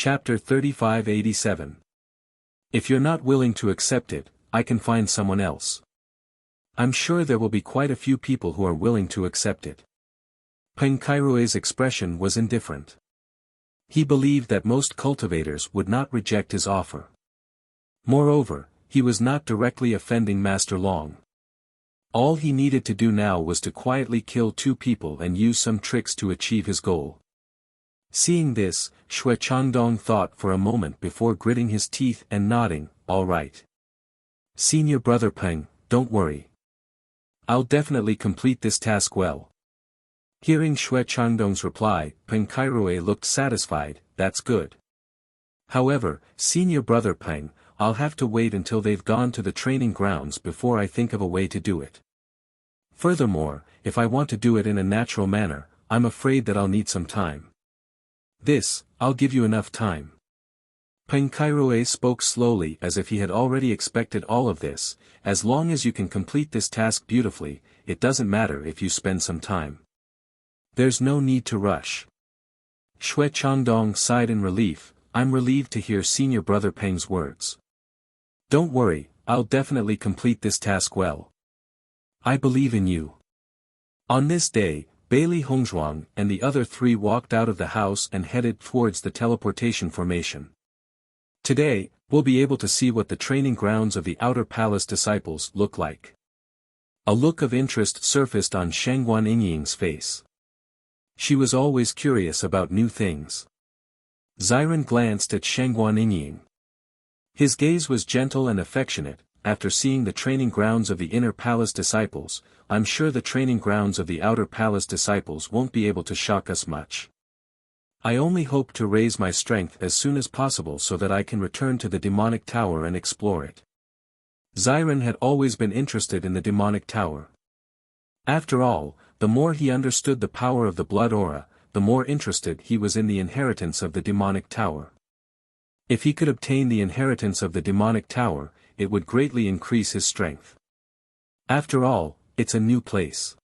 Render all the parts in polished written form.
Chapter 3587. If you're not willing to accept it, I can find someone else. I'm sure there will be quite a few people who are willing to accept it. Peng Kairue's expression was indifferent. He believed that most cultivators would not reject his offer. Moreover, he was not directly offending Master Long. All he needed to do now was to quietly kill 2 people and use some tricks to achieve his goal. Seeing this, Shui Changdong thought for a moment before gritting his teeth and nodding, "All right. Senior brother Peng, don't worry. I'll definitely complete this task well." Hearing Shui Changdong's reply, Peng Kairue looked satisfied. "That's good. However, senior brother Peng, I'll have to wait until they've gone to the training grounds before I think of a way to do it. Furthermore, if I want to do it in a natural manner, I'm afraid that I'll need some time." I'll give you enough time." Peng Kairue spoke slowly as if he had already expected all of this. "As long as you can complete this task beautifully, it doesn't matter if you spend some time. There's no need to rush." Shui Changdong sighed in relief. "I'm relieved to hear senior brother Peng's words. Don't worry, I'll definitely complete this task well. I believe in you." On this day, Bailey Hongzhuang and the other 3 walked out of the house and headed towards the teleportation formation. Today, we'll be able to see what the training grounds of the Outer Palace disciples look like. A look of interest surfaced on Shangguan Yingying's face. She was always curious about new things. Ziren glanced at Shangguan Yingying. His gaze was gentle and affectionate. "After seeing the training grounds of the Inner Palace disciples, I'm sure the training grounds of the Outer Palace disciples won't be able to shock us much. I only hope to raise my strength as soon as possible so that I can return to the demonic tower and explore it." Ziren had always been interested in the demonic tower. After all, the more he understood the power of the blood aura, the more interested he was in the inheritance of the demonic tower. If he could obtain the inheritance of the demonic tower, it would greatly increase his strength. After all, it's a new place.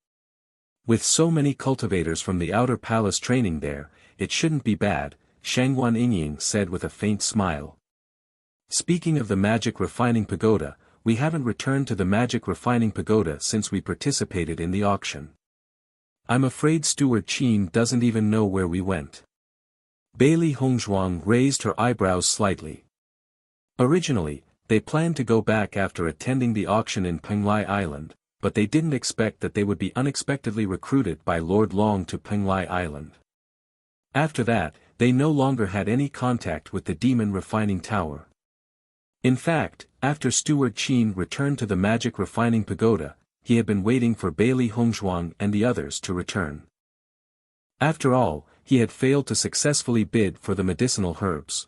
With so many cultivators from the Outer Palace training there, it shouldn't be bad, Shangguan Yingying said with a faint smile. "Speaking of the Magic Refining Pagoda, we haven't returned to the Magic Refining Pagoda since we participated in the auction. I'm afraid Steward Qin doesn't even know where we went." Bailey Hongzhuang raised her eyebrows slightly. Originally, they planned to go back after attending the auction in Penglai Island, but they didn't expect that they would be unexpectedly recruited by Lord Long to Penglai Island. After that, they no longer had any contact with the Demon Refining Tower. In fact, after Steward Qin returned to the Magic Refining Pagoda, he had been waiting for Bailey Hongzhuang and the others to return. After all, he had failed to successfully bid for the medicinal herbs.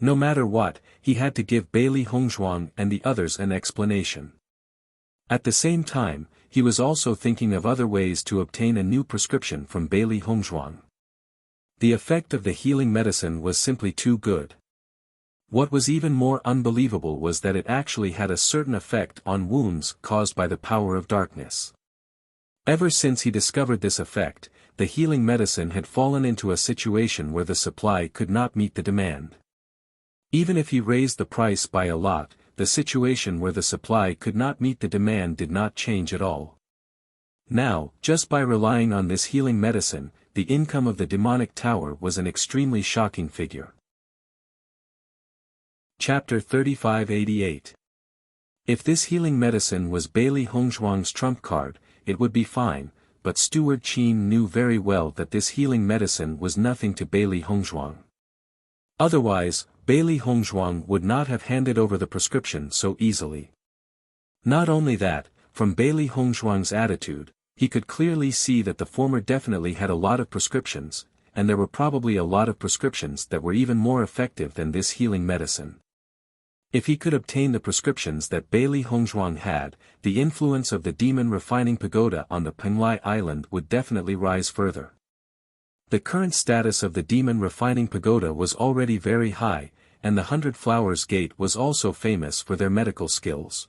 No matter what, he had to give Bailey Hongzhuang and the others an explanation. At the same time, he was also thinking of other ways to obtain a new prescription from Bailey Hongzhuang. The effect of the healing medicine was simply too good. What was even more unbelievable was that it actually had a certain effect on wounds caused by the power of darkness. Ever since he discovered this effect, the healing medicine had fallen into a situation where the supply could not meet the demand. Even if he raised the price by a lot, the situation where the supply could not meet the demand did not change at all. Now, just by relying on this healing medicine, the income of the demonic tower was an extremely shocking figure. Chapter 3588. If this healing medicine was Bailey Hongzhuang's trump card, it would be fine, but Steward Qin knew very well that this healing medicine was nothing to Bailey Hongzhuang. Otherwise, Bailey Hongzhuang would not have handed over the prescription so easily. Not only that, from Bailey Hongzhuang's attitude, he could clearly see that the former definitely had a lot of prescriptions, and there were probably a lot of prescriptions that were even more effective than this healing medicine. If he could obtain the prescriptions that Bailey Hongzhuang had, the influence of the Demon Refining Pagoda on the Penglai Island would definitely rise further. The current status of the Demon Refining Pagoda was already very high, and the 100 Flowers Gate was also famous for their medical skills.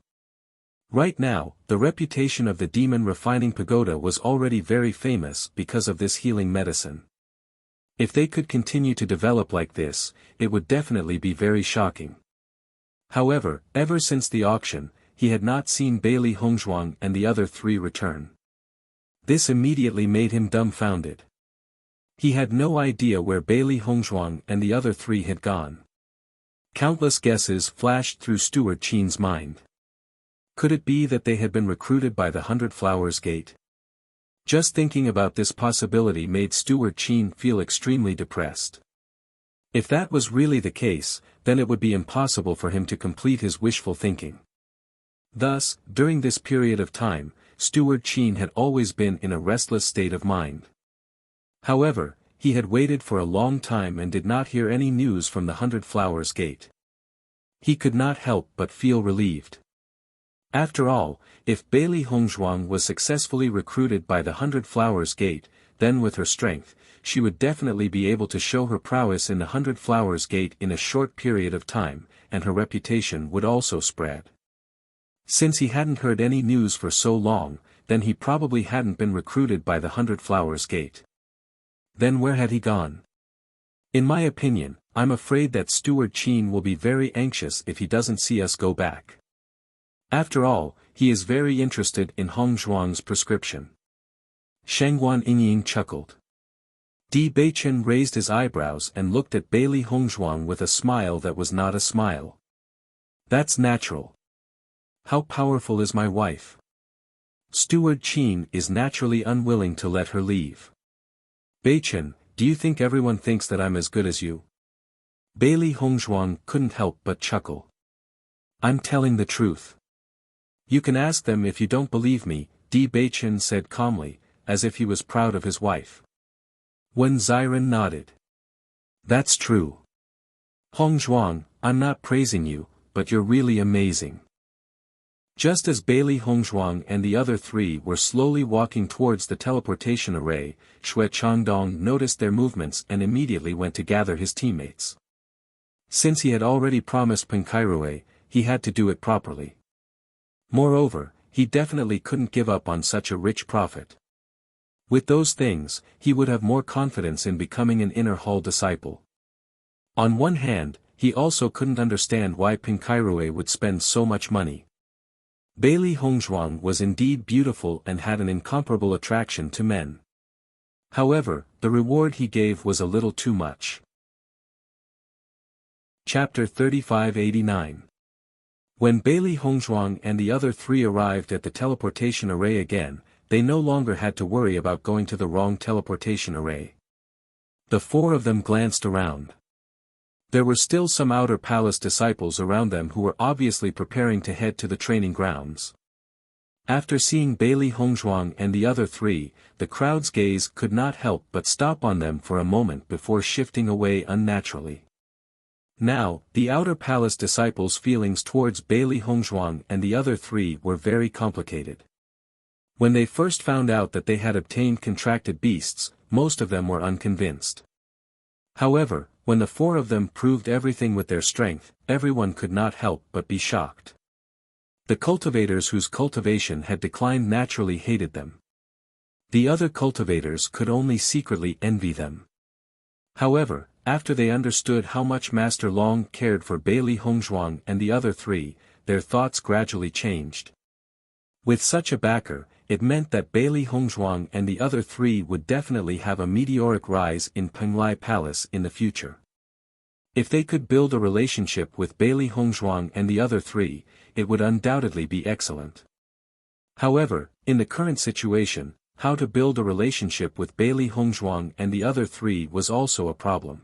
Right now, the reputation of the Demon Refining Pagoda was already very famous because of this healing medicine. If they could continue to develop like this, it would definitely be very shocking. However, ever since the auction, he had not seen Bailey Hongzhuang and the other three return. This immediately made him dumbfounded. He had no idea where Bailey Hongzhuang and the other three had gone. Countless guesses flashed through Steward Qin's mind. Could it be that they had been recruited by the 100 Flowers Gate? Just thinking about this possibility made Steward Qin feel extremely depressed. If that was really the case, then it would be impossible for him to complete his wishful thinking. Thus, during this period of time, Steward Qin had always been in a restless state of mind. However, he had waited for a long time and did not hear any news from the 100 Flowers Gate. He could not help but feel relieved. After all, if Bailey Hongzhuang was successfully recruited by the 100 Flowers Gate, then with her strength, she would definitely be able to show her prowess in the 100 Flowers Gate in a short period of time, and her reputation would also spread. Since he hadn't heard any news for so long, then he probably hadn't been recruited by the 100 Flowers Gate. Then where had he gone? In my opinion, I'm afraid that Steward Qin will be very anxious if he doesn't see us go back. After all, he is very interested in Hongzhuang's prescription. Shangguan Yingying chuckled. Di Beichen raised his eyebrows and looked at Bailey Hongzhuang with a smile that was not a smile. That's natural. How powerful is my wife? Steward Qin is naturally unwilling to let her leave. Beichen, do you think everyone thinks that I'm as good as you? Bailey Hongzhuang couldn't help but chuckle. I'm telling the truth. You can ask them if you don't believe me, Di Beichen said calmly, as if he was proud of his wife. Wen Ziren nodded. That's true. Hongzhuang, I'm not praising you, but you're really amazing. Just as Bailey Hongzhuang and the other three were slowly walking towards the teleportation array, Xue Changdong noticed their movements and immediately went to gather his teammates. Since he had already promised Penkairue, he had to do it properly. Moreover, he definitely couldn't give up on such a rich profit. With those things, he would have more confidence in becoming an inner hall disciple. On one hand, he also couldn't understand why Penkairue would spend so much money. Bailey Hongzhuang was indeed beautiful and had an incomparable attraction to men. However, the reward he gave was a little too much. Chapter 3589. When Bailey Hongzhuang and the other three arrived at the teleportation array again, they no longer had to worry about going to the wrong teleportation array. The four of them glanced around. There were still some outer palace disciples around them who were obviously preparing to head to the training grounds. After seeing Bailey Hongzhuang and the other three, the crowd's gaze could not help but stop on them for a moment before shifting away unnaturally. Now, the outer palace disciples' feelings towards Bailey Hongzhuang and the other three were very complicated. When they first found out that they had obtained contracted beasts, most of them were unconvinced. However, when the four of them proved everything with their strength, everyone could not help but be shocked. The cultivators whose cultivation had declined naturally hated them. The other cultivators could only secretly envy them. However, after they understood how much Master Long cared for Bailey Hongzhuang and the other three, their thoughts gradually changed. With such a backer, it meant that Bailey Hongzhuang and the other three would definitely have a meteoric rise in Penglai Palace in the future. If they could build a relationship with Bailey Hongzhuang and the other three, it would undoubtedly be excellent. However, in the current situation, how to build a relationship with Bailey Hongzhuang and the other three was also a problem.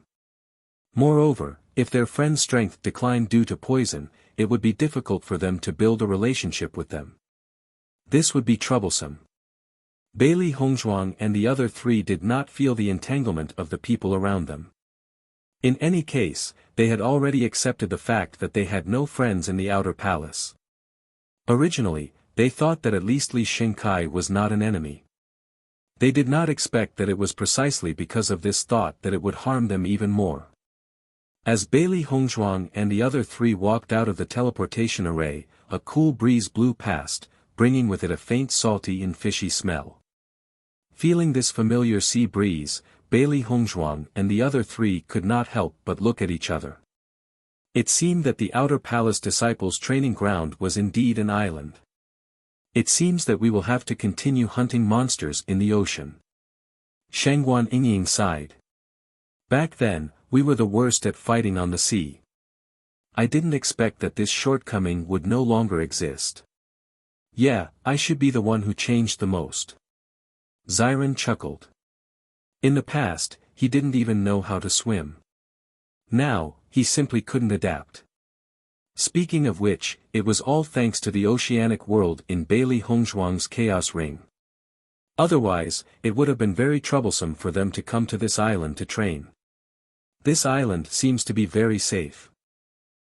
Moreover, if their friend's strength declined due to poison, it would be difficult for them to build a relationship with them. This would be troublesome. Bailey Hongzhuang and the other three did not feel the entanglement of the people around them. In any case, they had already accepted the fact that they had no friends in the outer palace. Originally, they thought that at least Li Shengkai was not an enemy. They did not expect that it was precisely because of this thought that it would harm them even more. As Bailey Hongzhuang and the other three walked out of the teleportation array, a cool breeze blew past, bringing with it a faint salty and fishy smell. Feeling this familiar sea breeze, Bailey Hongzhuang and the other three could not help but look at each other. It seemed that the Outer Palace disciples' training ground was indeed an island. It seems that we will have to continue hunting monsters in the ocean. Shangguan Yingying sighed. Back then, we were the worst at fighting on the sea. I didn't expect that this shortcoming would no longer exist. Yeah, I should be the one who changed the most. Xiren chuckled. In the past, he didn't even know how to swim. Now, he simply couldn't adapt. Speaking of which, it was all thanks to the oceanic world in Bailey Hongzhuang's Chaos Ring. Otherwise, it would have been very troublesome for them to come to this island to train. This island seems to be very safe.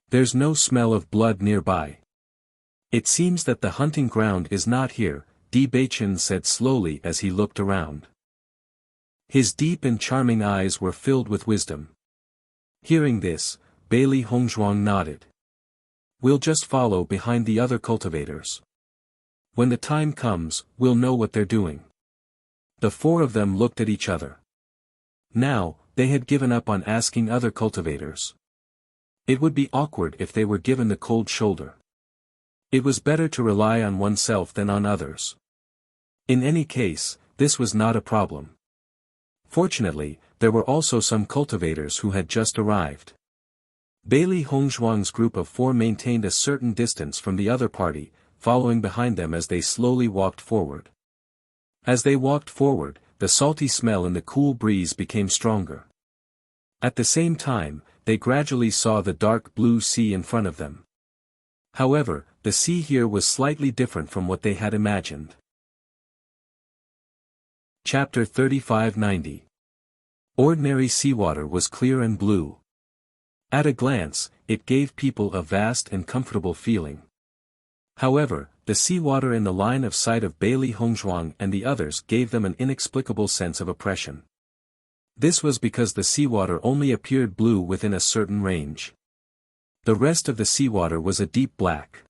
There's no smell of blood nearby. It seems that the hunting ground is not here, Di Beichen said slowly as he looked around. His deep and charming eyes were filled with wisdom. Hearing this, Bailey Hongzhuang nodded. We'll just follow behind the other cultivators. When the time comes, we'll know what they're doing. The four of them looked at each other. Now, they had given up on asking other cultivators. It would be awkward if they were given the cold shoulder. It was better to rely on oneself than on others. In any case, this was not a problem. Fortunately, there were also some cultivators who had just arrived. Bailey Hongzhuang's group of four maintained a certain distance from the other party, following behind them as they slowly walked forward. As they walked forward, the salty smell in the cool breeze became stronger. At the same time, they gradually saw the dark blue sea in front of them. However, the sea here was slightly different from what they had imagined. Chapter 3590. Ordinary seawater was clear and blue. At a glance, it gave people a vast and comfortable feeling. However, the seawater in the line of sight of Bailey Hongzhuang and the others gave them an inexplicable sense of oppression. This was because the seawater only appeared blue within a certain range. The rest of the seawater was a deep black.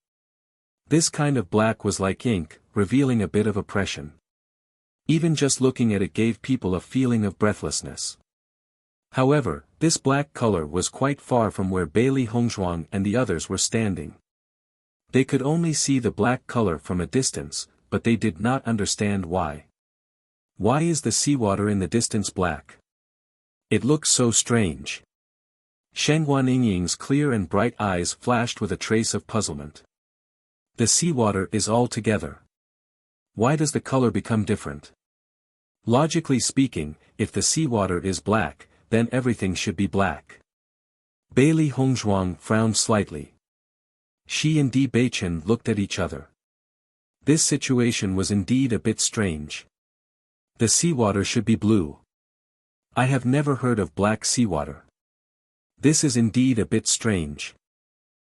This kind of black was like ink, revealing a bit of oppression. Even just looking at it gave people a feeling of breathlessness. However, this black color was quite far from where Bailey Hongzhuang and the others were standing. They could only see the black color from a distance, but they did not understand why. Why is the seawater in the distance black? It looks so strange. Shangguan Yingying's clear and bright eyes flashed with a trace of puzzlement. The seawater is all together. Why does the color become different? Logically speaking, if the seawater is black, then everything should be black. Bailey Hongzhuang frowned slightly. She and Di Beichen looked at each other. This situation was indeed a bit strange. The seawater should be blue. I have never heard of black seawater. This is indeed a bit strange.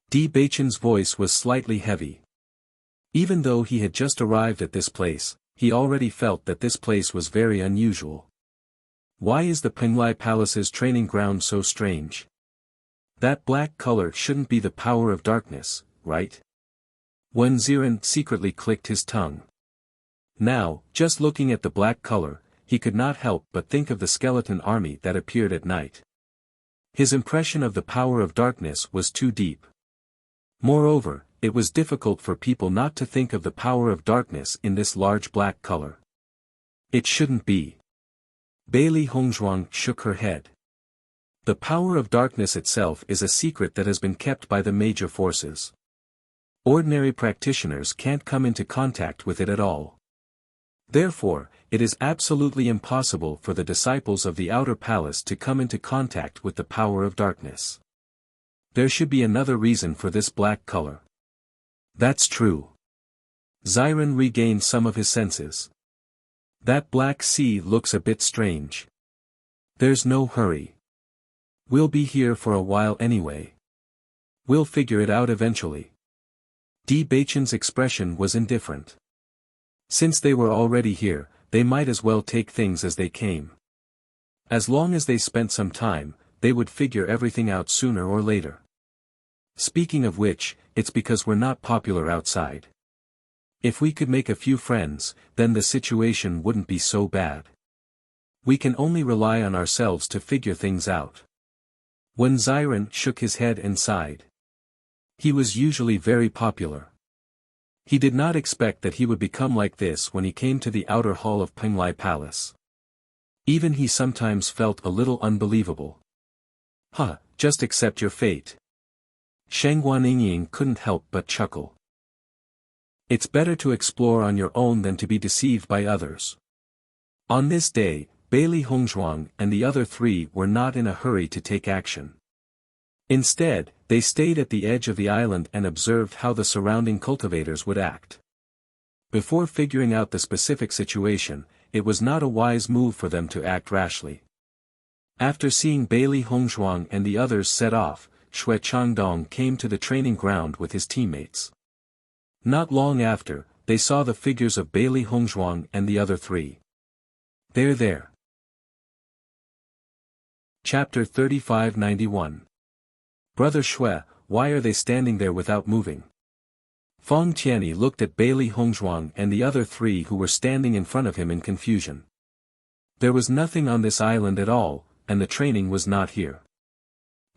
Di Beichen's voice was slightly heavy. Even though he had just arrived at this place, he already felt that this place was very unusual. Why is the Penglai Palace's training ground so strange? That black color shouldn't be the power of darkness, right? Wen Xiren secretly clicked his tongue. Now, just looking at the black color, he could not help but think of the skeleton army that appeared at night. His impression of the power of darkness was too deep. Moreover, it was difficult for people not to think of the power of darkness in this large black color. It shouldn't be. Bailey Hongzhuang shook her head. The power of darkness itself is a secret that has been kept by the major forces. Ordinary practitioners can't come into contact with it at all. Therefore, it is absolutely impossible for the disciples of the Outer Palace to come into contact with the power of darkness. There should be another reason for this black color. That's true. Xiren regained some of his senses. That black sea looks a bit strange. There's no hurry. We'll be here for a while anyway. We'll figure it out eventually. Di Beichen's expression was indifferent. Since they were already here, they might as well take things as they came. As long as they spent some time, they would figure everything out sooner or later. Speaking of which, it's because we're not popular outside. If we could make a few friends, then the situation wouldn't be so bad. We can only rely on ourselves to figure things out. When Xiren shook his head and sighed. He was usually very popular. He did not expect that he would become like this when he came to the outer hall of Penglai Palace. Even he sometimes felt a little unbelievable. Just accept your fate. Shang Guanying couldn't help but chuckle. It's better to explore on your own than to be deceived by others. On this day, Bailey Hongzhuang and the other three were not in a hurry to take action. Instead, they stayed at the edge of the island and observed how the surrounding cultivators would act. Before figuring out the specific situation, it was not a wise move for them to act rashly. After seeing Bailey Hongzhuang and the others set off, Xue Changdong came to the training ground with his teammates. Not long after, they saw the figures of Bailey Hongzhuang and the other three. They're there. Chapter 3591. Brother Xue, why are they standing there without moving? Feng Tianyi looked at Bailey Hongzhuang and the other three who were standing in front of him in confusion. There was nothing on this island at all, and the training was not here.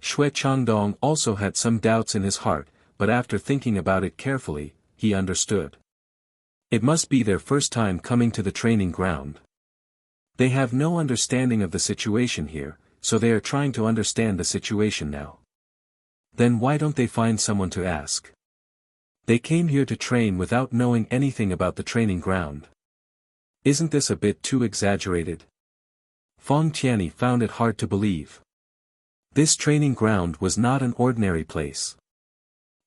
Xue Changdong also had some doubts in his heart, but after thinking about it carefully, he understood. It must be their first time coming to the training ground. They have no understanding of the situation here, so they are trying to understand the situation now. Then why don't they find someone to ask? They came here to train without knowing anything about the training ground. Isn't this a bit too exaggerated? Feng Tianyi found it hard to believe. This training ground was not an ordinary place.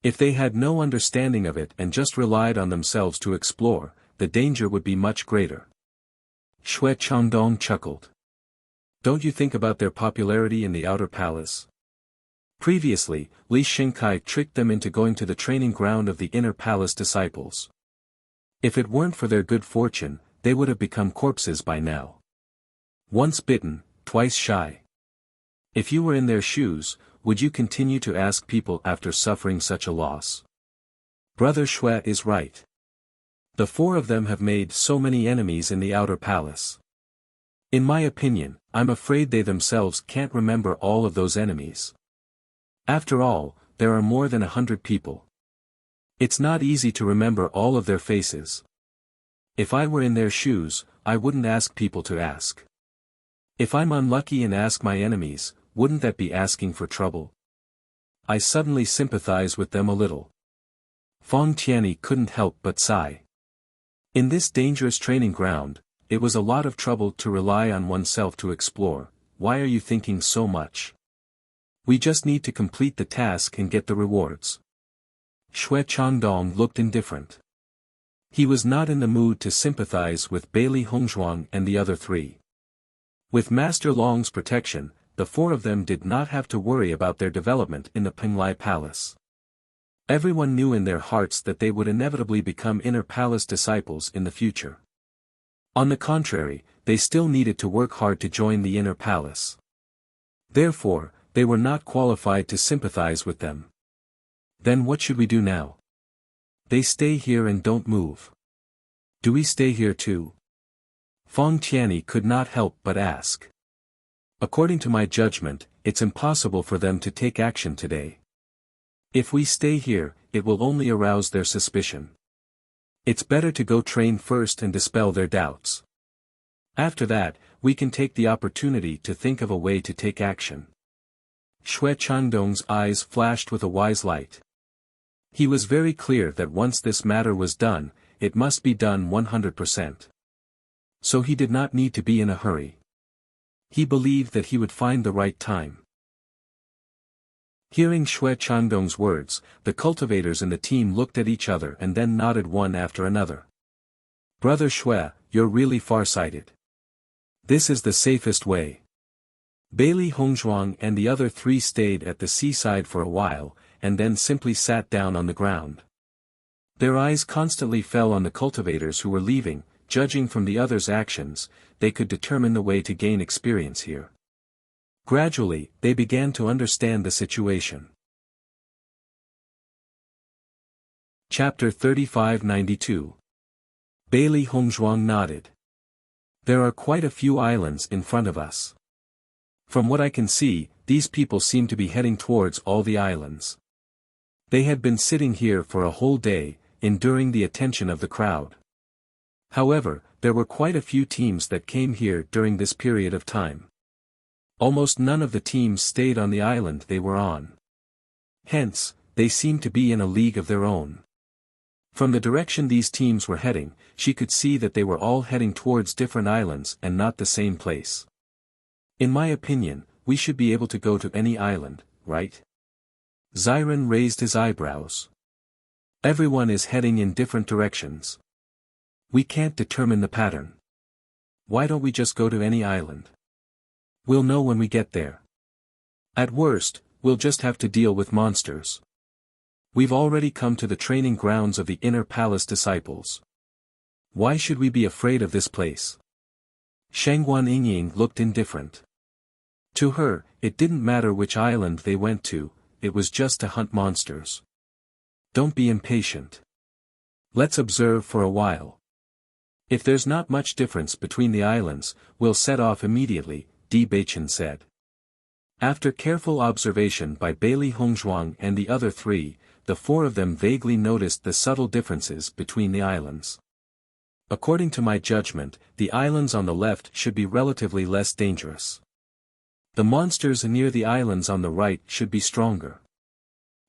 If they had no understanding of it and just relied on themselves to explore, the danger would be much greater. Xue Changdong chuckled. Don't you think about their popularity in the outer palace? Previously, Li Xingkai tricked them into going to the training ground of the inner palace disciples. If it weren't for their good fortune, they would have become corpses by now. Once bitten, twice shy. If you were in their shoes, would you continue to ask people after suffering such a loss? Brother Xue is right. The four of them have made so many enemies in the outer palace. In my opinion, I'm afraid they themselves can't remember all of those enemies. After all, there are more than 100 people. It's not easy to remember all of their faces. If I were in their shoes, I wouldn't ask people to ask. If I'm unlucky and ask my enemies, wouldn't that be asking for trouble? I suddenly sympathize with them a little. Feng Tianyi couldn't help but sigh. In this dangerous training ground, it was a lot of trouble to rely on oneself to explore. Why are you thinking so much? We just need to complete the task and get the rewards. Xue Changdong looked indifferent. He was not in the mood to sympathize with Bailey Hongzhuang and the other three. With Master Long's protection, the four of them did not have to worry about their development in the Penglai Palace. Everyone knew in their hearts that they would inevitably become inner palace disciples in the future. On the contrary, they still needed to work hard to join the inner palace. Therefore, they were not qualified to sympathize with them. Then what should we do now? They stay here and don't move. Do we stay here too? Feng Tianyi could not help but ask. According to my judgment, it's impossible for them to take action today. If we stay here, it will only arouse their suspicion. It's better to go train first and dispel their doubts. After that, we can take the opportunity to think of a way to take action. Xue Changdong's eyes flashed with a wise light. He was very clear that once this matter was done, it must be done 100%. So he did not need to be in a hurry. He believed that he would find the right time. Hearing Xue Changdong's words, the cultivators in the team looked at each other and then nodded one after another. Brother Xue, you're really far-sighted. This is the safest way. Bailey Hongzhuang and the other three stayed at the seaside for a while, and then simply sat down on the ground. Their eyes constantly fell on the cultivators who were leaving. Judging from the others' actions, they could determine the way to gain experience here. Gradually, they began to understand the situation. Chapter 3592. Bailey Hongzhuang nodded. There are quite a few islands in front of us. From what I can see, these people seem to be heading towards all the islands. They had been sitting here for a whole day, enduring the attention of the crowd. However, there were quite a few teams that came here during this period of time. Almost none of the teams stayed on the island they were on. Hence, they seemed to be in a league of their own. From the direction these teams were heading, she could see that they were all heading towards different islands and not the same place. In my opinion, we should be able to go to any island, right? Xiren raised his eyebrows. Everyone is heading in different directions. We can't determine the pattern. Why don't we just go to any island? We'll know when we get there. At worst, we'll just have to deal with monsters. We've already come to the training grounds of the Inner Palace disciples. Why should we be afraid of this place? Shangguan Yingying looked indifferent. To her, it didn't matter which island they went to, it was just to hunt monsters. Don't be impatient. Let's observe for a while. If there's not much difference between the islands, we'll set off immediately, Di Beichen said. After careful observation by Bailey Hongzhuang and the other three, the four of them vaguely noticed the subtle differences between the islands. According to my judgment, the islands on the left should be relatively less dangerous. The monsters near the islands on the right should be stronger.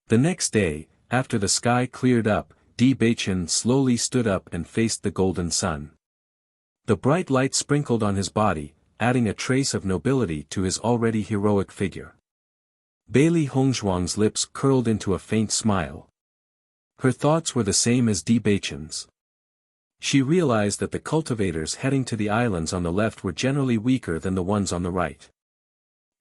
The next day, after the sky cleared up, Di Beichen slowly stood up and faced the golden sun. The bright light sprinkled on his body, adding a trace of nobility to his already heroic figure. Bailey Hongzhuang's lips curled into a faint smile. Her thoughts were the same as Di Beichen's. She realized that the cultivators heading to the islands on the left were generally weaker than the ones on the right.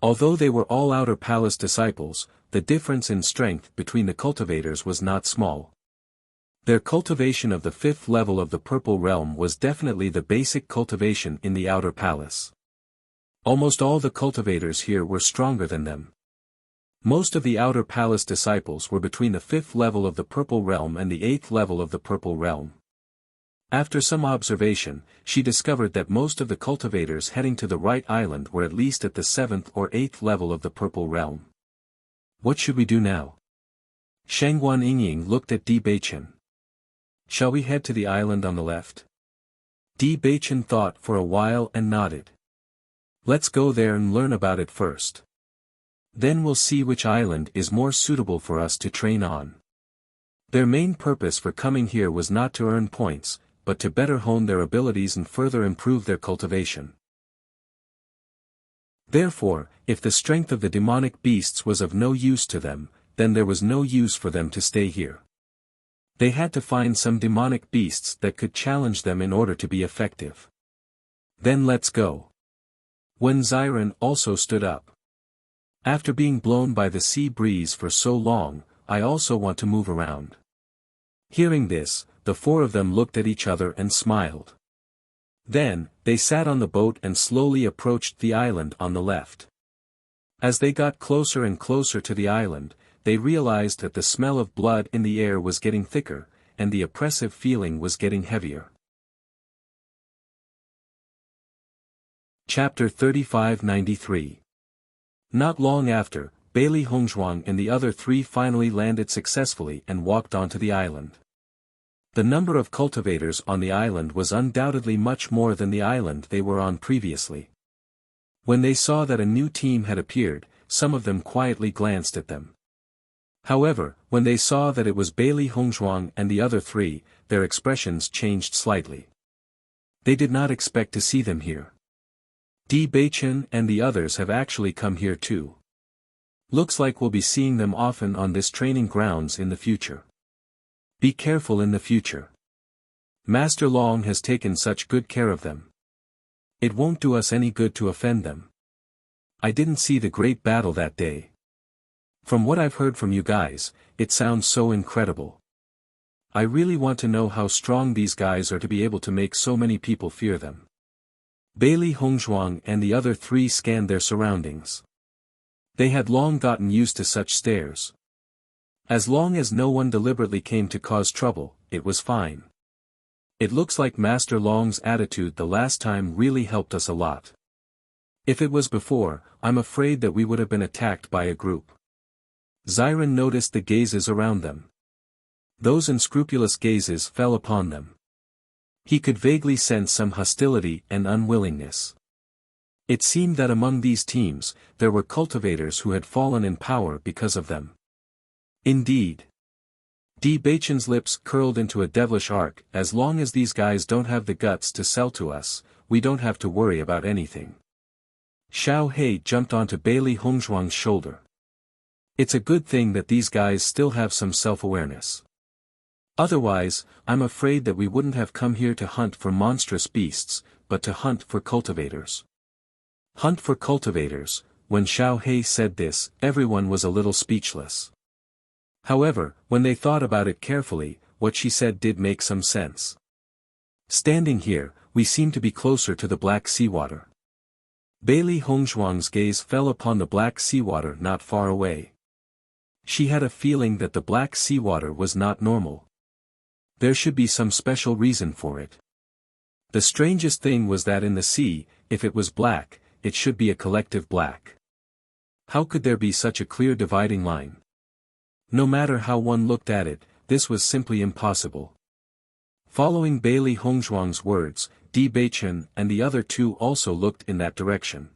Although they were all Outer Palace disciples, the difference in strength between the cultivators was not small. Their cultivation of the 5th level of the Purple Realm was definitely the basic cultivation in the Outer Palace. Almost all the cultivators here were stronger than them. Most of the Outer Palace disciples were between the 5th level of the Purple Realm and the 8th level of the Purple Realm. After some observation, she discovered that most of the cultivators heading to the right island were at least at the 7th or 8th level of the Purple Realm. What should we do now? Shangguan Yingying looked at Di Beichen. Shall we head to the island on the left? Di Beichen thought for a while and nodded. Let's go there and learn about it first. Then we'll see which island is more suitable for us to train on. Their main purpose for coming here was not to earn points, but to better hone their abilities and further improve their cultivation. Therefore, if the strength of the demonic beasts was of no use to them, then there was no use for them to stay here. They had to find some demonic beasts that could challenge them in order to be effective. Then let's go. When Xiren also stood up. After being blown by the sea breeze for so long, I also want to move around. Hearing this, the four of them looked at each other and smiled. Then, they sat on the boat and slowly approached the island on the left. As they got closer and closer to the island, they realized that the smell of blood in the air was getting thicker, and the oppressive feeling was getting heavier. Chapter 3593. Not long after, Bailey Hongzhuang and the other three finally landed successfully and walked onto the island. The number of cultivators on the island was undoubtedly much more than the island they were on previously. When they saw that a new team had appeared, some of them quietly glanced at them. However, when they saw that it was Bailey Hongzhuang and the other three, their expressions changed slightly. They did not expect to see them here. Di Beichen and the others have actually come here too. Looks like we'll be seeing them often on this training grounds in the future. Be careful in the future. Master Long has taken such good care of them. It won't do us any good to offend them. I didn't see the great battle that day. From what I've heard from you guys, it sounds so incredible. I really want to know how strong these guys are to be able to make so many people fear them. Bailey Hongzhuang and the other three scanned their surroundings. They had long gotten used to such stares. As long as no one deliberately came to cause trouble, it was fine. It looks like Master Long's attitude the last time really helped us a lot. If it was before, I'm afraid that we would have been attacked by a group. Xiren noticed the gazes around them. Those unscrupulous gazes fell upon them. He could vaguely sense some hostility and unwillingness. It seemed that among these teams, there were cultivators who had fallen in power because of them. Indeed. Di Baichen's lips curled into a devilish arc. As long as these guys don't have the guts to sell to us, we don't have to worry about anything. Xiao He jumped onto Bailey Hongzhuang's shoulder. It's a good thing that these guys still have some self-awareness. Otherwise, I'm afraid that we wouldn't have come here to hunt for monstrous beasts, but to hunt for cultivators. Hunt for cultivators. When Xiao He said this, everyone was a little speechless. However, when they thought about it carefully, what she said did make some sense. Standing here, we seem to be closer to the black seawater. Bailey Hongzhuang's gaze fell upon the black seawater not far away. She had a feeling that the black seawater was not normal. There should be some special reason for it. The strangest thing was that in the sea, if it was black, it should be a collective black. How could there be such a clear dividing line? No matter how one looked at it, this was simply impossible. Following Bailey Hongzhuang's words, Di Baichen and the other two also looked in that direction.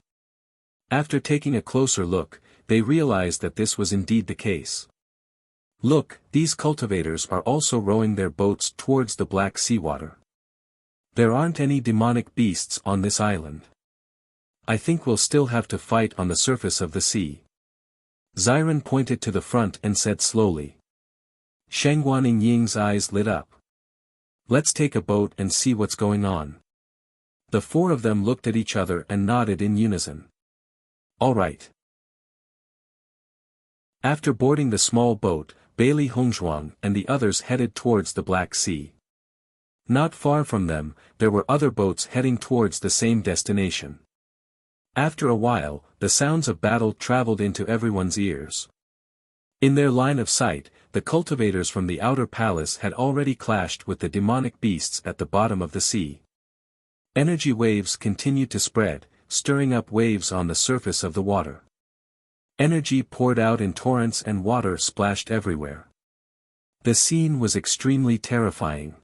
After taking a closer look, they realized that this was indeed the case. Look, these cultivators are also rowing their boats towards the black seawater. There aren't any demonic beasts on this island. I think we'll still have to fight on the surface of the sea. Xiren pointed to the front and said slowly. Shangguan Ying's eyes lit up. Let's take a boat and see what's going on. The four of them looked at each other and nodded in unison. All right. After boarding the small boat, Bailey Hongzhuang and the others headed towards the Black Sea. Not far from them, there were other boats heading towards the same destination. After a while, the sounds of battle traveled into everyone's ears. In their line of sight, the cultivators from the outer palace had already clashed with the demonic beasts at the bottom of the sea. Energy waves continued to spread, stirring up waves on the surface of the water. Energy poured out in torrents and water splashed everywhere. The scene was extremely terrifying.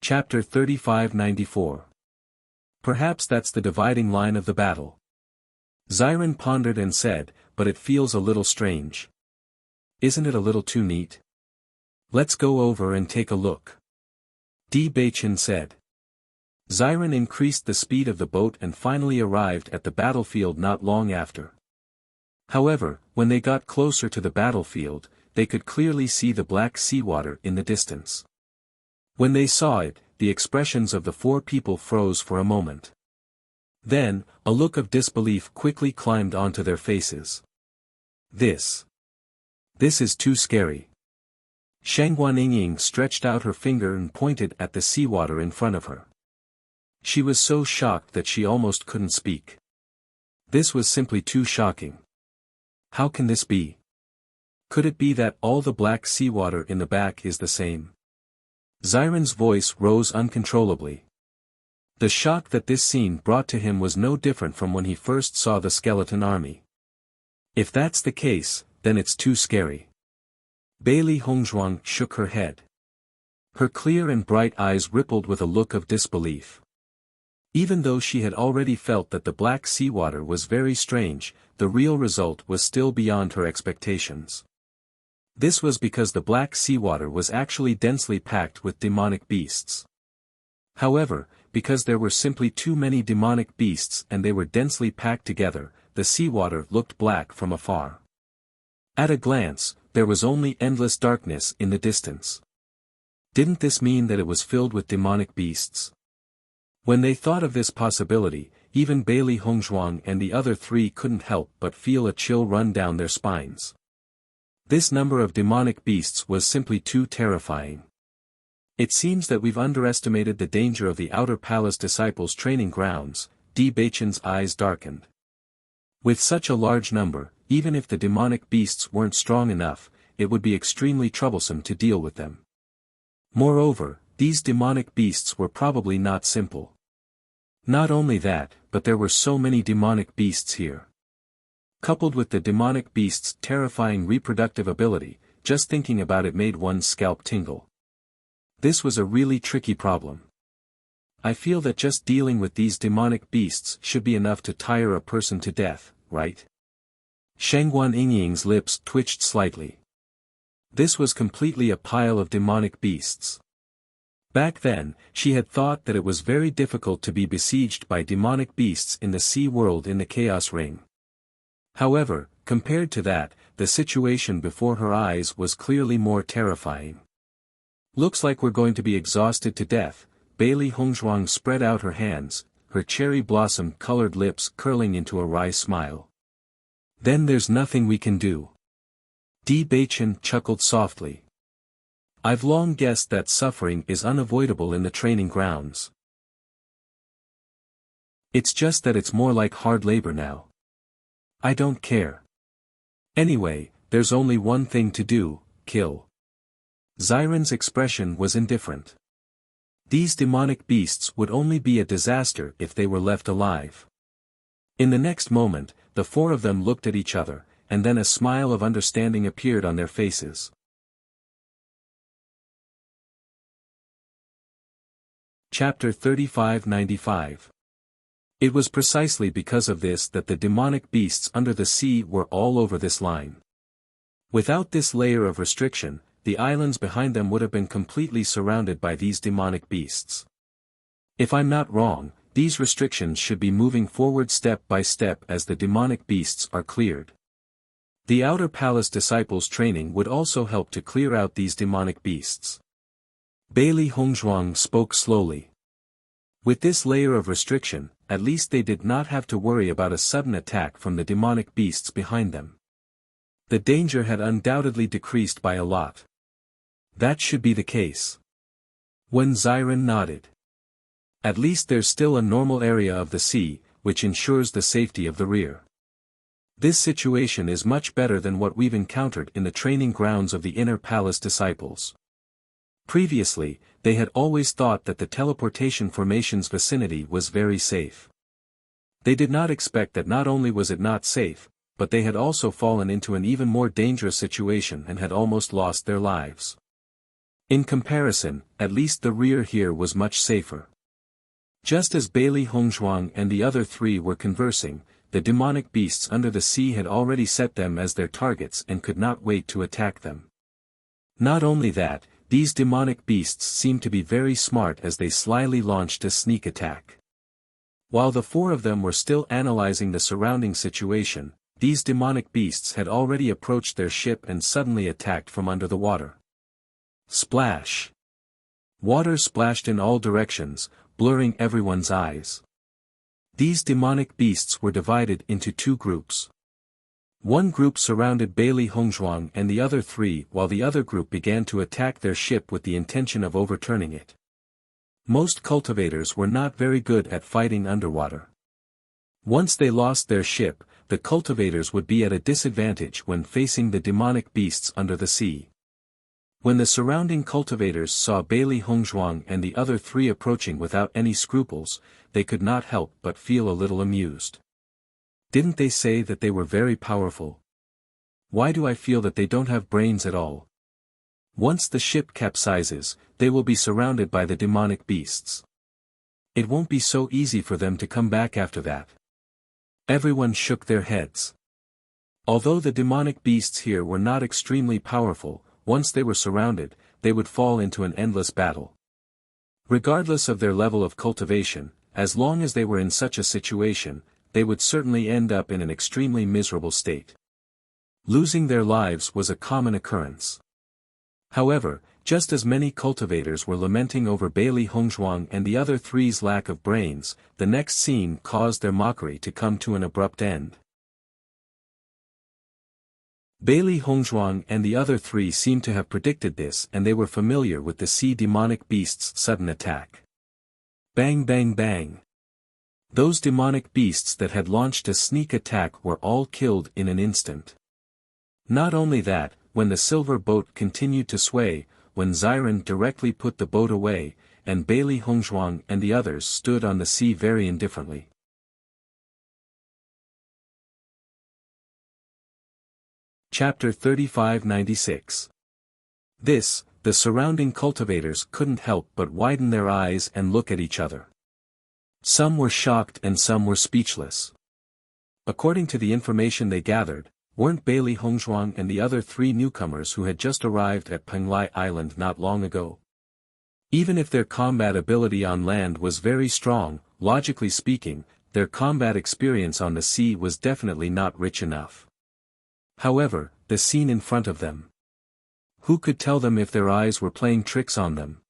Chapter 3594. Perhaps that's the dividing line of the battle. Xiren pondered and said, but it feels a little strange. Isn't it a little too neat? Let's go over and take a look. Di Baichen said. Xiren increased the speed of the boat and finally arrived at the battlefield not long after. However, when they got closer to the battlefield, they could clearly see the black seawater in the distance. When they saw it, the expressions of the four people froze for a moment. Then, a look of disbelief quickly climbed onto their faces. This is too scary. Shangguan Ying stretched out her finger and pointed at the seawater in front of her. She was so shocked that she almost couldn't speak. This was simply too shocking. How can this be? Could it be that all the black seawater in the back is the same? Xiren's voice rose uncontrollably. The shock that this scene brought to him was no different from when he first saw the skeleton army. If that's the case, then it's too scary. Bailey Hongzhuang shook her head. Her clear and bright eyes rippled with a look of disbelief. Even though she had already felt that the black seawater was very strange, the real result was still beyond her expectations. This was because the black seawater was actually densely packed with demonic beasts. However, because there were simply too many demonic beasts and they were densely packed together, the seawater looked black from afar. At a glance, there was only endless darkness in the distance. Didn't this mean that it was filled with demonic beasts? When they thought of this possibility, even Bailey Hongzhuang and the other three couldn't help but feel a chill run down their spines. This number of demonic beasts was simply too terrifying. It seems that we've underestimated the danger of the Outer Palace disciples' training grounds. Di Baichen's eyes darkened. With such a large number, even if the demonic beasts weren't strong enough, it would be extremely troublesome to deal with them. Moreover, these demonic beasts were probably not simple. Not only that, but there were so many demonic beasts here. Coupled with the demonic beast's terrifying reproductive ability, just thinking about it made one's scalp tingle. This was a really tricky problem. I feel that just dealing with these demonic beasts should be enough to tire a person to death, right? Shangguan Yingying's lips twitched slightly. This was completely a pile of demonic beasts. Back then, she had thought that it was very difficult to be besieged by demonic beasts in the sea world in the Chaos Ring. However, compared to that, the situation before her eyes was clearly more terrifying. Looks like we're going to be exhausted to death. Bailey Hongzhuang spread out her hands, her cherry blossom-colored lips curling into a wry smile. Then there's nothing we can do. Di Beichen chuckled softly. I've long guessed that suffering is unavoidable in the training grounds. It's just that it's more like hard labor now. I don't care. Anyway, there's only one thing to do, kill. Xiren's expression was indifferent. These demonic beasts would only be a disaster if they were left alive. In the next moment, the four of them looked at each other, and then a smile of understanding appeared on their faces. Chapter 3595. It was precisely because of this that the demonic beasts under the sea were all over this line. Without this layer of restriction, the islands behind them would have been completely surrounded by these demonic beasts. If I'm not wrong, these restrictions should be moving forward step by step as the demonic beasts are cleared. The Outer Palace disciples' training would also help to clear out these demonic beasts. Bailey Hongzhuang spoke slowly. With this layer of restriction, at least they did not have to worry about a sudden attack from the demonic beasts behind them. The danger had undoubtedly decreased by a lot. That should be the case. When Xiren nodded. At least there's still a normal area of the sea, which ensures the safety of the rear. This situation is much better than what we've encountered in the training grounds of the Inner Palace disciples. Previously, they had always thought that the teleportation formation's vicinity was very safe. They did not expect that not only was it not safe, but they had also fallen into an even more dangerous situation and had almost lost their lives. In comparison, at least the rear here was much safer. Just as Bailey Hongzhuang and the other three were conversing, the demonic beasts under the sea had already set them as their targets and could not wait to attack them. Not only that, these demonic beasts seemed to be very smart as they slyly launched a sneak attack. While the four of them were still analyzing the surrounding situation, these demonic beasts had already approached their ship and suddenly attacked from under the water. Splash! Water splashed in all directions, blurring everyone's eyes. These demonic beasts were divided into two groups. One group surrounded Bailey Hongzhuang and the other three, while the other group began to attack their ship with the intention of overturning it. Most cultivators were not very good at fighting underwater. Once they lost their ship, the cultivators would be at a disadvantage when facing the demonic beasts under the sea. When the surrounding cultivators saw Bailey Hongzhuang and the other three approaching without any scruples, they could not help but feel a little amused. Didn't they say that they were very powerful? Why do I feel that they don't have brains at all? Once the ship capsizes, they will be surrounded by the demonic beasts. It won't be so easy for them to come back after that. Everyone shook their heads. Although the demonic beasts here were not extremely powerful, once they were surrounded, they would fall into an endless battle. Regardless of their level of cultivation, as long as they were in such a situation, they would certainly end up in an extremely miserable state. Losing their lives was a common occurrence. However, just as many cultivators were lamenting over Bailey Hongzhuang and the other three's lack of brains, the next scene caused their mockery to come to an abrupt end. Bailey Hongzhuang and the other three seemed to have predicted this, and they were familiar with the sea demonic beast's sudden attack. Bang bang bang. Those demonic beasts that had launched a sneak attack were all killed in an instant. Not only that, when the silver boat continued to sway, when Xiren directly put the boat away, and Bailey Hongzhuang and the others stood on the sea very indifferently. Chapter 3596. This, the surrounding cultivators couldn't help but widen their eyes and look at each other. Some were shocked and some were speechless. According to the information they gathered, weren't Bailey Hongzhuang and the other 3 newcomers who had just arrived at Penglai Island not long ago? Even if their combat ability on land was very strong, logically speaking, their combat experience on the sea was definitely not rich enough. However, the scene in front of them. Who could tell them if their eyes were playing tricks on them?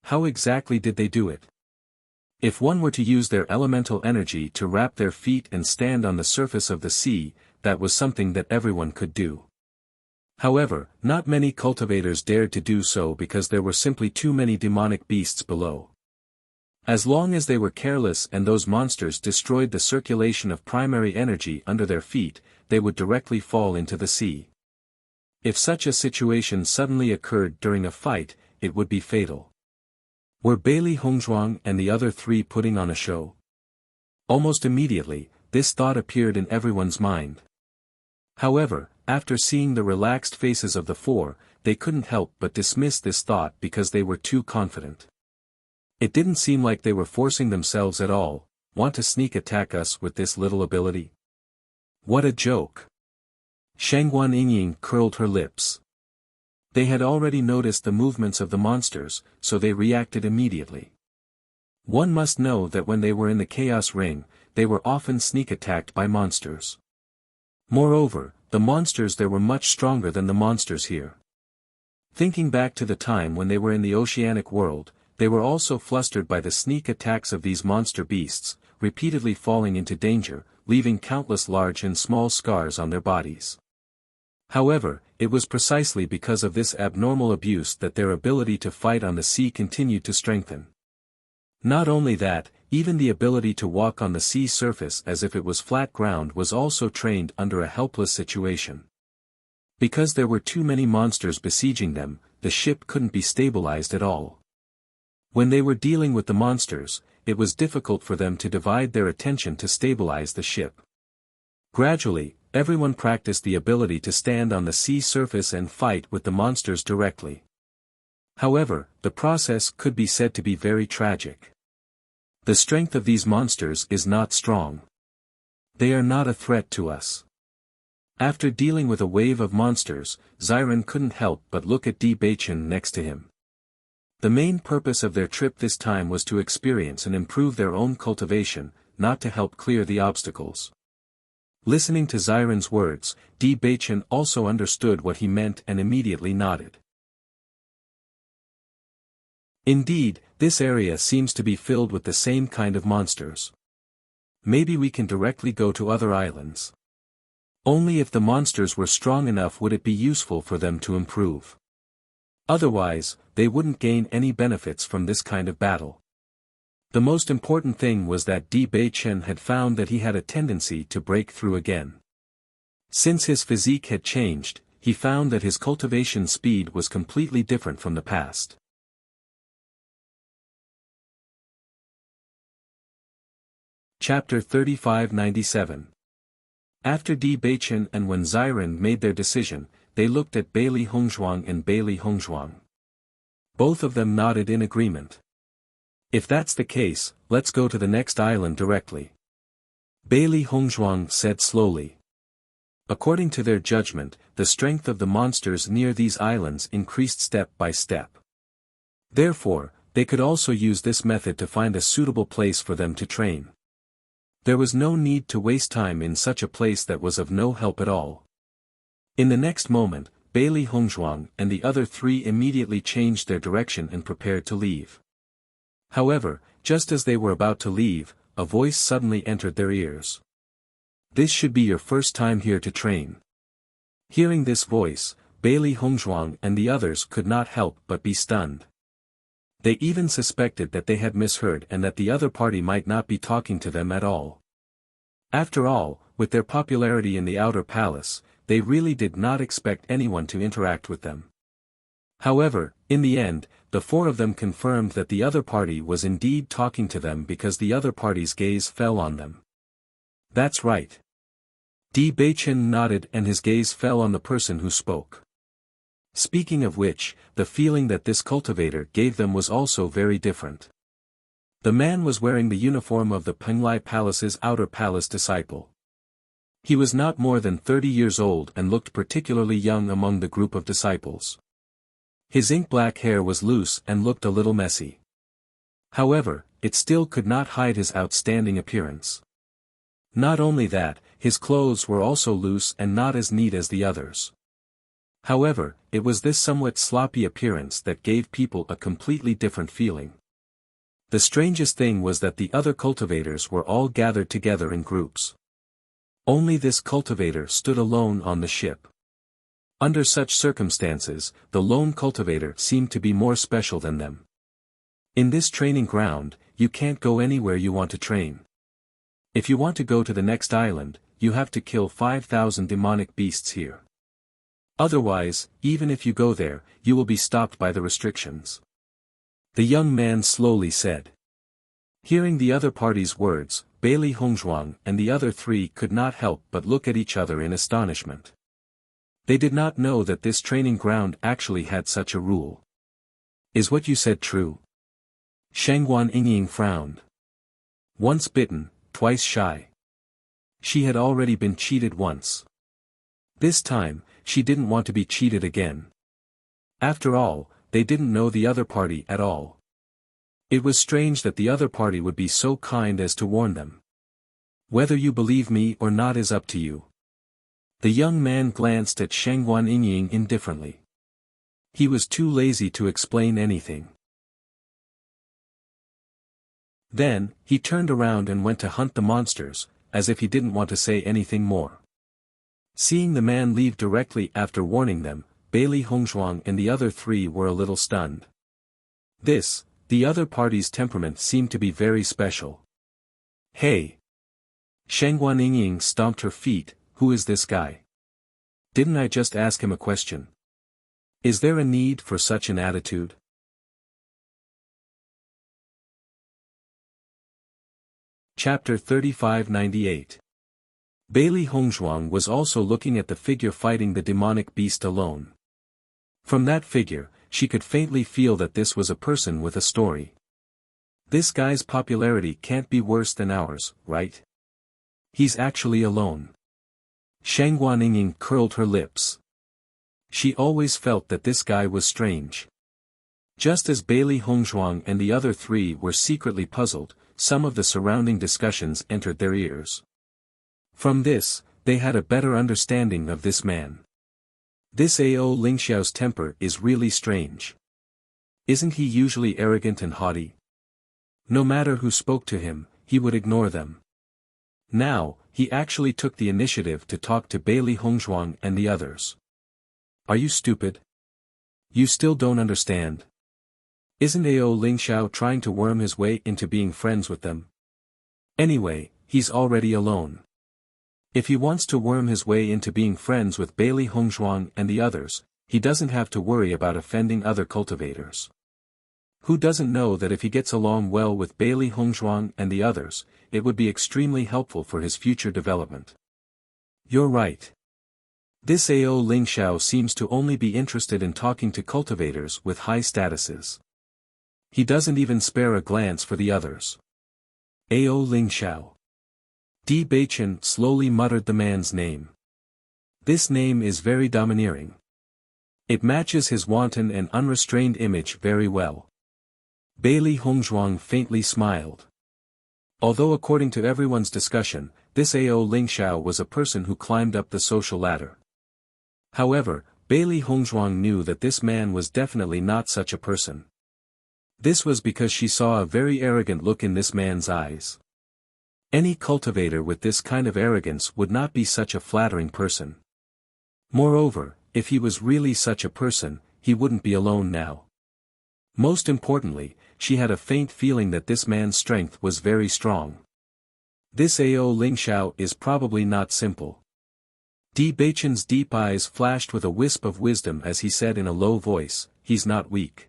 How exactly did they do it? If one were to use their elemental energy to wrap their feet and stand on the surface of the sea, that was something that everyone could do. However, not many cultivators dared to do so because there were simply too many demonic beasts below. As long as they were careless and those monsters destroyed the circulation of primary energy under their feet, they would directly fall into the sea. If such a situation suddenly occurred during a fight, it would be fatal. Were Bailey Hongzhuang and the other 3 putting on a show? Almost immediately, this thought appeared in everyone's mind. However, after seeing the relaxed faces of the 4, they couldn't help but dismiss this thought because they were too confident. It didn't seem like they were forcing themselves at all. Want to sneak attack us with this little ability? What a joke! Shangguan Yingying curled her lips. They had already noticed the movements of the monsters, so they reacted immediately. One must know that when they were in the Chaos Ring, they were often sneak attacked by monsters. Moreover, the monsters there were much stronger than the monsters here. Thinking back to the time when they were in the oceanic world, they were also flustered by the sneak attacks of these monster beasts, repeatedly falling into danger, leaving countless large and small scars on their bodies. However, it was precisely because of this abnormal abuse that their ability to fight on the sea continued to strengthen. Not only that, even the ability to walk on the sea surface as if it was flat ground was also trained under a helpless situation. Because there were too many monsters besieging them, the ship couldn't be stabilized at all. When they were dealing with the monsters, it was difficult for them to divide their attention to stabilize the ship. Gradually, everyone practiced the ability to stand on the sea surface and fight with the monsters directly. However, the process could be said to be very tragic. The strength of these monsters is not strong. They are not a threat to us. After dealing with a wave of monsters, Xiren couldn't help but look at Di Beichen next to him. The main purpose of their trip this time was to experience and improve their own cultivation, not to help clear the obstacles. Listening to Xiren's words, Di Beichen also understood what he meant and immediately nodded. Indeed, this area seems to be filled with the same kind of monsters. Maybe we can directly go to other islands. Only if the monsters were strong enough would it be useful for them to improve. Otherwise, they wouldn't gain any benefits from this kind of battle. The most important thing was that Di Beichen had found that he had a tendency to break through again. Since his physique had changed, he found that his cultivation speed was completely different from the past. Chapter 3597. After Di Beichen and when Xiren made their decision, they looked at Bailey Hongzhuang and Bailey Hongzhuang. Both of them nodded in agreement. If that's the case, let's go to the next island directly. Bailey Hongzhuang said slowly. According to their judgment, the strength of the monsters near these islands increased step by step. Therefore, they could also use this method to find a suitable place for them to train. There was no need to waste time in such a place that was of no help at all. In the next moment, Bailey Hongzhuang and the other 3 immediately changed their direction and prepared to leave. However, just as they were about to leave, a voice suddenly entered their ears. This should be your first time here to train. Hearing this voice, Bailey Hongzhuang and the others could not help but be stunned. They even suspected that they had misheard and that the other party might not be talking to them at all. After all, with their popularity in the outer palace, they really did not expect anyone to interact with them. However, in the end, the four of them confirmed that the other party was indeed talking to them because the other party's gaze fell on them. That's right. Di Beichen nodded and his gaze fell on the person who spoke. Speaking of which, the feeling that this cultivator gave them was also very different. The man was wearing the uniform of the Penglai Palace's outer palace disciple. He was not more than 30 years old and looked particularly young among the group of disciples. His ink-black hair was loose and looked a little messy. However, it still could not hide his outstanding appearance. Not only that, his clothes were also loose and not as neat as the others. However, it was this somewhat sloppy appearance that gave people a completely different feeling. The strangest thing was that the other cultivators were all gathered together in groups. Only this cultivator stood alone on the ship. Under such circumstances, the lone cultivator seemed to be more special than them. In this training ground, you can't go anywhere you want to train. If you want to go to the next island, you have to kill 5,000 demonic beasts here. Otherwise, even if you go there, you will be stopped by the restrictions. The young man slowly said. Hearing the other party's words, Bailey Hongzhuang and the other three could not help but look at each other in astonishment. They did not know that this training ground actually had such a rule. Is what you said true? Shangguan Yingying frowned. Once bitten, twice shy. She had already been cheated once. This time, she didn't want to be cheated again. After all, they didn't know the other party at all. It was strange that the other party would be so kind as to warn them. Whether you believe me or not is up to you. The young man glanced at Shangguan Yingying indifferently. He was too lazy to explain anything. Then, he turned around and went to hunt the monsters, as if he didn't want to say anything more. Seeing the man leave directly after warning them, Bailey Hongzhuang and the other three were a little stunned. The other party's temperament seemed to be very special. Hey! Shangguan Yingying stomped her feet. Who is this guy? Didn't I just ask him a question? Is there a need for such an attitude? Chapter 3598. Bailey Hongzhuang was also looking at the figure fighting the demonic beast alone. From that figure, she could faintly feel that this was a person with a story. This guy's popularity can't be worse than ours, right? He's actually alone. Shangguan Yingying curled her lips. She always felt that this guy was strange. Just as Bailey Hongzhuang and the other three were secretly puzzled, some of the surrounding discussions entered their ears. From this, they had a better understanding of this man. This Ao Lingxiao's temper is really strange. Isn't he usually arrogant and haughty? No matter who spoke to him, he would ignore them. Now, he actually took the initiative to talk to Bailey Hongzhuang and the others. Are you stupid? You still don't understand? Isn't Ao Lingxiao trying to worm his way into being friends with them? Anyway, he's already alone. If he wants to worm his way into being friends with Bailey Hongzhuang and the others, he doesn't have to worry about offending other cultivators. Who doesn't know that if he gets along well with Bailey Hongzhuang and the others, it would be extremely helpful for his future development? You're right. This Ao Lingxiao seems to only be interested in talking to cultivators with high statuses. He doesn't even spare a glance for the others. Ao Lingxiao. Di Beichen slowly muttered the man's name. This name is very domineering. It matches his wanton and unrestrained image very well. Bailey Hongzhuang faintly smiled. Although according to everyone's discussion, this Ao Lingxiao was a person who climbed up the social ladder. However, Bailey Hongzhuang knew that this man was definitely not such a person. This was because she saw a very arrogant look in this man's eyes. Any cultivator with this kind of arrogance would not be such a flattering person. Moreover, if he was really such a person, he wouldn't be alone now. Most importantly, she had a faint feeling that this man's strength was very strong. This Ao Lingxiao is probably not simple. Di Baichen's deep eyes flashed with a wisp of wisdom as he said in a low voice, "He's not weak."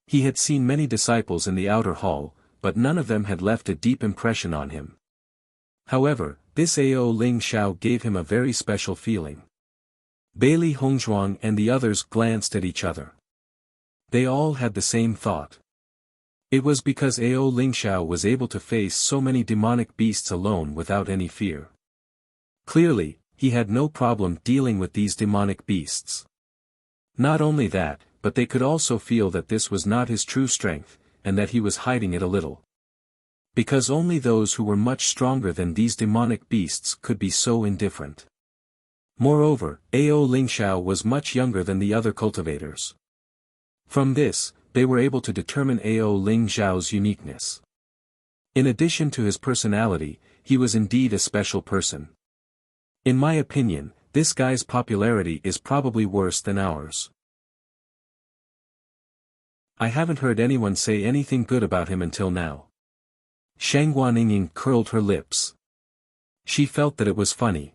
He had seen many disciples in the outer hall, but none of them had left a deep impression on him. However, this Ao Ling Xiao gave him a very special feeling. Bailey Hongzhuang and the others glanced at each other. They all had the same thought. It was because Ao Ling Xiao was able to face so many demonic beasts alone without any fear. Clearly, he had no problem dealing with these demonic beasts. Not only that, but they could also feel that this was not his true strength, and that he was hiding it a little. Because only those who were much stronger than these demonic beasts could be so indifferent. Moreover, Ao Ling Xiao was much younger than the other cultivators. From this, they were able to determine Ao Ling Xiao's uniqueness. In addition to his personality, he was indeed a special person. In my opinion, this guy's popularity is probably worse than ours. I haven't heard anyone say anything good about him until now. Shangguan curled her lips. She felt that it was funny.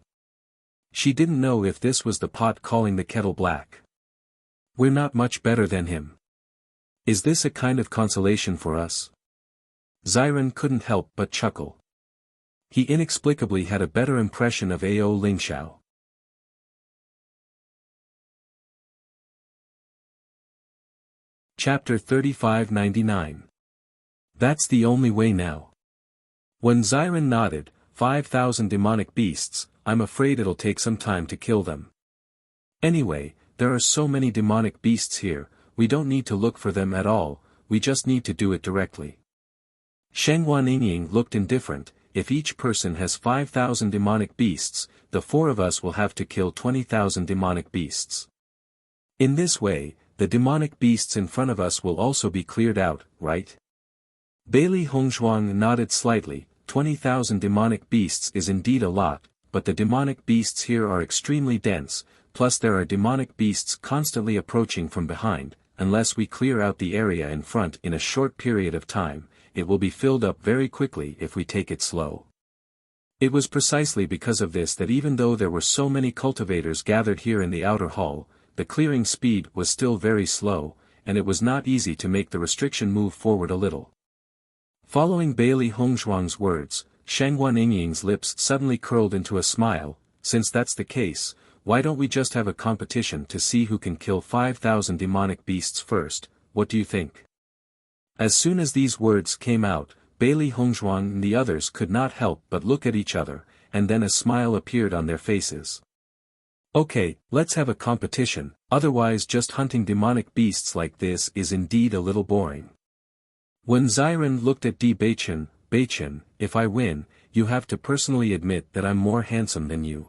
She didn't know if this was the pot calling the kettle black. We're not much better than him. Is this a kind of consolation for us? Ziren couldn't help but chuckle. He inexplicably had a better impression of Ao Ling Xiao. Chapter 3599. That's the only way now. When Ziren nodded, 5,000 demonic beasts, I'm afraid it'll take some time to kill them. Anyway, there are so many demonic beasts here, we don't need to look for them at all, we just need to do it directly. Shangguan looked indifferent. If each person has 5,000 demonic beasts, the four of us will have to kill 20,000 demonic beasts. In this way, the demonic beasts in front of us will also be cleared out, right? Bailey Hongzhuang nodded slightly. 20,000 demonic beasts is indeed a lot, but the demonic beasts here are extremely dense, plus there are demonic beasts constantly approaching from behind. Unless we clear out the area in front in a short period of time, it will be filled up very quickly if we take it slow. It was precisely because of this that even though there were so many cultivators gathered here in the outer hall, the clearing speed was still very slow, and it was not easy to make the restriction move forward a little. Following Bailey Hongzhuang's words, Shangguan lips suddenly curled into a smile. Since that's the case, why don't we just have a competition to see who can kill 5,000 demonic beasts first? What do you think? As soon as these words came out, Bailey Hongzhuang and the others could not help but look at each other, and then a smile appeared on their faces. Okay, let's have a competition, otherwise just hunting demonic beasts like this is indeed a little boring. When Ziren looked at Di Baichen, Baichen, if I win, you have to personally admit that I'm more handsome than you.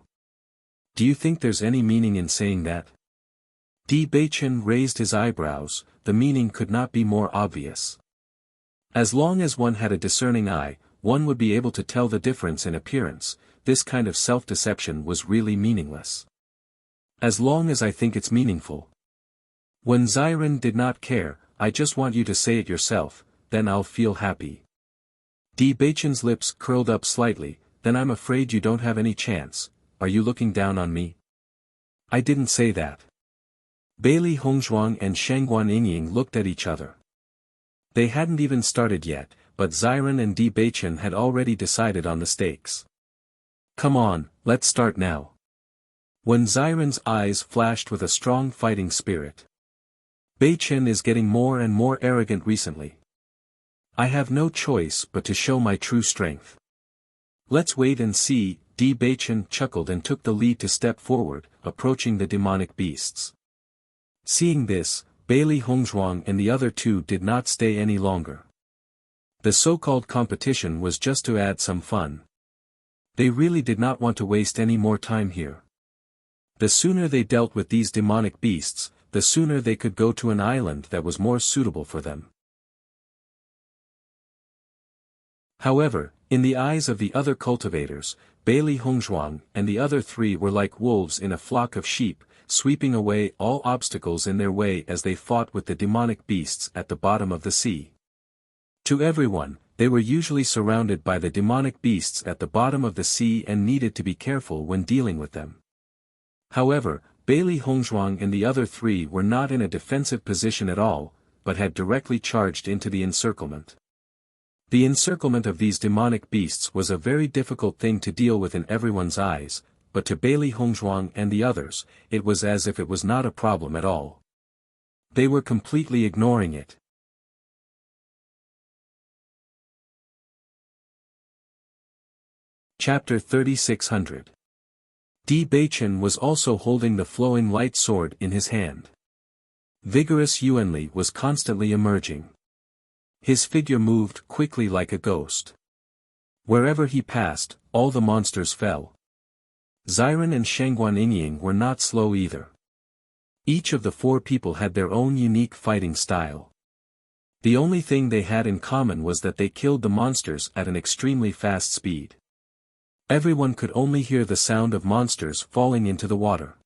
Do you think there's any meaning in saying that? Di Baichen raised his eyebrows. The meaning could not be more obvious. As long as one had a discerning eye, one would be able to tell the difference in appearance. This kind of self-deception was really meaningless. As long as I think it's meaningful. When Ziren did not care, I just want you to say it yourself, then I'll feel happy. Di Baichen's lips curled up slightly. Then I'm afraid you don't have any chance. Are you looking down on me? I didn't say that. Bailey Hongzhuang and Shangguan looked at each other. They hadn't even started yet, but Ziren and Di Baichen had already decided on the stakes. Come on, let's start now. When Ziren's eyes flashed with a strong fighting spirit. Baichen is getting more and more arrogant recently. I have no choice but to show my true strength. Let's wait and see. Di Baichen chuckled and took the lead to step forward, approaching the demonic beasts. Seeing this, Bailey Hongzhuang and the other two did not stay any longer. The so-called competition was just to add some fun. They really did not want to waste any more time here. The sooner they dealt with these demonic beasts, the sooner they could go to an island that was more suitable for them. However, in the eyes of the other cultivators, Bailey Hongzhuang and the other three were like wolves in a flock of sheep, sweeping away all obstacles in their way as they fought with the demonic beasts at the bottom of the sea. To everyone, they were usually surrounded by the demonic beasts at the bottom of the sea and needed to be careful when dealing with them. However, Bailey Hongzhuang and the other three were not in a defensive position at all, but had directly charged into the encirclement. The encirclement of these demonic beasts was a very difficult thing to deal with in everyone's eyes, but to Bailey Hongzhuang and the others, it was as if it was not a problem at all. They were completely ignoring it. Chapter 3600. Di Beichen was also holding the flowing light sword in his hand. Vigorous Yuanli was constantly emerging. His figure moved quickly like a ghost. Wherever he passed, all the monsters fell. Xiren and Shangguan Yingying were not slow either. Each of the four people had their own unique fighting style. The only thing they had in common was that they killed the monsters at an extremely fast speed. Everyone could only hear the sound of monsters falling into the water.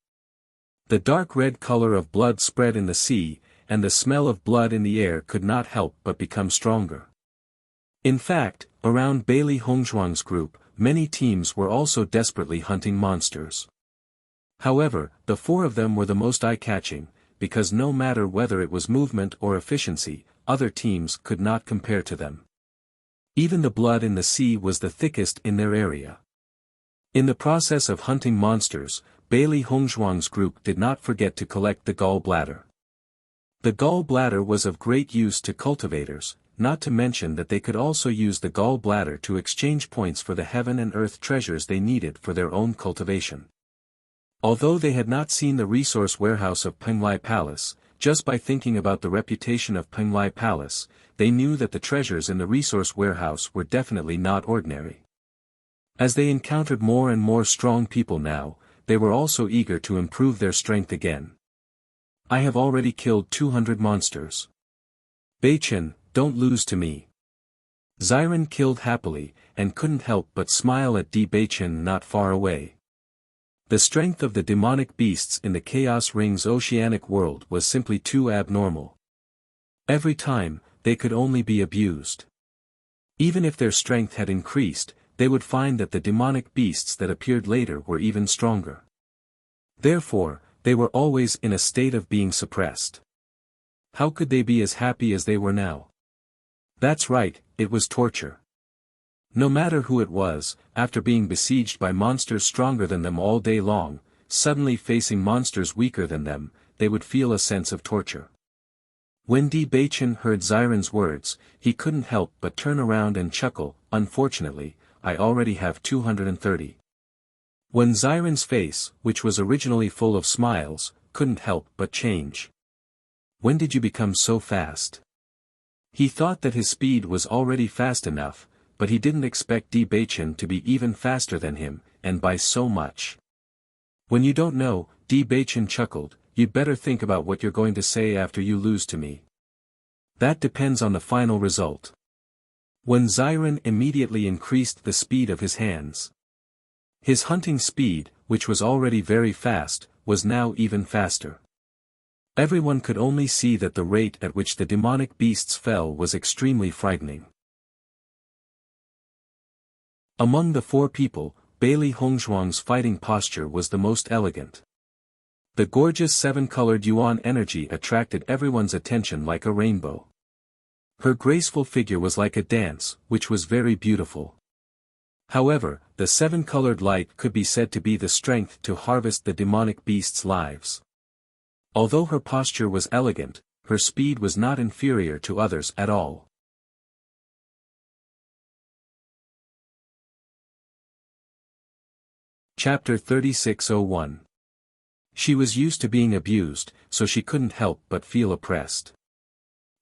The dark red color of blood spread in the sea, and the smell of blood in the air could not help but become stronger. In fact, around Bailey Hongzhuang's group, many teams were also desperately hunting monsters. However, the four of them were the most eye-catching, because no matter whether it was movement or efficiency, other teams could not compare to them. Even the blood in the sea was the thickest in their area. In the process of hunting monsters, Bailey Hongzhuang's group did not forget to collect the gall bladder. The gall bladder was of great use to cultivators, not to mention that they could also use the gall bladder to exchange points for the heaven and earth treasures they needed for their own cultivation. Although they had not seen the resource warehouse of Penglai Palace, just by thinking about the reputation of Penglai Palace, they knew that the treasures in the resource warehouse were definitely not ordinary. As they encountered more and more strong people now, they were also eager to improve their strength again. I have already killed 200 monsters. Beichen, don't lose to me. Xiren killed happily, and couldn't help but smile at Di Beichen not far away. The strength of the demonic beasts in the Chaos Ring's oceanic world was simply too abnormal. Every time, they could only be abused. Even if their strength had increased, they would find that the demonic beasts that appeared later were even stronger. Therefore, they were always in a state of being suppressed. How could they be as happy as they were now? That's right, it was torture. No matter who it was, after being besieged by monsters stronger than them all day long, suddenly facing monsters weaker than them, they would feel a sense of torture. When Di Beichen heard Xiren's words, he couldn't help but turn around and chuckle. Unfortunately, I already have 230. When Xiren's face, which was originally full of smiles, couldn't help but change. When did you become so fast? He thought that his speed was already fast enough, but he didn't expect Di Beichen to be even faster than him, and by so much. When you don't know, Di Beichen chuckled, you'd better think about what you're going to say after you lose to me. That depends on the final result. When Xiren immediately increased the speed of his hands. His hunting speed, which was already very fast, was now even faster. Everyone could only see that the rate at which the demonic beasts fell was extremely frightening. Among the four people, Bailey Hongzhuang's fighting posture was the most elegant. The gorgeous seven-colored yuan energy attracted everyone's attention like a rainbow. Her graceful figure was like a dance, which was very beautiful. However, the seven-colored light could be said to be the strength to harvest the demonic beasts' lives. Although her posture was elegant, her speed was not inferior to others at all. Chapter 3601. She was used to being abused, so she couldn't help but feel oppressed.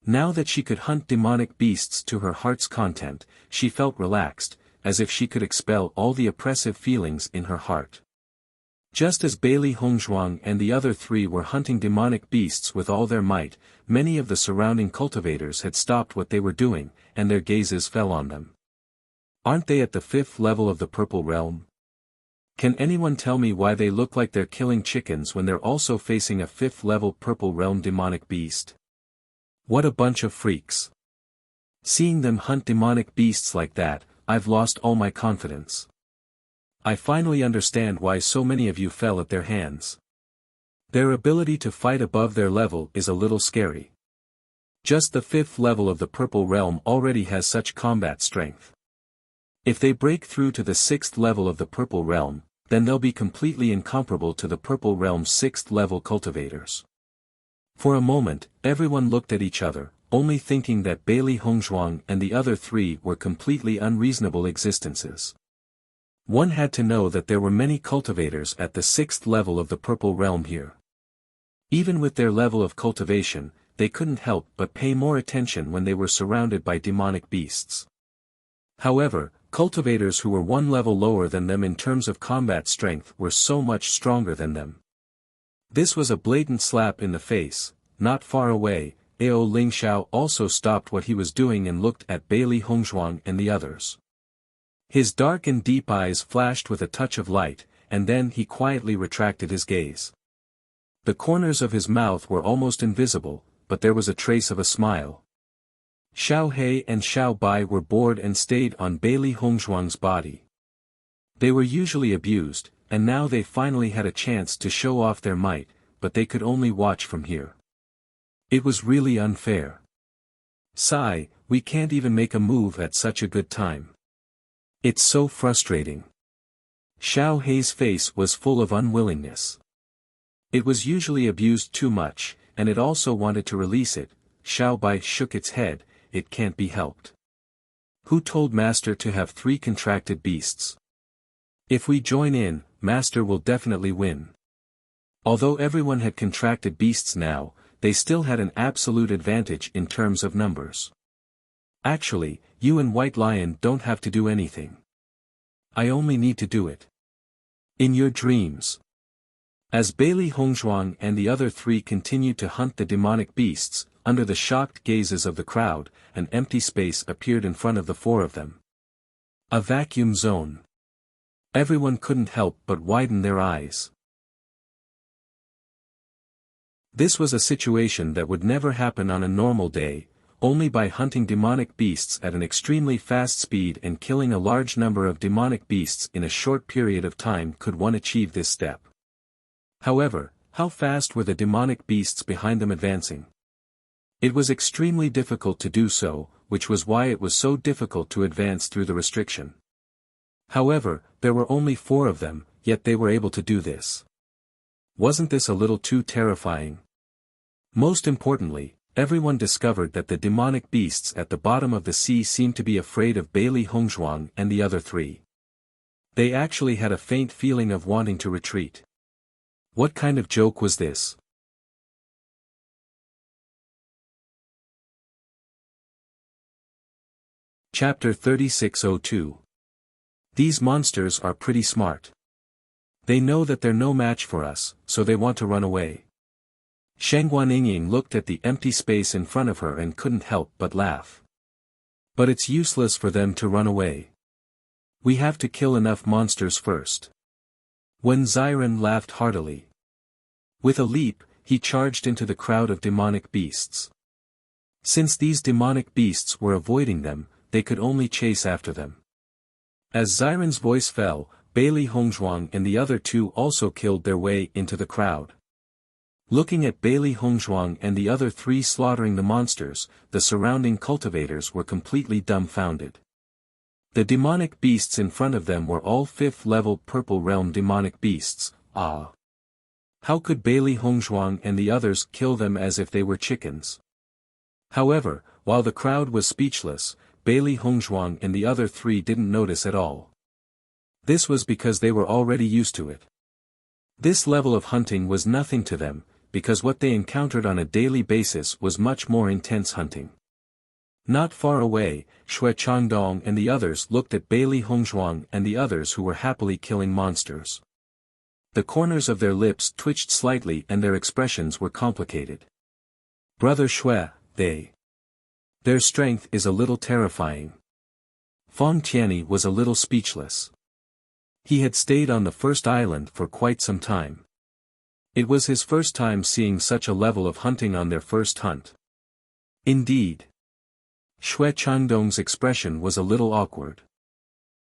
Now that she could hunt demonic beasts to her heart's content, she felt relaxed, as if she could expel all the oppressive feelings in her heart. Just as Bailey Hongzhuang and the other three were hunting demonic beasts with all their might, many of the surrounding cultivators had stopped what they were doing, and their gazes fell on them. Aren't they at the 5th level of the Purple Realm? Can anyone tell me why they look like they're killing chickens when they're also facing a 5th level Purple Realm demonic beast? What a bunch of freaks. Seeing them hunt demonic beasts like that, I've lost all my confidence. I finally understand why so many of you fell at their hands. Their ability to fight above their level is a little scary. Just the 5th level of the Purple Realm already has such combat strength. If they break through to the 6th level of the Purple Realm, then they'll be completely incomparable to the Purple Realm's 6th level cultivators. For a moment, everyone looked at each other, only thinking that Bailey Hongzhuang and the other 3 were completely unreasonable existences. One had to know that there were many cultivators at the 6th level of the Purple Realm here. Even with their level of cultivation, they couldn't help but pay more attention when they were surrounded by demonic beasts. However, cultivators who were one level lower than them in terms of combat strength were so much stronger than them. This was a blatant slap in the face. Not far away, Ao Lingxiao also stopped what he was doing and looked at Bailey Hongzhuang and the others. His dark and deep eyes flashed with a touch of light, and then he quietly retracted his gaze. The corners of his mouth were almost invisible, but there was a trace of a smile. Xiao He and Xiao Bai were bored and stayed on Bailey Hongzhuang's body. They were usually abused, and now they finally had a chance to show off their might, but they could only watch from here. It was really unfair. Sigh, we can't even make a move at such a good time. It's so frustrating. Xiao Hei's face was full of unwillingness. It was usually abused too much, and it also wanted to release it. Xiao Bai shook its head. It can't be helped. Who told Master to have 3 contracted beasts? If we join in, Master will definitely win. Although everyone had contracted beasts now, they still had an absolute advantage in terms of numbers. Actually, you and White Lion don't have to do anything. I only need to do it. In your dreams. As Bailey Hongzhuang and the other 3 continued to hunt the demonic beasts, under the shocked gazes of the crowd, an empty space appeared in front of the 4 of them. A vacuum zone. Everyone couldn't help but widen their eyes. This was a situation that would never happen on a normal day. Only by hunting demonic beasts at an extremely fast speed and killing a large number of demonic beasts in a short period of time could one achieve this step. However, how fast were the demonic beasts behind them advancing? It was extremely difficult to do so, which was why it was so difficult to advance through the restriction. However, there were only 4 of them, yet they were able to do this. Wasn't this a little too terrifying? Most importantly, everyone discovered that the demonic beasts at the bottom of the sea seemed to be afraid of Bailey Hongzhuang and the other 3. They actually had a faint feeling of wanting to retreat. What kind of joke was this? Chapter 3602. These monsters are pretty smart. They know that they're no match for us, so they want to run away. Sheng Guaningying looked at the empty space in front of her and couldn't help but laugh. But it's useless for them to run away. We have to kill enough monsters first. Wen Ziren laughed heartily. With a leap, he charged into the crowd of demonic beasts. Since these demonic beasts were avoiding them, they could only chase after them. As Ziren's voice fell, Bailey Hongzhuang and the other 2 also killed their way into the crowd. Looking at Bailey Hongzhuang and the other 3 slaughtering the monsters, the surrounding cultivators were completely dumbfounded. The demonic beasts in front of them were all 5th level Purple Realm demonic beasts. Ah! How could Bailey Hongzhuang and the others kill them as if they were chickens? However, while the crowd was speechless, Bailey Hongzhuang and the other 3 didn't notice at all. This was because they were already used to it. This level of hunting was nothing to them, because what they encountered on a daily basis was much more intense hunting. Not far away, Shui Changdong and the others looked at Bailey Hongzhuang and the others who were happily killing monsters. The corners of their lips twitched slightly and their expressions were complicated. Brother Shui, their strength is a little terrifying. Feng Tianyi was a little speechless. He had stayed on the first island for quite some time. It was his first time seeing such a level of hunting on their first hunt. Indeed. Shui Changdong's expression was a little awkward.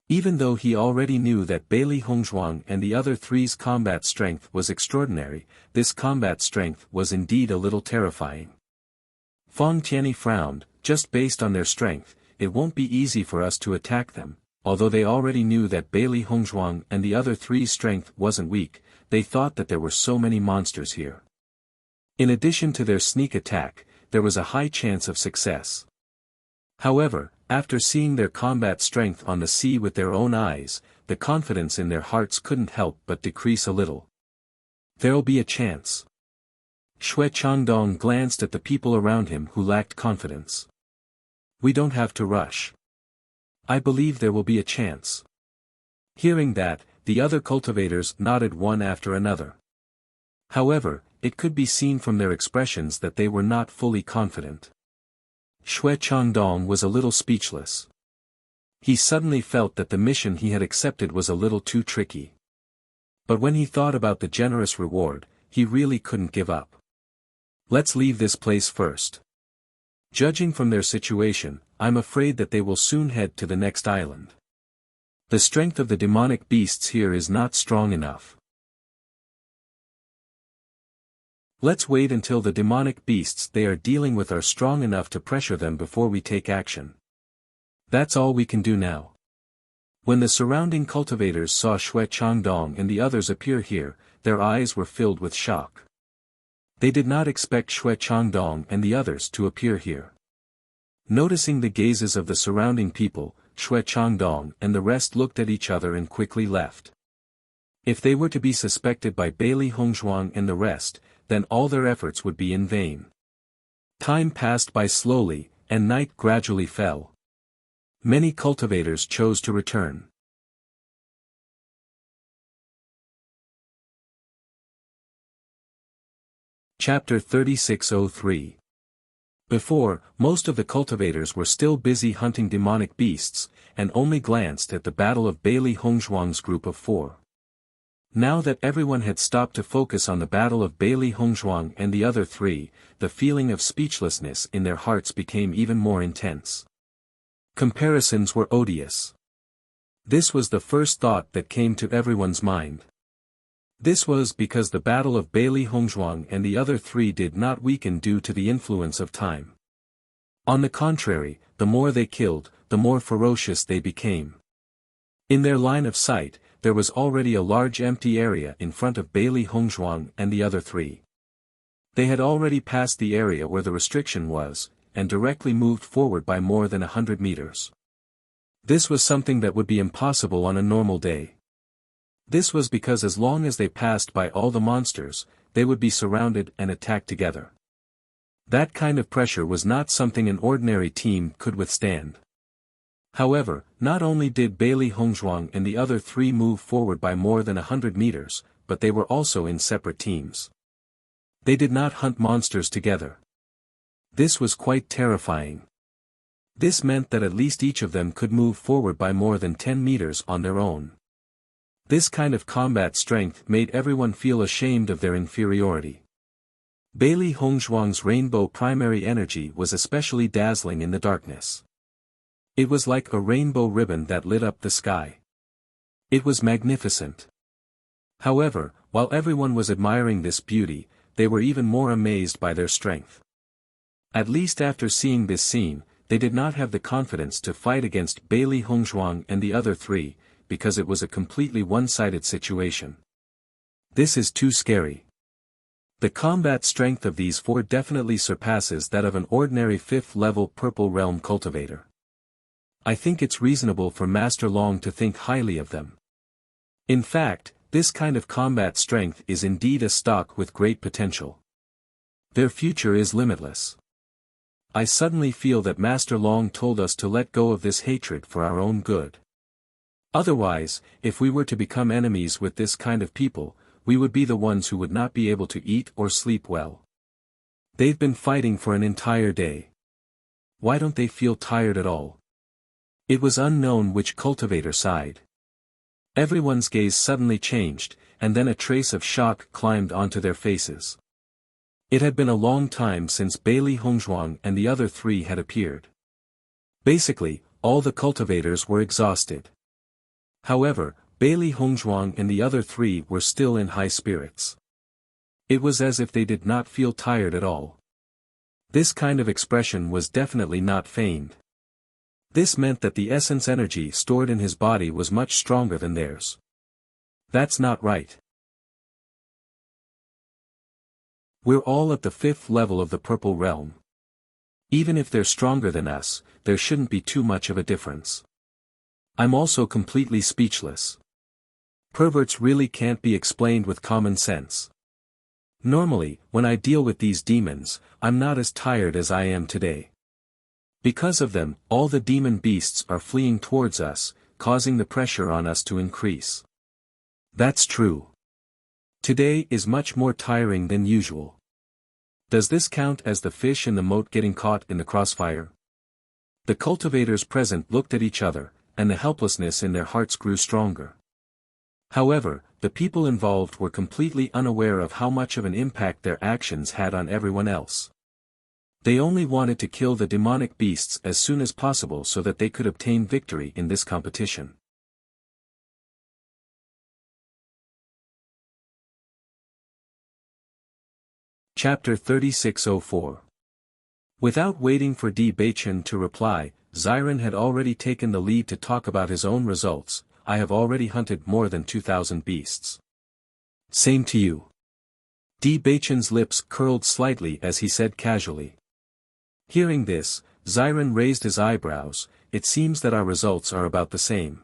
Even though he already knew that Bailey Hongzhuang and the other three's combat strength was extraordinary, this combat strength was indeed a little terrifying. Feng Tianyi frowned. Just based on their strength, it won't be easy for us to attack them. Although they already knew that Bailey Hongzhuang and the other three's strength wasn't weak, they thought that there were so many monsters here. In addition to their sneak attack, there was a high chance of success. However, after seeing their combat strength on the sea with their own eyes, the confidence in their hearts couldn't help but decrease a little. There'll be a chance. Xue Changdong glanced at the people around him who lacked confidence. We don't have to rush. I believe there will be a chance. Hearing that, the other cultivators nodded one after another. However, it could be seen from their expressions that they were not fully confident. Xue Changdong was a little speechless. He suddenly felt that the mission he had accepted was a little too tricky. But when he thought about the generous reward, he really couldn't give up. Let's leave this place first. Judging from their situation, I'm afraid that they will soon head to the next island. The strength of the demonic beasts here is not strong enough. Let's wait until the demonic beasts they are dealing with are strong enough to pressure them before we take action. That's all we can do now. When the surrounding cultivators saw Xue Changdong and the others appear here, their eyes were filled with shock. They did not expect Xue Changdong and the others to appear here. Noticing the gazes of the surrounding people, Xue Changdong and the rest looked at each other and quickly left. If they were to be suspected by Bailey Hongzhuang and the rest, then all their efforts would be in vain. Time passed by slowly, and night gradually fell. Many cultivators chose to return. Chapter 3603. Before, most of the cultivators were still busy hunting demonic beasts, and only glanced at the battle of Bailey Hongzhuang's group of 4. Now that everyone had stopped to focus on the battle of Bailey Hongzhuang and the other 3, the feeling of speechlessness in their hearts became even more intense. Comparisons were odious. This was the first thought that came to everyone's mind. This was because the battle of Bailey Hongzhuang and the other 3 did not weaken due to the influence of time. On the contrary, the more they killed, the more ferocious they became. In their line of sight, there was already a large empty area in front of Bailey Hongzhuang and the other 3. They had already passed the area where the restriction was, and directly moved forward by more than 100 meters. This was something that would be impossible on a normal day. This was because as long as they passed by all the monsters, they would be surrounded and attacked together. That kind of pressure was not something an ordinary team could withstand. However, not only did Bailey Hongzhuang and the other 3 move forward by more than 100 meters, but they were also in separate teams. They did not hunt monsters together. This was quite terrifying. This meant that at least each of them could move forward by more than 10 meters on their own. This kind of combat strength made everyone feel ashamed of their inferiority. Bailey Hongzhuang's rainbow primary energy was especially dazzling in the darkness. It was like a rainbow ribbon that lit up the sky. It was magnificent. However, while everyone was admiring this beauty, they were even more amazed by their strength. At least after seeing this scene, they did not have the confidence to fight against Bailey Hongzhuang and the other 3, because it was a completely one-sided situation. This is too scary. The combat strength of these 4 definitely surpasses that of an ordinary 5th-level Purple Realm cultivator. I think it's reasonable for Master Long to think highly of them. In fact, this kind of combat strength is indeed a stock with great potential. Their future is limitless. I suddenly feel that Master Long told us to let go of this hatred for our own good. Otherwise, if we were to become enemies with this kind of people, we would be the ones who would not be able to eat or sleep well. They've been fighting for an entire day. Why don't they feel tired at all? It was unknown which cultivator sighed. Everyone's gaze suddenly changed, and then a trace of shock climbed onto their faces. It had been a long time since Bailey Hongzhuang and the other 3 had appeared. Basically, all the cultivators were exhausted. However, Bailey Hongzhuang and the other three were still in high spirits. It was as if they did not feel tired at all. This kind of expression was definitely not feigned. This meant that the essence energy stored in his body was much stronger than theirs. That's not right. We're all at the 5th level of the purple realm. Even if they're stronger than us, there shouldn't be too much of a difference. I'm also completely speechless. Perverts really can't be explained with common sense. Normally, when I deal with these demons, I'm not as tired as I am today. Because of them, all the demon beasts are fleeing towards us, causing the pressure on us to increase. That's true. Today is much more tiring than usual. Does this count as the fish in the moat getting caught in the crossfire? The cultivators present looked at each other, and the helplessness in their hearts grew stronger. However, the people involved were completely unaware of how much of an impact their actions had on everyone else. They only wanted to kill the demonic beasts as soon as possible so that they could obtain victory in this competition. Chapter 3604. Without waiting for Di Beichen to reply, Ziren had already taken the lead to talk about his own results. I have already hunted more than 2,000 beasts. Same to you. Di Beichen's lips curled slightly as he said casually. Hearing this, Ziren raised his eyebrows. It seems that our results are about the same.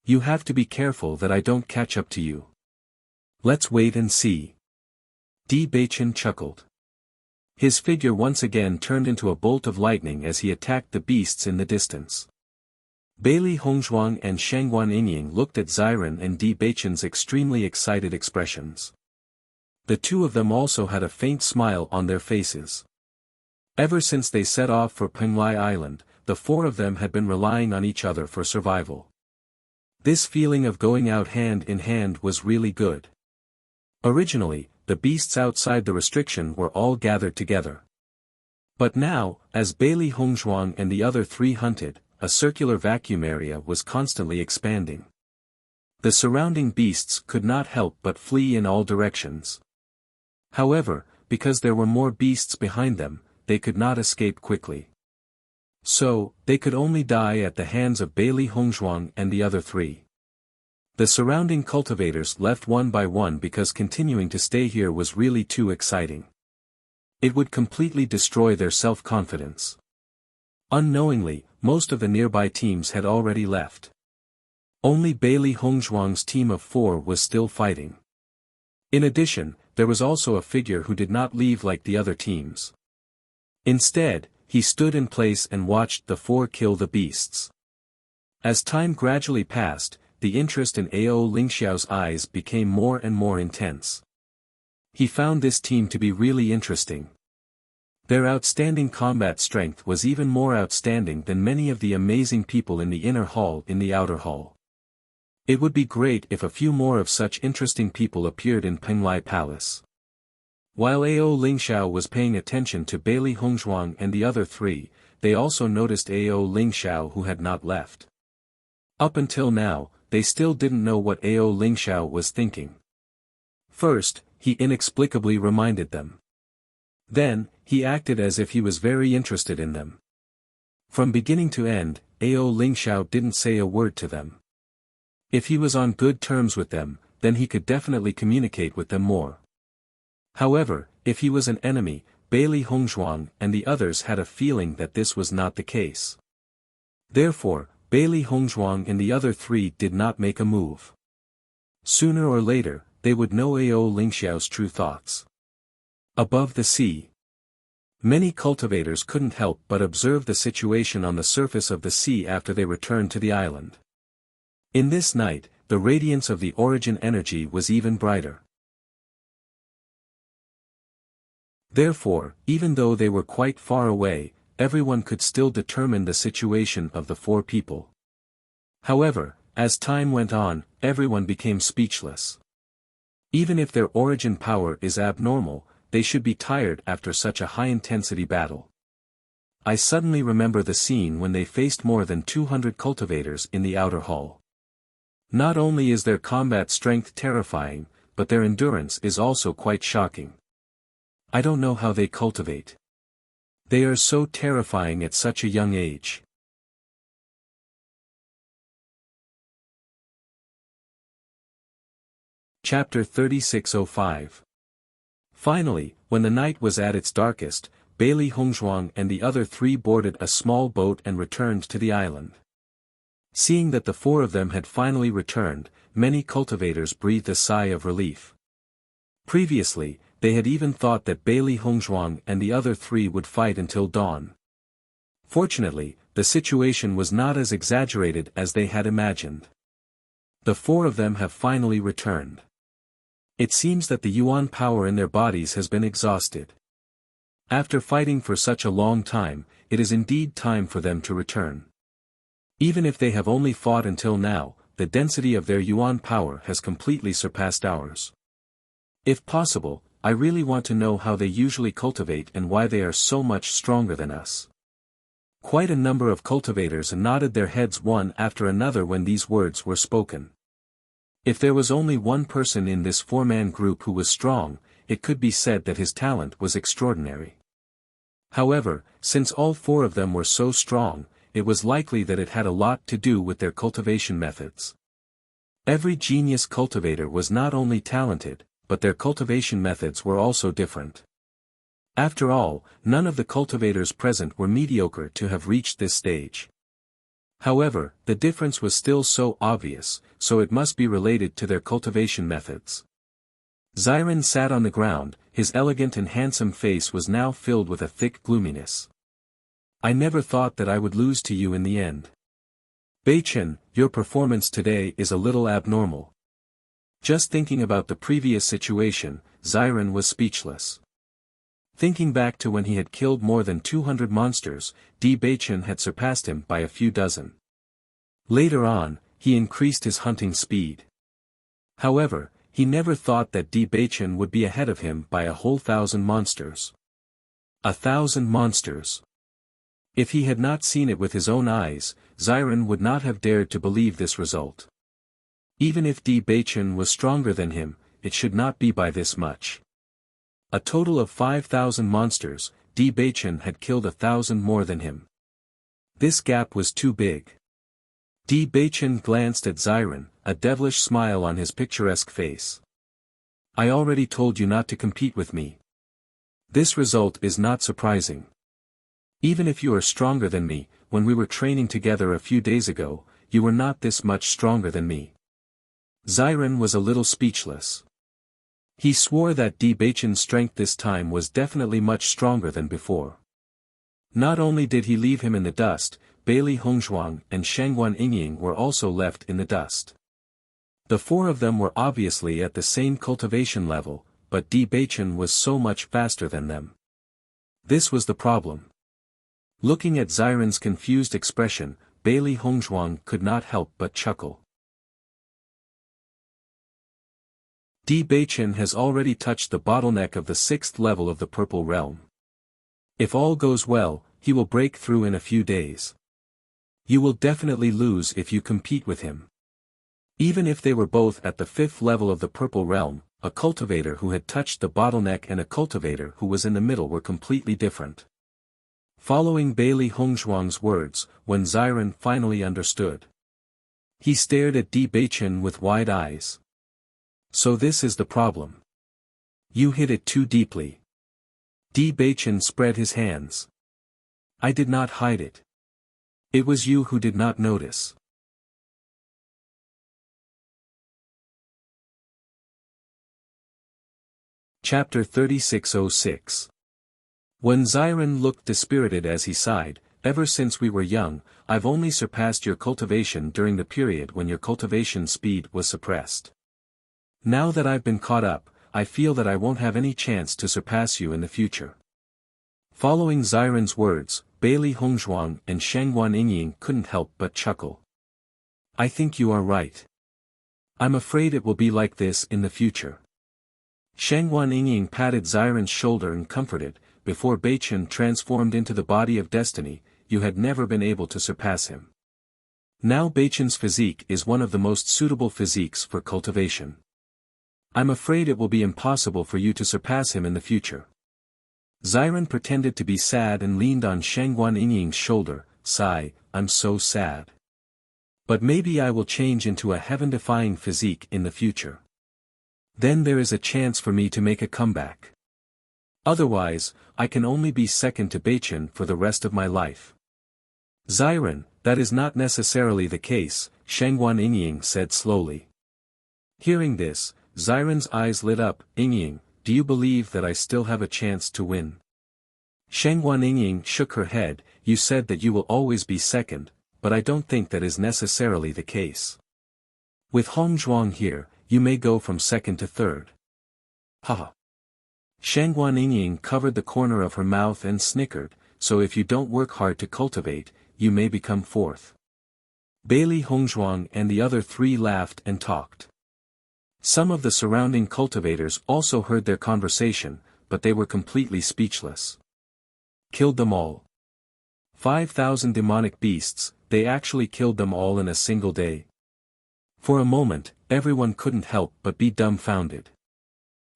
You have to be careful that I don't catch up to you. Let's wait and see. Di Beichen chuckled. His figure once again turned into a bolt of lightning as he attacked the beasts in the distance. Bailey Hongzhuang and Shangguan Yingying looked at Ziren and Di Beichen's extremely excited expressions. The two of them also had a faint smile on their faces. Ever since they set off for Penglai Island, the four of them had been relying on each other for survival. This feeling of going out hand in hand was really good. Originally, the beasts outside the restriction were all gathered together. But now, as Bailey Hongzhuang and the other three hunted, a circular vacuum area was constantly expanding. The surrounding beasts could not help but flee in all directions. However, because there were more beasts behind them, they could not escape quickly. So, they could only die at the hands of Bailey Hongzhuang and the other three. The surrounding cultivators left one by one because continuing to stay here was really too exciting. It would completely destroy their self-confidence. Unknowingly, most of the nearby teams had already left. Only Bailey Hongzhuang's team of 4 was still fighting. In addition, there was also a figure who did not leave like the other teams. Instead, he stood in place and watched the 4 kill the beasts. As time gradually passed, the interest in Ao Lingxiao's eyes became more and more intense. He found this team to be really interesting. Their outstanding combat strength was even more outstanding than many of the amazing people in the inner hall in the outer hall. It would be great if a few more of such interesting people appeared in Penglai Palace. While Ao Lingxiao was paying attention to Bailey Hongzhuang and the other 3, they also noticed Ao Lingxiao who had not left. Up until now, they still didn't know what Ao Lingxiao was thinking. First, he inexplicably reminded them. Then, he acted as if he was very interested in them. From beginning to end, Ao Lingxiao didn't say a word to them. If he was on good terms with them, then he could definitely communicate with them more. However, if he was an enemy, Bailey Hongzhuang and the others had a feeling that this was not the case. Therefore, Bailey Hongzhuang and the other 3 did not make a move. Sooner or later, they would know Ao Lingxiao's true thoughts. Above the sea. Many cultivators couldn't help but observe the situation on the surface of the sea after they returned to the island. In this night, the radiance of the origin energy was even brighter. Therefore, even though they were quite far away, everyone could still determine the situation of the 4 people. However, as time went on, everyone became speechless. Even if their origin power is abnormal, they should be tired after such a high-intensity battle. I suddenly remember the scene when they faced more than 200 cultivators in the outer hall. Not only is their combat strength terrifying, but their endurance is also quite shocking. I don't know how they cultivate. They are so terrifying at such a young age. Chapter 3605. Finally, when the night was at its darkest, Bailey Hongzhuang and the other three boarded a small boat and returned to the island. Seeing that the four of them had finally returned, many cultivators breathed a sigh of relief. Previously, they had even thought that Bailey Hongzhuang and the other three would fight until dawn. Fortunately, the situation was not as exaggerated as they had imagined. The four of them have finally returned. It seems that the yuan power in their bodies has been exhausted. After fighting for such a long time, it is indeed time for them to return. Even if they have only fought until now, the density of their yuan power has completely surpassed ours. If possible, I really want to know how they usually cultivate and why they are so much stronger than us. Quite a number of cultivators nodded their heads one after another when these words were spoken. If there was only one person in this four-man group who was strong, it could be said that his talent was extraordinary. However, since all four of them were so strong, it was likely that it had a lot to do with their cultivation methods. Every genius cultivator was not only talented, but their cultivation methods were also different. After all, none of the cultivators present were mediocre to have reached this stage. However, the difference was still so obvious, so it must be related to their cultivation methods. Xiren sat on the ground, his elegant and handsome face was now filled with a thick gloominess. I never thought that I would lose to you in the end. Beichen, your performance today is a little abnormal. Just thinking about the previous situation, Xiren was speechless. Thinking back to when he had killed more than 200 monsters, Beichen had surpassed him by a few dozen. Later on, he increased his hunting speed. However, he never thought that Beichen would be ahead of him by a whole 1,000 monsters. 1,000 monsters. If he had not seen it with his own eyes, Xiren would not have dared to believe this result. Even if Beichen was stronger than him, it should not be by this much. A total of 5,000 monsters, Beichen had killed 1,000 more than him. This gap was too big. Beichen glanced at Xiren, a devilish smile on his picturesque face. I already told you not to compete with me. This result is not surprising. Even if you are stronger than me, when we were training together a few days ago, you were not this much stronger than me. Xiren was a little speechless. He swore that Beichen's strength this time was definitely much stronger than before. Not only did he leave him in the dust, Bailey Hongzhuang and Shangguan Yingying were also left in the dust. The four of them were obviously at the same cultivation level, but Beichen was so much faster than them. This was the problem. Looking at Xiren's confused expression, Bailey Hongzhuang could not help but chuckle. Beichen has already touched the bottleneck of the 6th level of the Purple Realm. If all goes well, he will break through in a few days. You will definitely lose if you compete with him. Even if they were both at the 5th level of the Purple Realm, a cultivator who had touched the bottleneck and a cultivator who was in the middle were completely different. Following Bailey Hongzhuang's words, when Xiren finally understood. He stared at Beichen with wide eyes. So this is the problem. You hit it too deeply. Beichen spread his hands. I did not hide it. It was you who did not notice. Chapter 3606. When Xiren looked dispirited as he sighed, ever since we were young, I've only surpassed your cultivation during the period when your cultivation speed was suppressed. Now that I've been caught up, I feel that I won't have any chance to surpass you in the future. Following Xiren's words, Bailey Hongzhuang and Shangguan Yingying couldn't help but chuckle. I think you are right. I'm afraid it will be like this in the future. Shangguan Yingying patted Xiren's shoulder and comforted, before Beichen transformed into the body of destiny, you had never been able to surpass him. Now Beichen's physique is one of the most suitable physiques for cultivation. I'm afraid it will be impossible for you to surpass him in the future. Ziren pretended to be sad and leaned on Shangguan Yingying's shoulder. Sigh, I'm so sad. But maybe I will change into a heaven-defying physique in the future. Then there is a chance for me to make a comeback. Otherwise, I can only be second to Beichen for the rest of my life. Ziren, that is not necessarily the case, Shangguan Yingying said slowly. Hearing this, Ziren's eyes lit up. Yingying, do you believe that I still have a chance to win? Shangguan Yingying shook her head. You said that you will always be second, but I don't think that is necessarily the case. With Hong Zhuang here, you may go from second to third. Haha. Shangguan Yingying covered the corner of her mouth and snickered, so if you don't work hard to cultivate, you may become fourth. Bailey Hongzhuang and the other three laughed and talked. Some of the surrounding cultivators also heard their conversation, but they were completely speechless. Killed them all. 5,000 demonic beasts, they actually killed them all in a single day. For a moment, everyone couldn't help but be dumbfounded.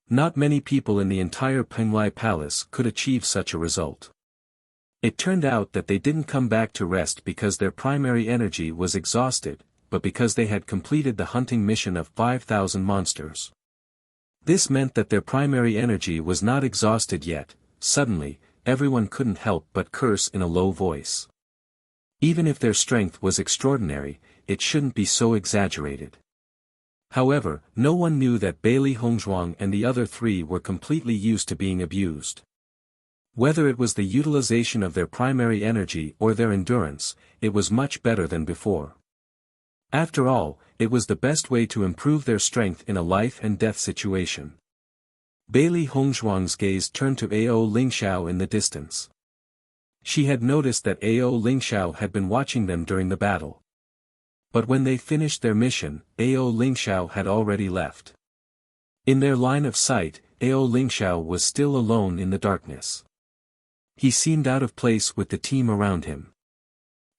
Not many people in the entire Penglai Palace could achieve such a result. It turned out that they didn't come back to rest because their primary energy was exhausted, but because they had completed the hunting mission of 5,000 monsters. This meant that their primary energy was not exhausted yet. Suddenly, everyone couldn't help but curse in a low voice. Even if their strength was extraordinary, it shouldn't be so exaggerated. However, no one knew that Bailey Hongzhuang and the other three were completely used to being abused. Whether it was the utilization of their primary energy or their endurance, it was much better than before. After all, it was the best way to improve their strength in a life-and-death situation. Bailey Hongzhuang's gaze turned to Ao Lingxiao in the distance. She had noticed that Ao Lingxiao had been watching them during the battle. But when they finished their mission, Ao Lingxiao had already left. In their line of sight, Ao Lingxiao was still alone in the darkness. He seemed out of place with the team around him.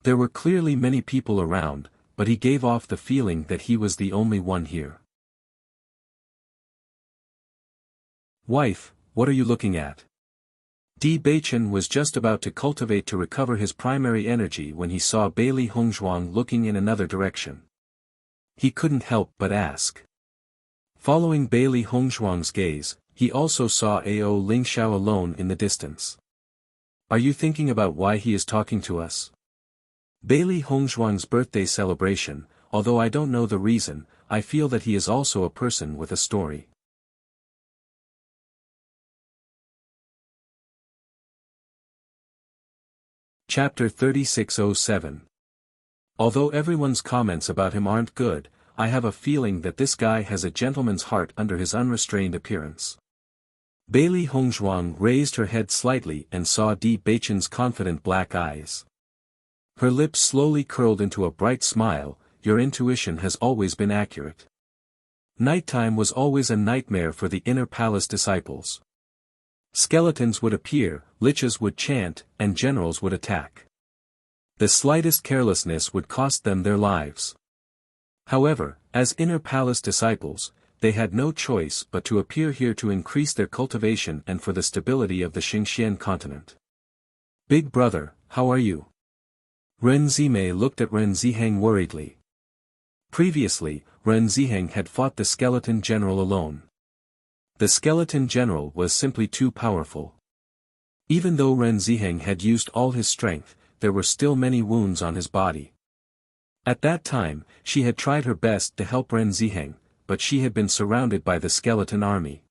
There were clearly many people around, but he gave off the feeling that he was the only one here. Wife, what are you looking at? Di Beichen was just about to cultivate to recover his primary energy when he saw Bailey Hongzhuang looking in another direction. He couldn't help but ask. Following Bailey Hongzhuang's gaze, he also saw Ao Lingxiao alone in the distance. Are you thinking about why he is talking to us? Bailey Hongzhuang's birthday celebration, although I don't know the reason, I feel that he is also a person with a story. Chapter 3607. Although everyone's comments about him aren't good, I have a feeling that this guy has a gentleman's heart under his unrestrained appearance. Bailey Hongzhuang raised her head slightly and saw Di Beichen's confident black eyes. Her lips slowly curled into a bright smile. Your intuition has always been accurate. Nighttime was always a nightmare for the inner palace disciples. Skeletons would appear, liches would chant, and generals would attack. The slightest carelessness would cost them their lives. However, as inner palace disciples, they had no choice but to appear here to increase their cultivation and for the stability of the Xingxian continent. Big brother, how are you? Ren Zimei looked at Ren Ziheng worriedly. Previously, Ren Ziheng had fought the skeleton general alone. The skeleton general was simply too powerful. Even though Ren Ziheng had used all his strength, there were still many wounds on his body. At that time, she had tried her best to help Ren Ziheng, but she had been surrounded by the skeleton army.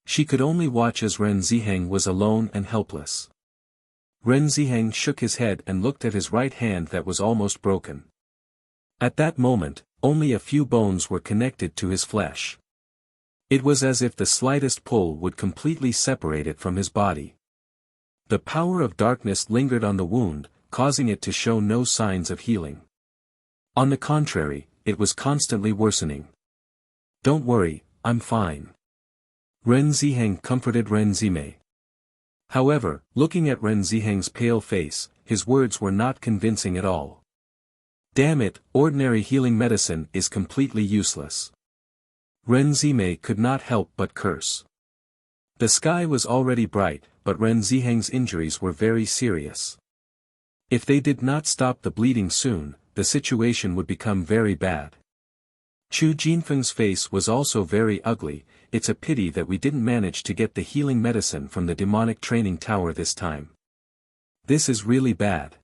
She could only watch as Ren Ziheng was alone and helpless. Ren Ziheng shook his head and looked at his right hand that was almost broken. At that moment, only a few bones were connected to his flesh. It was as if the slightest pull would completely separate it from his body. The power of darkness lingered on the wound, causing it to show no signs of healing. On the contrary, it was constantly worsening. Don't worry, I'm fine. Ren Ziheng comforted Ren Zimei. However, looking at Ren Ziheng's pale face, his words were not convincing at all. Damn it, ordinary healing medicine is completely useless. Ren Zimei could not help but curse. The sky was already bright, but Ren Ziheng's injuries were very serious. If they did not stop the bleeding soon, the situation would become very bad. Chu Jinfeng's face was also very ugly. It's a pity that we didn't manage to get the healing medicine from the demonic training tower this time. This is really bad.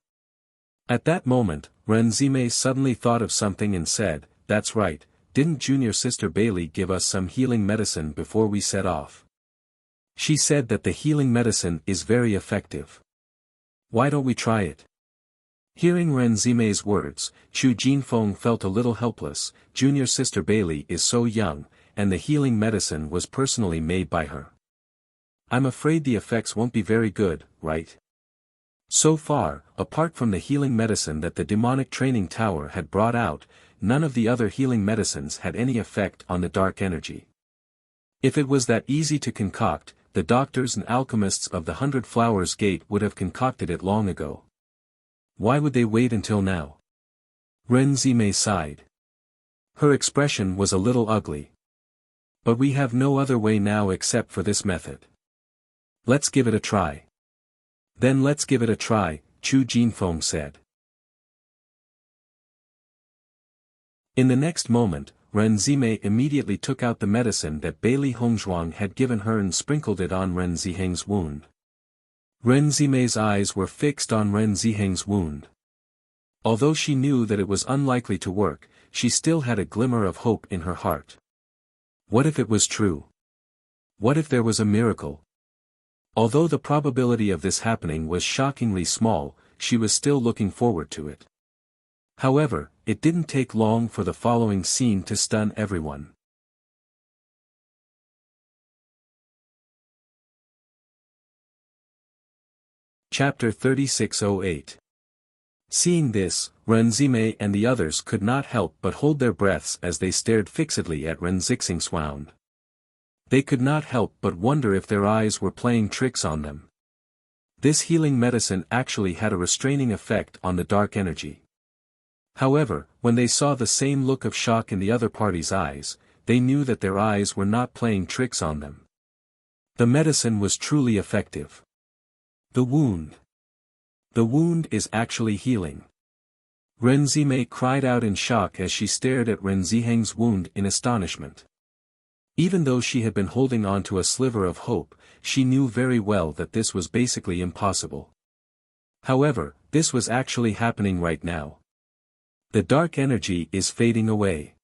At that moment, Ren Zimei suddenly thought of something and said, "That's right, didn't junior sister Bailey give us some healing medicine before we set off? She said that the healing medicine is very effective. Why don't we try it?" Hearing Ren Zimei's words, Chu Jinfeng felt a little helpless. Junior sister Bailey is so young, and the healing medicine was personally made by her. I'm afraid the effects won't be very good, right? So far, apart from the healing medicine that the demonic training tower had brought out, none of the other healing medicines had any effect on the dark energy. If it was that easy to concoct, the doctors and alchemists of the 100 Flowers Gate would have concocted it long ago. Why would they wait until now? Ren Zimei sighed. Her expression was a little ugly. But we have no other way now except for this method. Let's give it a try. Then let's give it a try, Chu Jinfeng said. In the next moment, Ren Zimei immediately took out the medicine that Bailey Hongzhuang had given her and sprinkled it on Ren Ziheng's wound. Ren Zimei's eyes were fixed on Ren Ziheng's wound. Although she knew that it was unlikely to work, she still had a glimmer of hope in her heart. What if it was true? What if there was a miracle? Although the probability of this happening was shockingly small, she was still looking forward to it. However, it didn't take long for the following scene to stun everyone. Chapter 3608. Seeing this, Ren Zimei and the others could not help but hold their breaths as they stared fixedly at Ren Zixing's wound. They could not help but wonder if their eyes were playing tricks on them. This healing medicine actually had a restraining effect on the dark energy. However, when they saw the same look of shock in the other party's eyes, they knew that their eyes were not playing tricks on them. The medicine was truly effective. The wound. The wound is actually healing. Ren Zimei cried out in shock as she stared at Ren Ziheng's wound in astonishment. Even though she had been holding on to a sliver of hope, she knew very well that this was basically impossible. However, this was actually happening right now. The dark energy is fading away.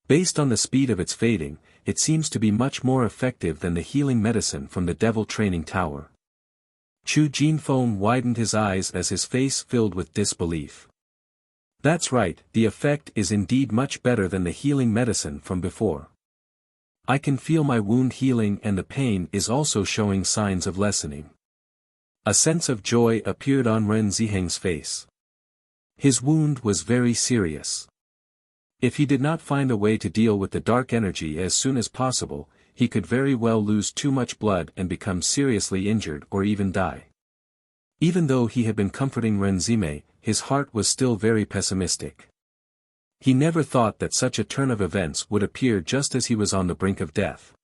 Based on the speed of its fading, it seems to be much more effective than the healing medicine from the Devil Training Tower. Chu Jinfeng widened his eyes as his face filled with disbelief. That's right, the effect is indeed much better than the healing medicine from before. I can feel my wound healing and the pain is also showing signs of lessening. A sense of joy appeared on Ren Ziheng's face. His wound was very serious. If he did not find a way to deal with the dark energy as soon as possible, he could very well lose too much blood and become seriously injured or even die. Even though he had been comforting Ren Zimei, his heart was still very pessimistic. He never thought that such a turn of events would appear just as he was on the brink of death.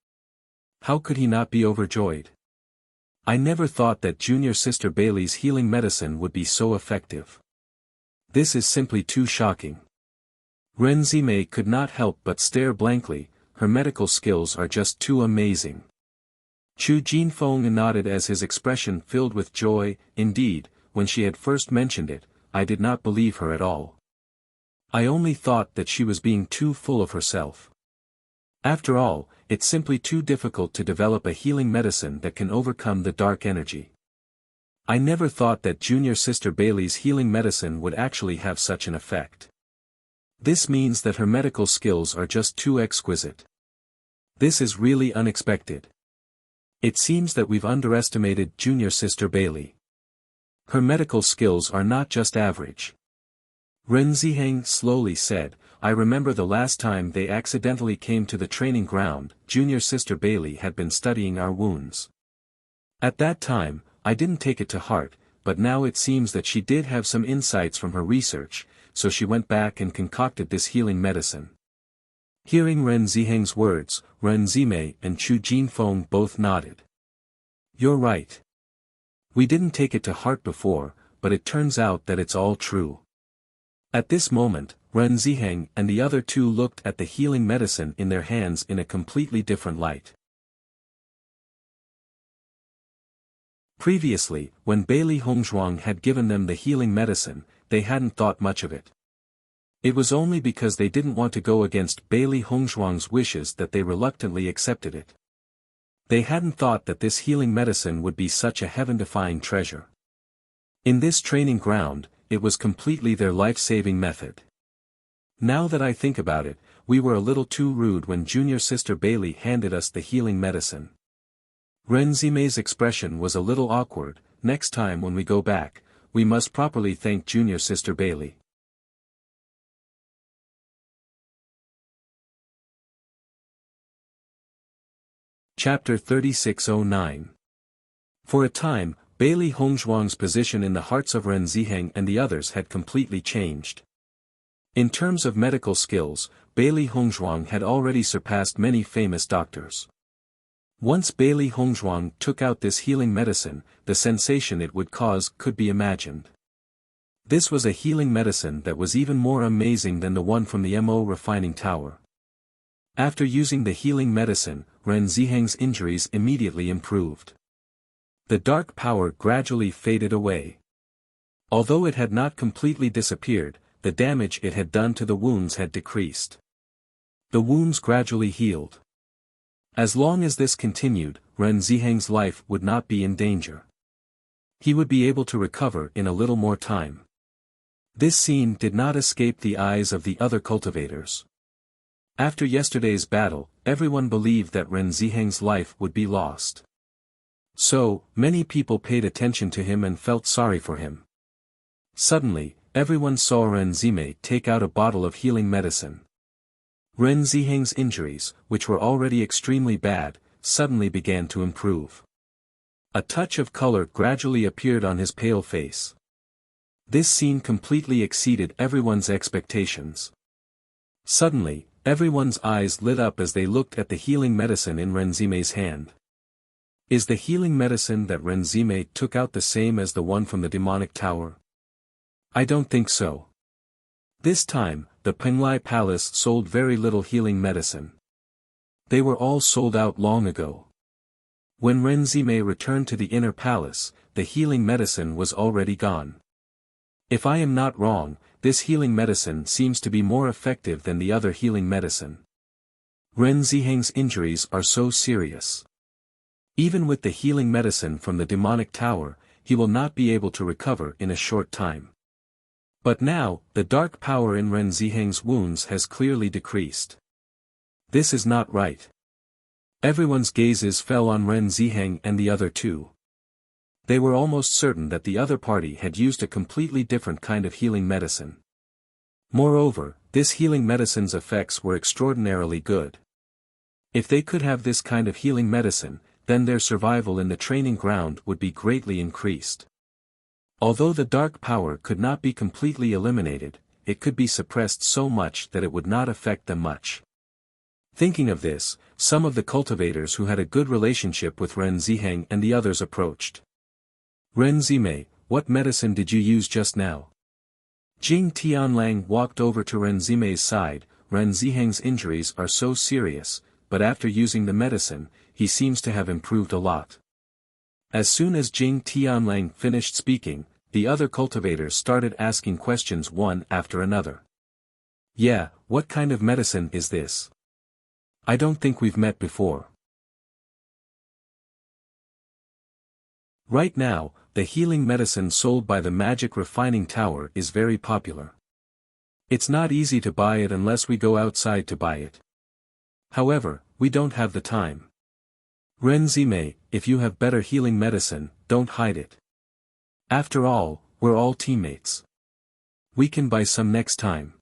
How could he not be overjoyed? I never thought that junior sister Bailey's healing medicine would be so effective. This is simply too shocking. Ren Zimei could not help but stare blankly. Her medical skills are just too amazing. Chu Jinfeng nodded as his expression filled with joy. Indeed, when she had first mentioned it, I did not believe her at all. I only thought that she was being too full of herself. After all, it's simply too difficult to develop a healing medicine that can overcome the dark energy. I never thought that junior sister Bailey's healing medicine would actually have such an effect. This means that her medical skills are just too exquisite. This is really unexpected. It seems that we've underestimated junior sister Bailey. Her medical skills are not just average. Ren Ziheng slowly said, I remember the last time they accidentally came to the training ground, junior sister Bailey had been studying our wounds. At that time, I didn't take it to heart, but now it seems that she did have some insights from her research. so she went back and concocted this healing medicine. Hearing Ren Ziheng's words, Ren Zimei and Chu Jinfeng both nodded. You're right. We didn't take it to heart before, but it turns out that it's all true. At this moment, Ren Ziheng and the other two looked at the healing medicine in their hands in a completely different light. Previously, when Bailey Hongzhuang had given them the healing medicine, they hadn't thought much of it. It was only because they didn't want to go against Bailey Hongzhuang's wishes that they reluctantly accepted it. They hadn't thought that this healing medicine would be such a heaven-defying treasure. In this training ground, it was completely their life-saving method. Now that I think about it, we were a little too rude when junior sister Bailey handed us the healing medicine. Ren Zimei's expression was a little awkward. Next time when we go back, we must properly thank junior sister Bailey. Chapter 3609. For a time, Bailey Hongzhuang's position in the hearts of Ren Ziheng and the others had completely changed. In terms of medical skills, Bailey Hongzhuang had already surpassed many famous doctors. Once Bailey Hongzhuang took out this healing medicine, the sensation it would cause could be imagined. This was a healing medicine that was even more amazing than the one from the Mo refining tower. After using the healing medicine, Ren Ziheng's injuries immediately improved. The dark power gradually faded away. Although it had not completely disappeared, the damage it had done to the wounds had decreased. The wounds gradually healed. As long as this continued, Ren Ziheng's life would not be in danger. He would be able to recover in a little more time. This scene did not escape the eyes of the other cultivators. After yesterday's battle, everyone believed that Ren Ziheng's life would be lost. So, many people paid attention to him and felt sorry for him. Suddenly, everyone saw Ren Zimei take out a bottle of healing medicine. Ren Ziheng's injuries, which were already extremely bad, suddenly began to improve. A touch of color gradually appeared on his pale face. This scene completely exceeded everyone's expectations. Suddenly, everyone's eyes lit up as they looked at the healing medicine in Ren Zimei's hand. Is the healing medicine that Ren Zimei took out the same as the one from the demonic tower? I don't think so. This time, the Penglai Palace sold very little healing medicine. They were all sold out long ago. When Ren Zimei returned to the inner palace, the healing medicine was already gone. If I am not wrong, this healing medicine seems to be more effective than the other healing medicine. Ren Ziheng's injuries are so serious. Even with the healing medicine from the demonic tower, he will not be able to recover in a short time. But now, the dark power in Ren Ziheng's wounds has clearly decreased. This is not right. Everyone's gazes fell on Ren Ziheng and the other two. They were almost certain that the other party had used a completely different kind of healing medicine. Moreover, this healing medicine's effects were extraordinarily good. If they could have this kind of healing medicine, then their survival in the training ground would be greatly increased. Although the dark power could not be completely eliminated, it could be suppressed so much that it would not affect them much. Thinking of this, some of the cultivators who had a good relationship with Ren Ziheng and the others approached. Ren Zimei, what medicine did you use just now? Jing Tianlang walked over to Ren Zimei's side. Ren Ziheng's injuries are so serious, but after using the medicine, he seems to have improved a lot. As soon as Jing Tianlang finished speaking, the other cultivators started asking questions one after another. Yeah, what kind of medicine is this? I don't think we've met before. Right now, the healing medicine sold by the Magic Refining Tower is very popular. It's not easy to buy it unless we go outside to buy it. However, we don't have the time. Ren Zimei, if you have better healing medicine, don't hide it. After all, we're all teammates. We can buy some next time.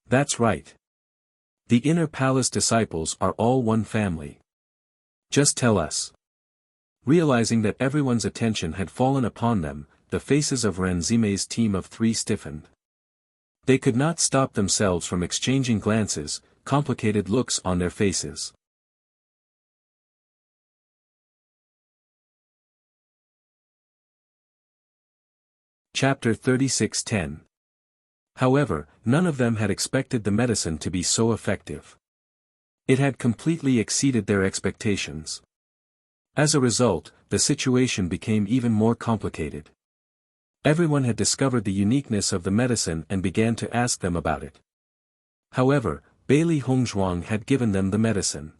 That's right. The inner palace disciples are all one family. Just tell us. Realizing that everyone's attention had fallen upon them, the faces of Ren Zimei's team of three stiffened. They could not stop themselves from exchanging glances, complicated looks on their faces. Chapter 36:10. However, none of them had expected the medicine to be so effective. It had completely exceeded their expectations. As a result, the situation became even more complicated. Everyone had discovered the uniqueness of the medicine and began to ask them about it. However, Bailey Hongzhuang had given them the medicine.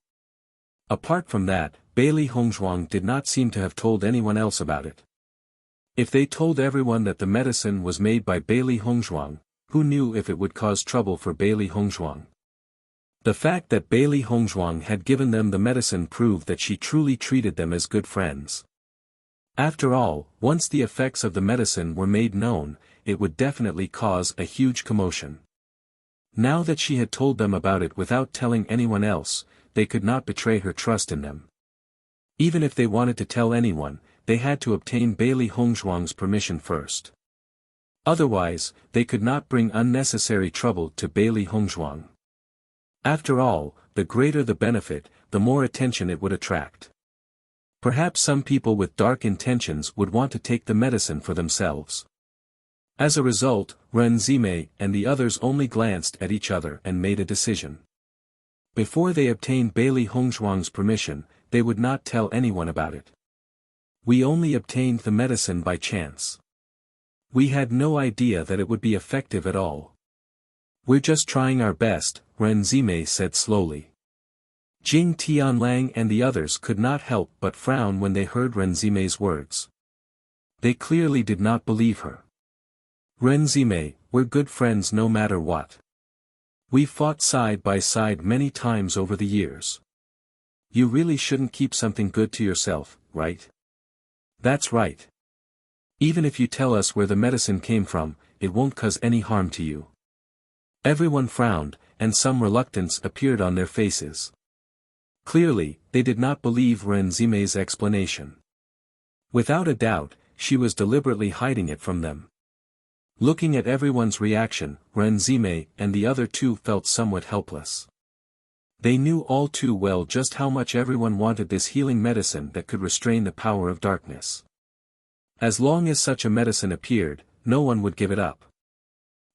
Apart from that, Bailey Hongzhuang did not seem to have told anyone else about it. If they told everyone that the medicine was made by Bailey Hongzhuang, who knew if it would cause trouble for Bailey Hongzhuang? The fact that Bailey Hongzhuang had given them the medicine proved that she truly treated them as good friends. After all, once the effects of the medicine were made known, it would definitely cause a huge commotion. Now that she had told them about it without telling anyone else, they could not betray her trust in them. Even if they wanted to tell anyone, they had to obtain Bailey Hongzhuang's permission first. Otherwise, they could not bring unnecessary trouble to Bailey Hongzhuang. After all, the greater the benefit, the more attention it would attract. Perhaps some people with dark intentions would want to take the medicine for themselves. As a result, Ren Zimei and the others only glanced at each other and made a decision. Before they obtained Bailey Hongzhuang's permission, they would not tell anyone about it. We only obtained the medicine by chance. We had no idea that it would be effective at all. We're just trying our best, Ren Zimei said slowly. Jing Tianlang and the others could not help but frown when they heard Ren Zimei's words. They clearly did not believe her. Ren Zimei, we're good friends no matter what. We fought side by side many times over the years. You really shouldn't keep something good to yourself, right? That's right. Even if you tell us where the medicine came from, it won't cause any harm to you. Everyone frowned, and some reluctance appeared on their faces. Clearly, they did not believe Ren Zimei's explanation. Without a doubt, she was deliberately hiding it from them. Looking at everyone's reaction, Ren Zimei and the other two felt somewhat helpless. They knew all too well just how much everyone wanted this healing medicine that could restrain the power of darkness. As long as such a medicine appeared, no one would give it up.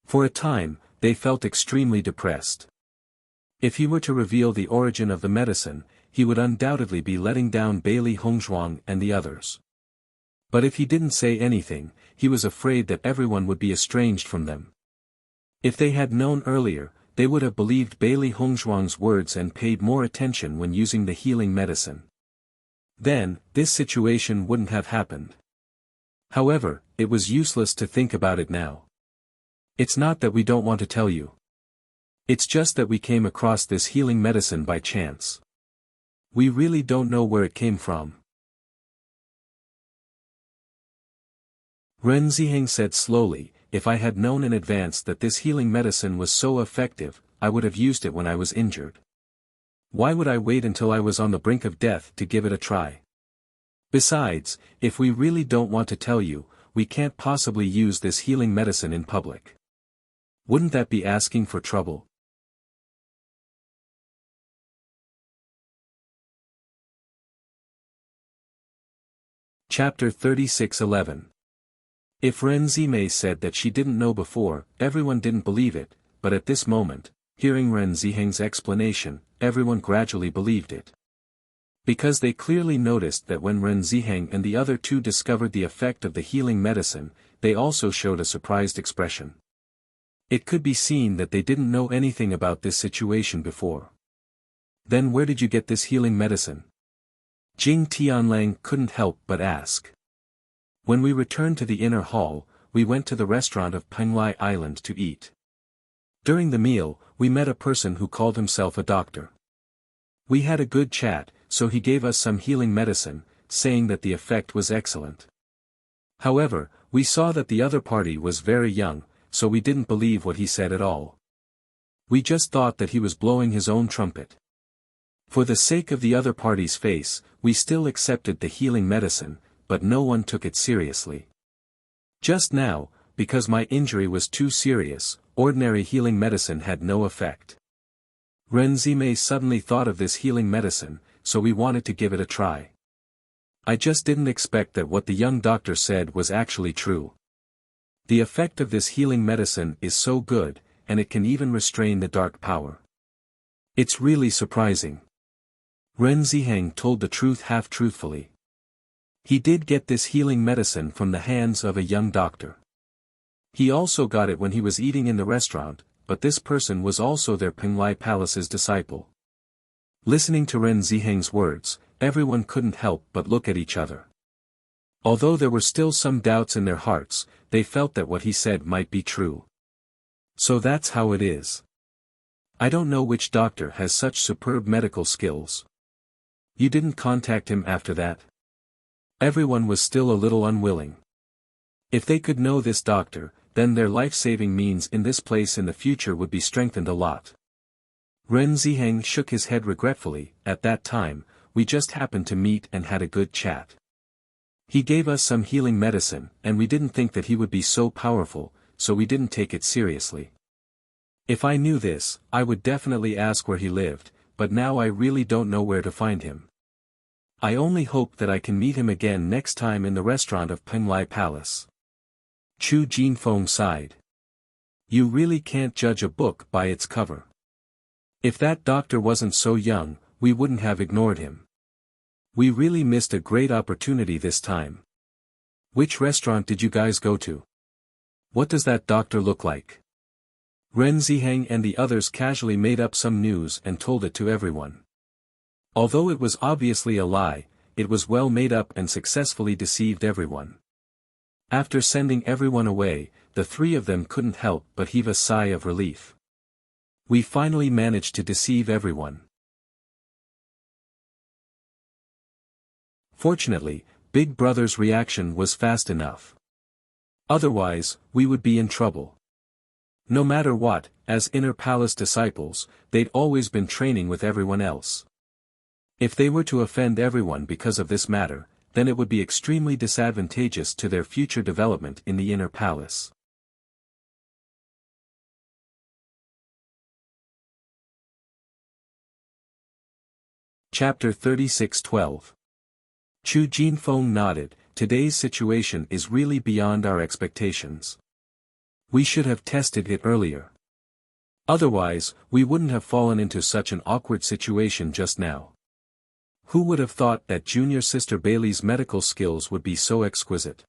For a time, they felt extremely depressed. If he were to reveal the origin of the medicine, he would undoubtedly be letting down Bailey Hongzhuang and the others. But if he didn't say anything, he was afraid that everyone would be estranged from them. If they had known earlier, they would have believed Bailey Hongzhuang's words and paid more attention when using the healing medicine. Then, this situation wouldn't have happened. However, it was useless to think about it now. It's not that we don't want to tell you. It's just that we came across this healing medicine by chance. We really don't know where it came from. Ren Ziheng said slowly, if I had known in advance that this healing medicine was so effective, I would have used it when I was injured. Why would I wait until I was on the brink of death to give it a try? Besides, if we really don't want to tell you, we can't possibly use this healing medicine in public. Wouldn't that be asking for trouble? Chapter 36:11. If Ren Zimei said that she didn't know before, everyone didn't believe it, but at this moment, hearing Ren Ziheng's explanation, everyone gradually believed it. Because they clearly noticed that when Ren Ziheng and the other two discovered the effect of the healing medicine, they also showed a surprised expression. It could be seen that they didn't know anything about this situation before. Then where did you get this healing medicine? Jing Tianlang couldn't help but ask. When we returned to the inner hall, we went to the restaurant of Penglai Island to eat. During the meal, we met a person who called himself a doctor. We had a good chat, so he gave us some healing medicine, saying that the effect was excellent. However, we saw that the other party was very young, so we didn't believe what he said at all. We just thought that he was blowing his own trumpet. For the sake of the other party's face, we still accepted the healing medicine, but no one took it seriously. Just now, because my injury was too serious, ordinary healing medicine had no effect. Ren Zimei suddenly thought of this healing medicine, so we wanted to give it a try. I just didn't expect that what the young doctor said was actually true. The effect of this healing medicine is so good, and it can even restrain the dark power. It's really surprising. Ren Ziheng told the truth half-truthfully. He did get this healing medicine from the hands of a young doctor. He also got it when he was eating in the restaurant, but this person was also their Penglai Palace's disciple. Listening to Ren Ziheng's words, everyone couldn't help but look at each other. Although there were still some doubts in their hearts, they felt that what he said might be true. So that's how it is. I don't know which doctor has such superb medical skills. You didn't contact him after that? Everyone was still a little unwilling. If they could know this doctor, then their life-saving means in this place in the future would be strengthened a lot. Ren Ziheng shook his head regretfully. At that time, we just happened to meet and had a good chat. He gave us some healing medicine, and we didn't think that he would be so powerful, so we didn't take it seriously. If I knew this, I would definitely ask where he lived, but now I really don't know where to find him. I only hope that I can meet him again next time in the restaurant of Penglai Palace. Chu Jinfeng sighed. You really can't judge a book by its cover. If that doctor wasn't so young, we wouldn't have ignored him. We really missed a great opportunity this time. Which restaurant did you guys go to? What does that doctor look like? Ren Ziheng and the others casually made up some news and told it to everyone. Although it was obviously a lie, it was well made up and successfully deceived everyone. After sending everyone away, the three of them couldn't help but heave a sigh of relief. We finally managed to deceive everyone. Fortunately, Big Brother's reaction was fast enough. Otherwise, we would be in trouble. No matter what, as Inner Palace disciples, they'd always been training with everyone else. If they were to offend everyone because of this matter, then it would be extremely disadvantageous to their future development in the Inner Palace. Chapter 36:12. Chu Jinfeng nodded. Today's situation is really beyond our expectations. We should have tested it earlier. Otherwise, we wouldn't have fallen into such an awkward situation just now. Who would have thought that junior sister Bailey's medical skills would be so exquisite?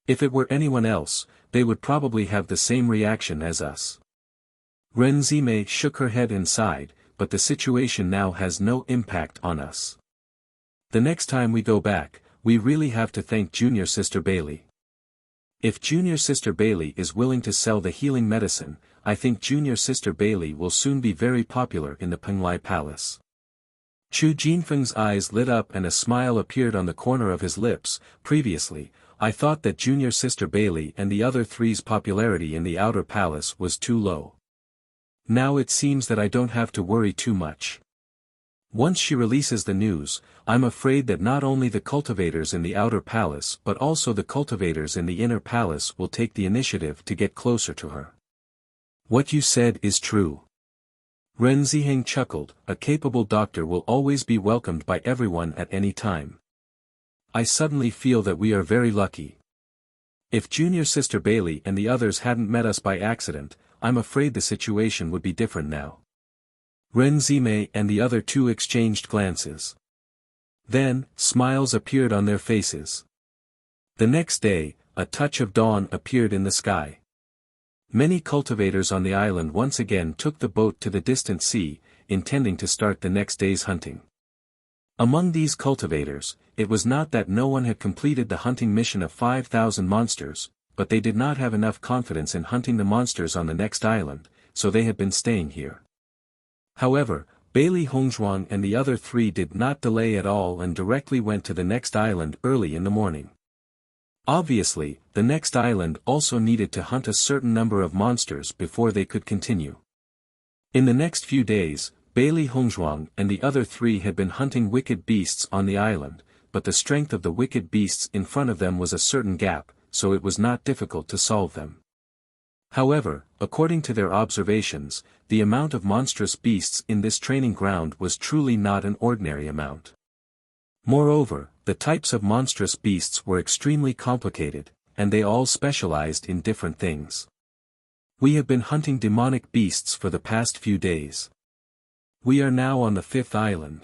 If it were anyone else, they would probably have the same reaction as us. Ren Zimei shook her head and sighed, but the situation now has no impact on us. The next time we go back, we really have to thank junior sister Bailey. If junior sister Bailey is willing to sell the healing medicine, I think junior sister Bailey will soon be very popular in the Penglai Palace. Chu Jinfeng's eyes lit up and a smile appeared on the corner of his lips. Previously, I thought that junior sister Bailey and the other three's popularity in the outer palace was too low. Now it seems that I don't have to worry too much. Once she releases the news, I'm afraid that not only the cultivators in the outer palace but also the cultivators in the inner palace will take the initiative to get closer to her. What you said is true. Ren Ziheng chuckled. A capable doctor will always be welcomed by everyone at any time. I suddenly feel that we are very lucky. If junior sister Bailey and the others hadn't met us by accident, I'm afraid the situation would be different now. Ren Zimei and the other two exchanged glances. Then, smiles appeared on their faces. The next day, a touch of dawn appeared in the sky. Many cultivators on the island once again took the boat to the distant sea, intending to start the next day's hunting. Among these cultivators, it was not that no one had completed the hunting mission of 5,000 monsters, but they did not have enough confidence in hunting the monsters on the next island, so they had been staying here. However, Bailey Hongzhuang and the other three did not delay at all and directly went to the next island early in the morning. Obviously, the next island also needed to hunt a certain number of monsters before they could continue. In the next few days, Bailey Hongzhuang and the other three had been hunting wicked beasts on the island, but the strength of the wicked beasts in front of them was a certain gap, so it was not difficult to solve them. However, according to their observations, the amount of monstrous beasts in this training ground was truly not an ordinary amount. Moreover, the types of monstrous beasts were extremely complicated, and they all specialized in different things. We have been hunting demonic beasts for the past few days. We are now on the 5th island.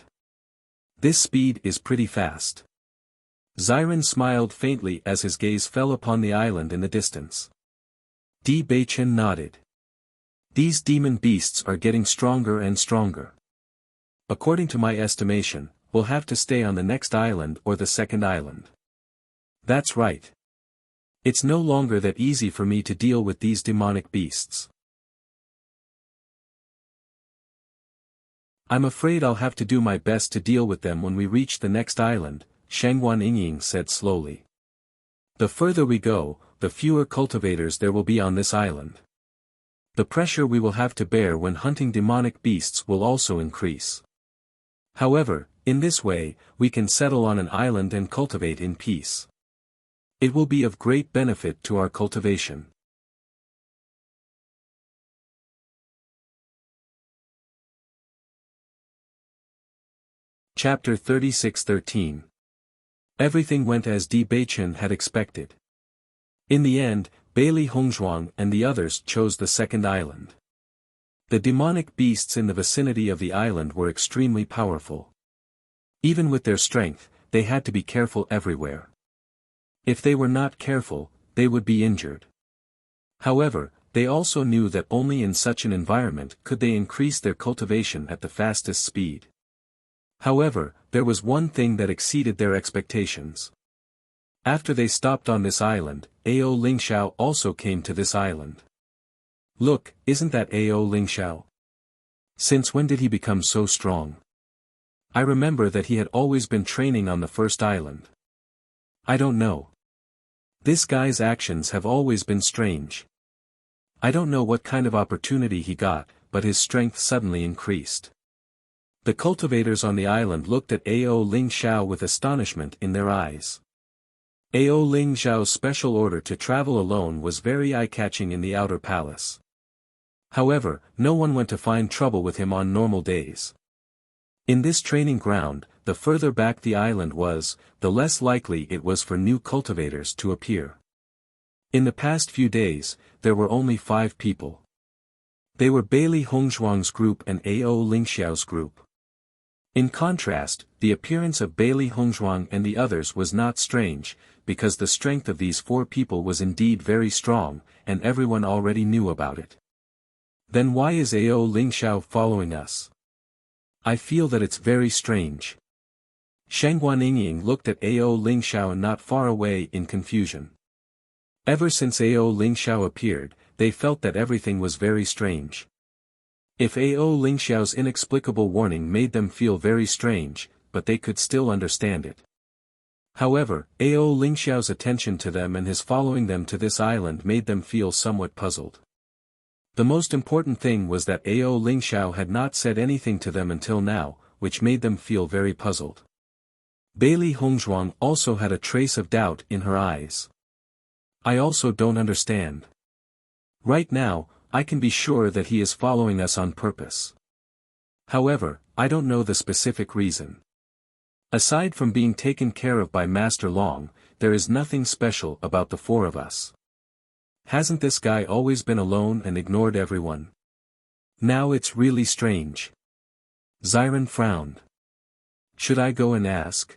This speed is pretty fast. Xiren smiled faintly as his gaze fell upon the island in the distance. Di Beichen nodded. These demon beasts are getting stronger and stronger. According to my estimation, we'll have to stay on the next island or the 2nd island. That's right. It's no longer that easy for me to deal with these demonic beasts. I'm afraid I'll have to do my best to deal with them when we reach the next island, Shangguan Yingying said slowly. The further we go, the fewer cultivators there will be on this island. The pressure we will have to bear when hunting demonic beasts will also increase. However, in this way, we can settle on an island and cultivate in peace. It will be of great benefit to our cultivation. Chapter 36:13. Everything went as Di Beichen had expected. In the end, Bailey Hongzhuang and the others chose the 2nd island. The demonic beasts in the vicinity of the island were extremely powerful. Even with their strength, they had to be careful everywhere. If they were not careful, they would be injured. However, they also knew that only in such an environment could they increase their cultivation at the fastest speed. However, there was one thing that exceeded their expectations. After they stopped on this island, Ao Lingxiao also came to this island. Look, isn't that Ao Lingxiao? Since when did he become so strong? I remember that he had always been training on the 1st island. I don't know. This guy's actions have always been strange. I don't know what kind of opportunity he got, but his strength suddenly increased. The cultivators on the island looked at Ao Lingxiao with astonishment in their eyes. Ao Lingxiao's special order to travel alone was very eye-catching in the outer palace. However, no one went to find trouble with him on normal days. In this training ground, the further back the island was, the less likely it was for new cultivators to appear. In the past few days, there were only 5 people. They were Bailey Hongzhuang's group and Ao Lingxiao's group. In contrast, the appearance of Bailey Hongzhuang and the others was not strange, because the strength of these 4 people was indeed very strong, and everyone already knew about it. Then why is Ao Lingxiao following us? I feel that it's very strange. Shangguan Yingying looked at Ao Lingxiao not far away in confusion. Ever since Ao Lingxiao appeared, they felt that everything was very strange. If Ao Lingxiao's inexplicable warning made them feel very strange, but they could still understand it. However, Ao Lingxiao's attention to them and his following them to this island made them feel somewhat puzzled. The most important thing was that Ao Lingxiao had not said anything to them until now, which made them feel very puzzled. Bailey Hongzhuang also had a trace of doubt in her eyes. I also don't understand. Right now, I can be sure that he is following us on purpose. However, I don't know the specific reason. Aside from being taken care of by Master Long, there is nothing special about the 4 of us. Hasn't this guy always been alone and ignored everyone? Now it's really strange. Xiren frowned. Should I go and ask?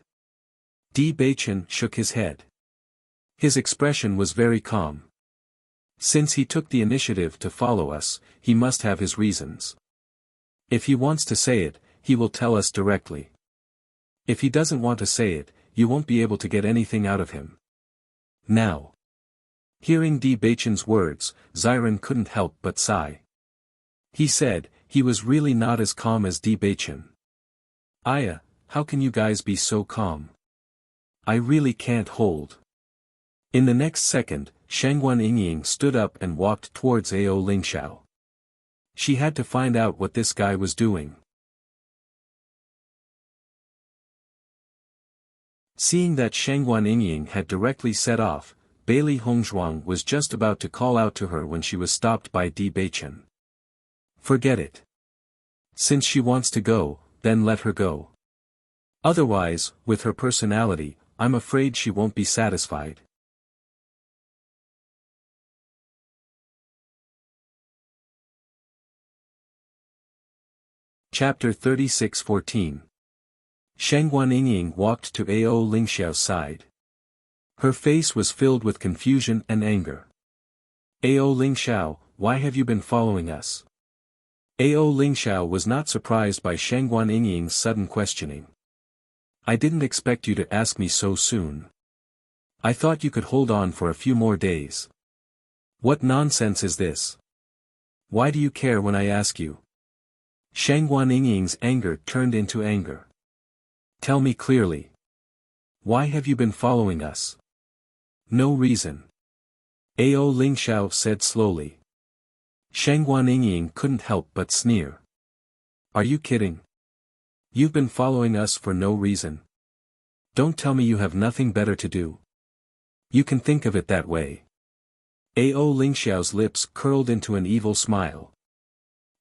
Di Beichen shook his head. His expression was very calm. Since he took the initiative to follow us, he must have his reasons. If he wants to say it, he will tell us directly. If he doesn't want to say it, you won't be able to get anything out of him. Now. Hearing Di Beichen's words, Xiren couldn't help but sigh. He said, he was really not as calm as Di Beichen. Aya, how can you guys be so calm? I really can't hold. In the next second, Shangguan Yingying stood up and walked towards Ao Lingxiao. She had to find out what this guy was doing. Seeing that Shangguan Yingying had directly set off, Bailey Hongzhuang was just about to call out to her when she was stopped by Di Beichen. Forget it. Since she wants to go, then let her go. Otherwise, with her personality, I'm afraid she won't be satisfied. Chapter 36:14. Sheng Guanying walked to Ao Lingxiao's side. Her face was filled with confusion and anger. Ao Lingxiao, why have you been following us? Ao Lingxiao was not surprised by Sheng Guanying's sudden questioning. I didn't expect you to ask me so soon. I thought you could hold on for a few more days. What nonsense is this? Why do you care when I ask you? Sheng Guanying's anger turned into anger. Tell me clearly. Why have you been following us? No reason. Ao Lingxiao said slowly. Sheng Guanying couldn't help but sneer. Are you kidding? You've been following us for no reason. Don't tell me you have nothing better to do. You can think of it that way. Ao Lingxiao's lips curled into an evil smile.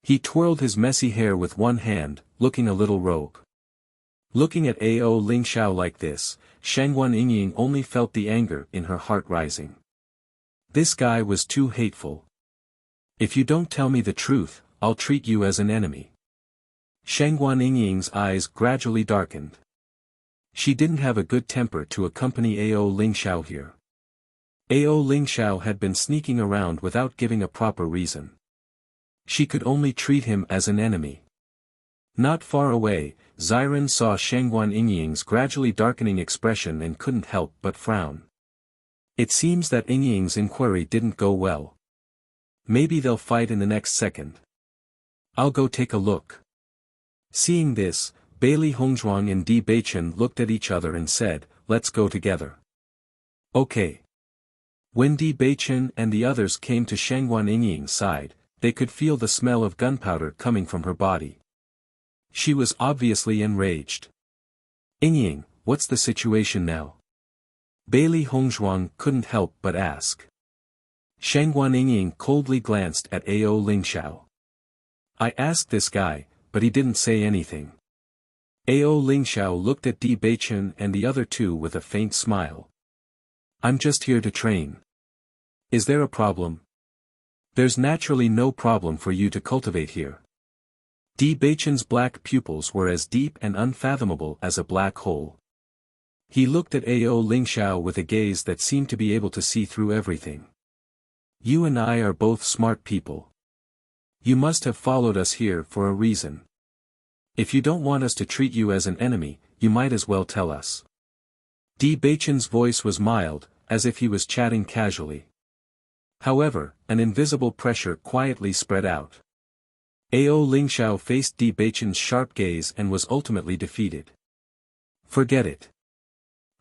He twirled his messy hair with one hand, looking a little rogue. Looking at Ao Lingxiao like this, Sheng Guanying only felt the anger in her heart rising. This guy was too hateful. If you don't tell me the truth, I'll treat you as an enemy. Sheng Guanying's eyes gradually darkened. She didn't have a good temper to accompany Ao Lingxiao here. Ao Lingxiao had been sneaking around without giving a proper reason. She could only treat him as an enemy. Not far away, Ziren saw Sheng Guanying's gradually darkening expression and couldn't help but frown. It seems that Ying's inquiry didn't go well. Maybe they'll fight in the next second. I'll go take a look. Seeing this, Bailey Hongzhuang and Di Beichen looked at each other and said, let's go together. Okay. When Di Beichen and the others came to Sheng Guanying's side, they could feel the smell of gunpowder coming from her body. She was obviously enraged. Ying, what's the situation now? Bailey Hongzhuang couldn't help but ask. Sheng Guanying coldly glanced at Ao Lingxiao. I asked this guy, but he didn't say anything. Ao Lingxiao looked at Di Beichen and the other two with a faint smile. I'm just here to train. Is there a problem? There's naturally no problem for you to cultivate here. Di Beichen's black pupils were as deep and unfathomable as a black hole. He looked at Ao Lingxiao with a gaze that seemed to be able to see through everything. You and I are both smart people. You must have followed us here for a reason. If you don't want us to treat you as an enemy, you might as well tell us. Di Beichen's voice was mild, as if he was chatting casually. However, an invisible pressure quietly spread out. Ao Lingxiao faced Di Beichen's sharp gaze and was ultimately defeated. Forget it.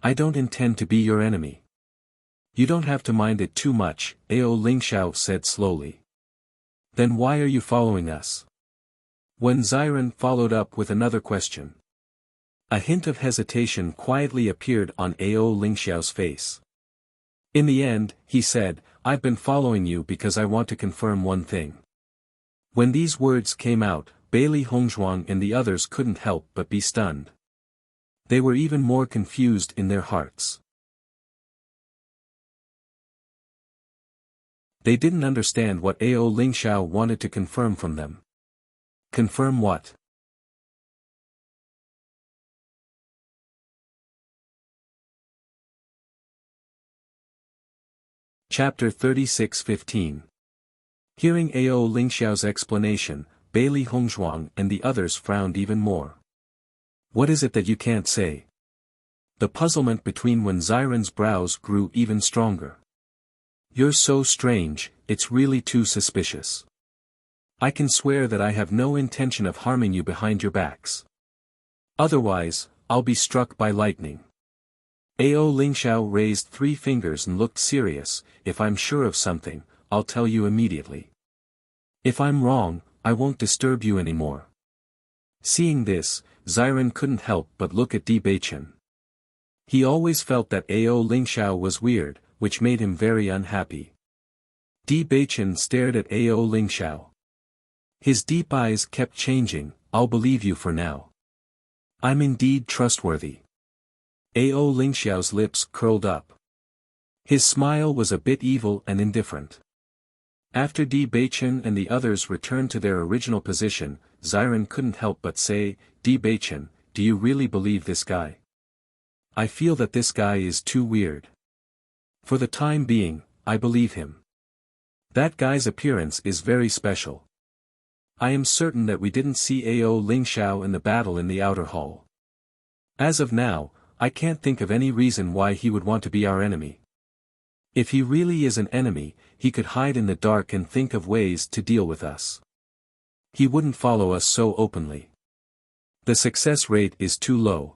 I don't intend to be your enemy. You don't have to mind it too much, Ao Lingxiao said slowly. Then why are you following us? When Ziren followed up with another question. A hint of hesitation quietly appeared on Ao Lingxiao's face. In the end, he said, I've been following you because I want to confirm one thing. When these words came out, Bailey Hongzhuang and the others couldn't help but be stunned. They were even more confused in their hearts. They didn't understand what Ao Lingxiao wanted to confirm from them. Confirm what? Chapter 36:15. Hearing Ao Lingxiao's explanation, Bailey Hongzhuang and the others frowned even more. What is it that you can't say? The puzzlement between Wen Ziren's brows grew even stronger. You're so strange, it's really too suspicious. I can swear that I have no intention of harming you behind your backs. Otherwise, I'll be struck by lightning. Ao Lingxiao raised 3 fingers and looked serious. If I'm sure of something, I'll tell you immediately. If I'm wrong, I won't disturb you anymore. Seeing this, Ziren couldn't help but look at Di Beichen. He always felt that Ao Lingxiao was weird, which made him very unhappy. Di Baichen stared at Ao Lingxiao. His deep eyes kept changing. "I'll believe you for now. I'm indeed trustworthy." Ao Lingxiao's lips curled up. His smile was a bit evil and indifferent. After Di Baichen and the others returned to their original position, Xiren couldn't help but say, "Di Baichen, do you really believe this guy? I feel that this guy is too weird." "For the time being, I believe him. That guy's appearance is very special. I am certain that we didn't see Ao Lingxiao in the battle in the outer hall. As of now, I can't think of any reason why he would want to be our enemy. If he really is an enemy, he could hide in the dark and think of ways to deal with us. He wouldn't follow us so openly. The success rate is too low."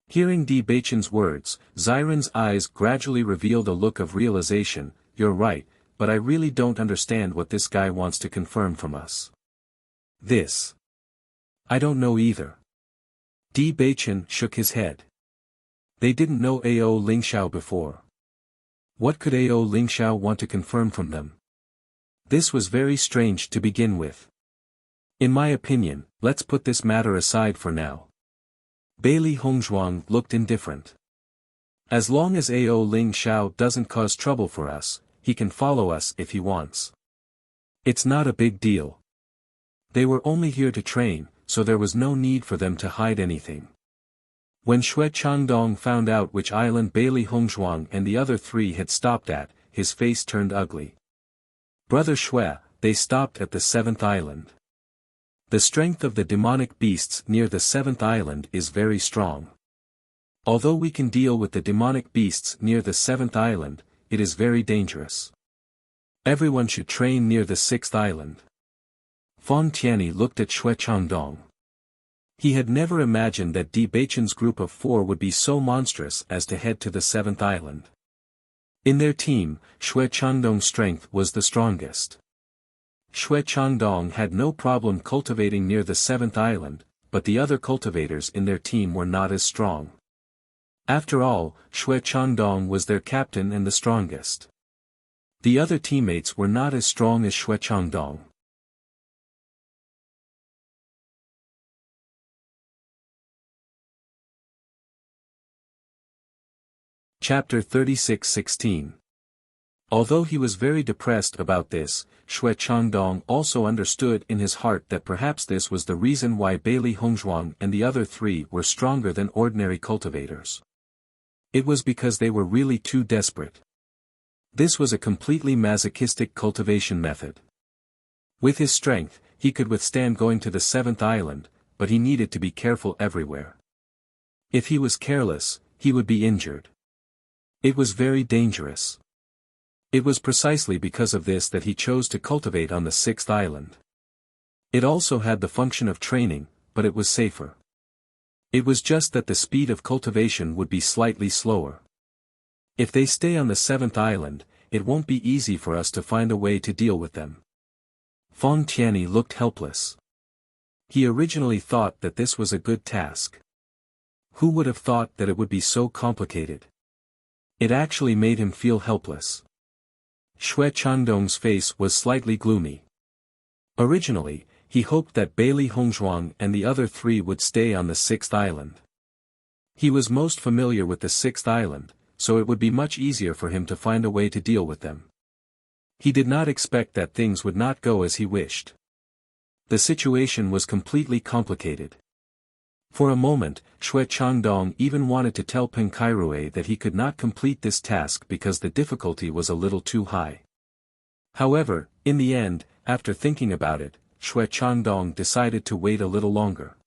Hearing Di Baichen's words, Xiren's eyes gradually revealed a look of realization. "You're right, but I really don't understand what this guy wants to confirm from us." "This? I don't know either." Di Baichen shook his head. They didn't know Ao Lingxiao before. What could Ao Lingxiao want to confirm from them? This was very strange to begin with. "In my opinion, let's put this matter aside for now." Bailey Hongzhuang looked indifferent. "As long as Ao Lingxiao doesn't cause trouble for us, he can follow us if he wants. It's not a big deal. They were only here to train, so there was no need for them to hide anything." When Xue Changdong found out which island Bailey Hongzhuang and the other three had stopped at, his face turned ugly. "Brother Xue, they stopped at the 7th island. The strength of the demonic beasts near the 7th island is very strong. Although we can deal with the demonic beasts near the 7th island, it is very dangerous. Everyone should train near the 6th island." Feng Tianyi looked at Xue Changdong. He had never imagined that Di Baichen's group of 4 would be so monstrous as to head to the 7th island. In their team, Xue Changdong's strength was the strongest. Xue Changdong had no problem cultivating near the 7th island, but the other cultivators in their team were not as strong. After all, Xue Changdong was their captain and the strongest. The other teammates were not as strong as Xue Changdong. Chapter 36:16. Although he was very depressed about this, Xue Changdong also understood in his heart that perhaps this was the reason why Bailey Hongzhuang and the other 3 were stronger than ordinary cultivators. It was because they were really too desperate. This was a completely masochistic cultivation method. With his strength, he could withstand going to the 7th island, but he needed to be careful everywhere. If he was careless, he would be injured. It was very dangerous. It was precisely because of this that he chose to cultivate on the 6th island. It also had the function of training, but it was safer. It was just that the speed of cultivation would be slightly slower. If they stay on the 7th island, it won't be easy for us to find a way to deal with them. Feng Tianyi looked helpless. He originally thought that this was a good task. Who would have thought that it would be so complicated? It actually made him feel helpless. Xue Changdong's face was slightly gloomy. Originally, he hoped that Bailey Hongzhuang and the other 3 would stay on the 6th island. He was most familiar with the 6th island, so it would be much easier for him to find a way to deal with them. He did not expect that things would not go as he wished. The situation was completely complicated. For a moment, Xue Changdong even wanted to tell Peng Kairue that he could not complete this task because the difficulty was a little too high. However, in the end, after thinking about it, Xue Changdong decided to wait a little longer.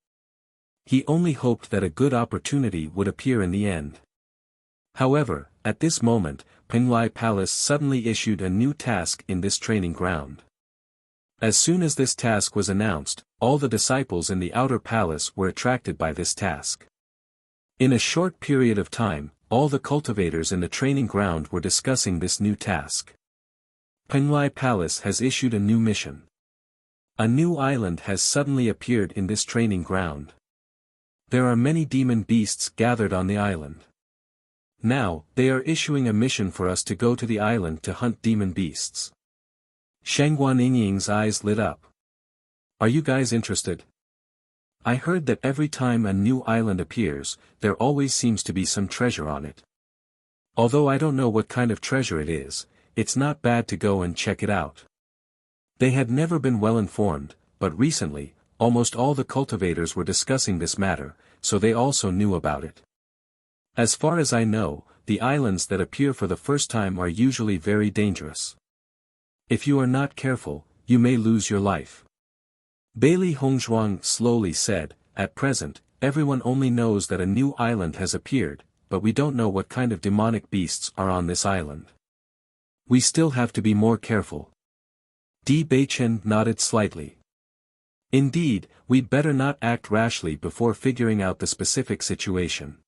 He only hoped that a good opportunity would appear in the end. However, at this moment, Penglai Palace suddenly issued a new task in this training ground. As soon as this task was announced, all the disciples in the outer palace were attracted by this task. In a short period of time, all the cultivators in the training ground were discussing this new task. Penglai Palace has issued a new mission. A new island has suddenly appeared in this training ground. There are many demon beasts gathered on the island. Now, they are issuing a mission for us to go to the island to hunt demon beasts. Shang Guanying's eyes lit up. Are you guys interested? I heard that every time a new island appears, there always seems to be some treasure on it. Although I don't know what kind of treasure it is, it's not bad to go and check it out. They had never been well informed, but recently, almost all the cultivators were discussing this matter, so they also knew about it. As far as I know, the islands that appear for the first time are usually very dangerous. If you are not careful, you may lose your life. Bailey Hongzhuang slowly said, at present, everyone only knows that a new island has appeared, but we don't know what kind of demonic beasts are on this island. We still have to be more careful. Di Beichen nodded slightly. Indeed, we'd better not act rashly before figuring out the specific situation.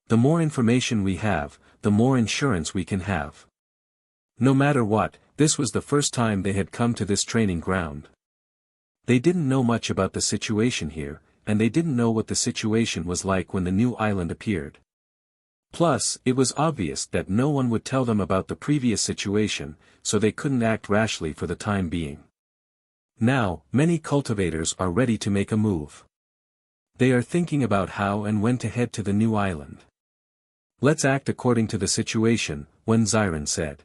The more information we have, the more insurance we can have. No matter what, this was the first time they had come to this training ground. They didn't know much about the situation here, and they didn't know what the situation was like when the new island appeared. Plus, it was obvious that no one would tell them about the previous situation, so they couldn't act rashly for the time being. Now, many cultivators are ready to make a move. They are thinking about how and when to head to the new island. Let's act according to the situation, Wen Ziren said.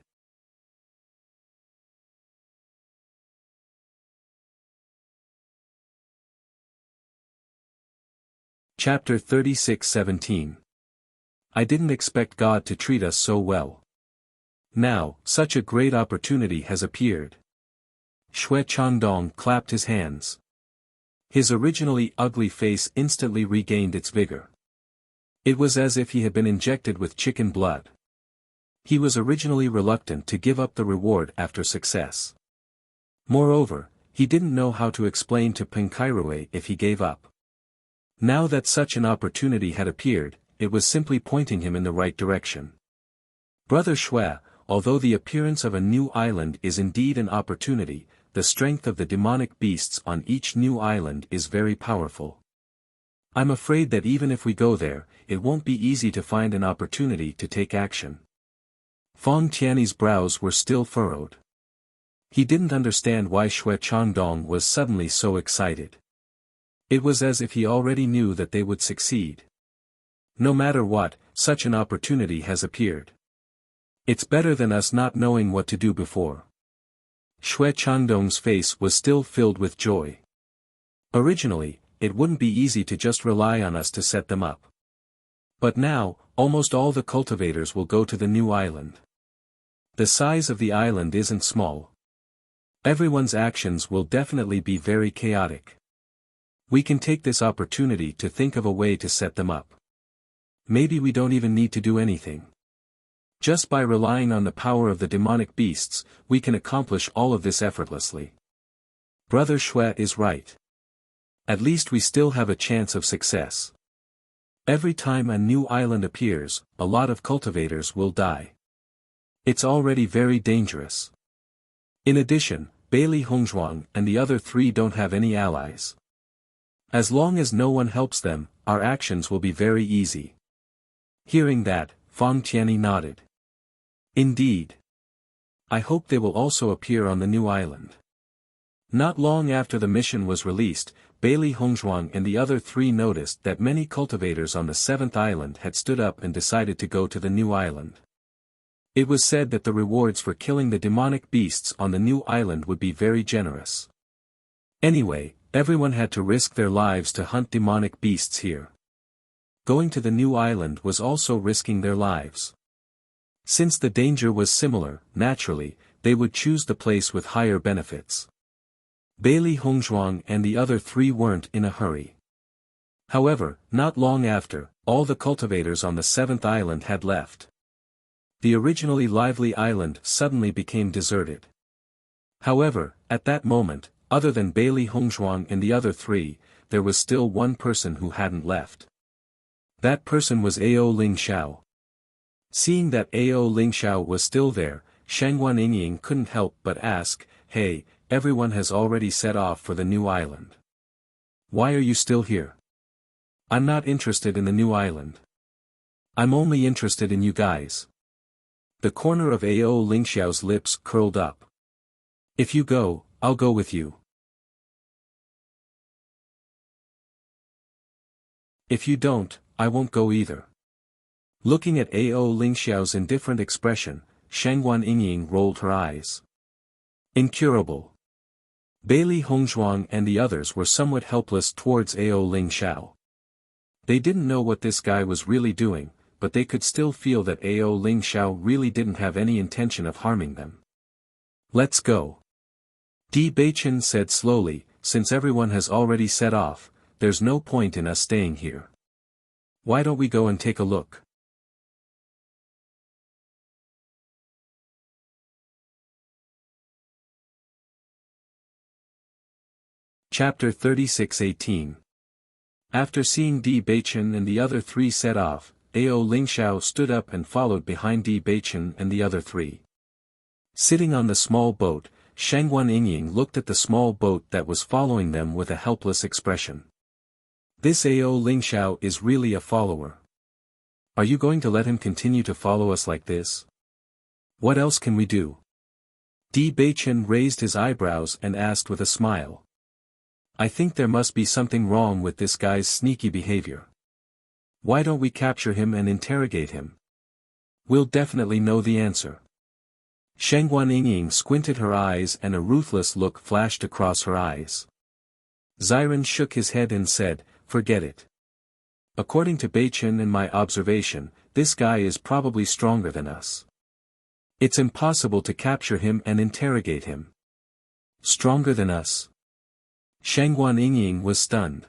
Chapter 36:17. I didn't expect God to treat us so well. Now, such a great opportunity has appeared. Xue Chandong clapped his hands. His originally ugly face instantly regained its vigor. It was as if he had been injected with chicken blood. He was originally reluctant to give up the reward after success. Moreover, he didn't know how to explain to Peng Kairui if he gave up. Now that such an opportunity had appeared, it was simply pointing him in the right direction. Brother Xue, although the appearance of a new island is indeed an opportunity, the strength of the demonic beasts on each new island is very powerful. I'm afraid that even if we go there, it won't be easy to find an opportunity to take action. Fong Tiany's brows were still furrowed. He didn't understand why Xue Chandong was suddenly so excited. It was as if he already knew that they would succeed. No matter what, such an opportunity has appeared. It's better than us not knowing what to do before. Xue Chandong's face was still filled with joy. Originally, it wouldn't be easy to just rely on us to set them up. But now, almost all the cultivators will go to the new island. The size of the island isn't small. Everyone's actions will definitely be very chaotic. We can take this opportunity to think of a way to set them up. Maybe we don't even need to do anything. Just by relying on the power of the demonic beasts, we can accomplish all of this effortlessly. Brother Xue is right. At least we still have a chance of success. Every time a new island appears, a lot of cultivators will die. It's already very dangerous. In addition, Bailey Hongzhuang and the other three don't have any allies. As long as no one helps them, our actions will be very easy. Hearing that, Fong Tianyi nodded. Indeed. I hope they will also appear on the new island. Not long after the mission was released, Bailey Hongzhuang and the other three noticed that many cultivators on the seventh island had stood up and decided to go to the new island. It was said that the rewards for killing the demonic beasts on the new island would be very generous. Anyway, everyone had to risk their lives to hunt demonic beasts here. Going to the new island was also risking their lives. Since the danger was similar, naturally, they would choose the place with higher benefits. Bailey Hongzhuang and the other three weren't in a hurry. However, not long after, all the cultivators on the seventh island had left. The originally lively island suddenly became deserted. However, at that moment, other than Bailey Hongzhuang and the other three, there was still one person who hadn't left. That person was Ao Lingxiao. Seeing that Ao Lingxiao was still there, Shangguan Yingying couldn't help but ask, "Hey, everyone has already set off for the new island. Why are you still here?" I'm not interested in the new island. I'm only interested in you guys. The corner of Ao Lingxiao's lips curled up. If you go, I'll go with you. If you don't, I won't go either. Looking at Ao Lingxiao's indifferent expression, Shangguan Yingying rolled her eyes. Incurable. Bailey Hongzhuang and the others were somewhat helpless towards Ao Lingxiao. They didn't know what this guy was really doing, but they could still feel that Ao Lingxiao really didn't have any intention of harming them. Let's go. Di Beichen said slowly, since everyone has already set off, there's no point in us staying here. Why don't we go and take a look? Chapter 36:18. After seeing Di Beichen and the other three set off, Ao Lingxiao stood up and followed behind Di Beichen and the other three. Sitting on the small boat, Shangguan Yingying looked at the small boat that was following them with a helpless expression. This Ao Lingxiao is really a follower. Are you going to let him continue to follow us like this? What else can we do? Di Beichen raised his eyebrows and asked with a smile. I think there must be something wrong with this guy's sneaky behavior. Why don't we capture him and interrogate him? We'll definitely know the answer. Shangguan Yingying squinted her eyes and a ruthless look flashed across her eyes. Ziren shook his head and said, forget it. According to Beichen and my observation, this guy is probably stronger than us. It's impossible to capture him and interrogate him. Stronger than us? Shangguan Yingying was stunned.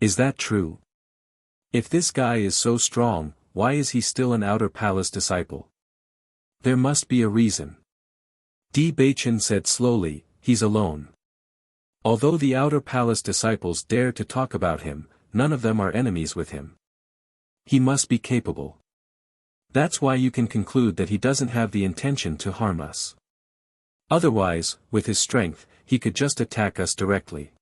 Is that true? If this guy is so strong, why is he still an Outer Palace disciple? There must be a reason. Di Beichen said slowly, he's alone. Although the Outer Palace disciples dare to talk about him, none of them are enemies with him. He must be capable. That's why you can conclude that he doesn't have the intention to harm us. Otherwise, with his strength, he could just attack us directly.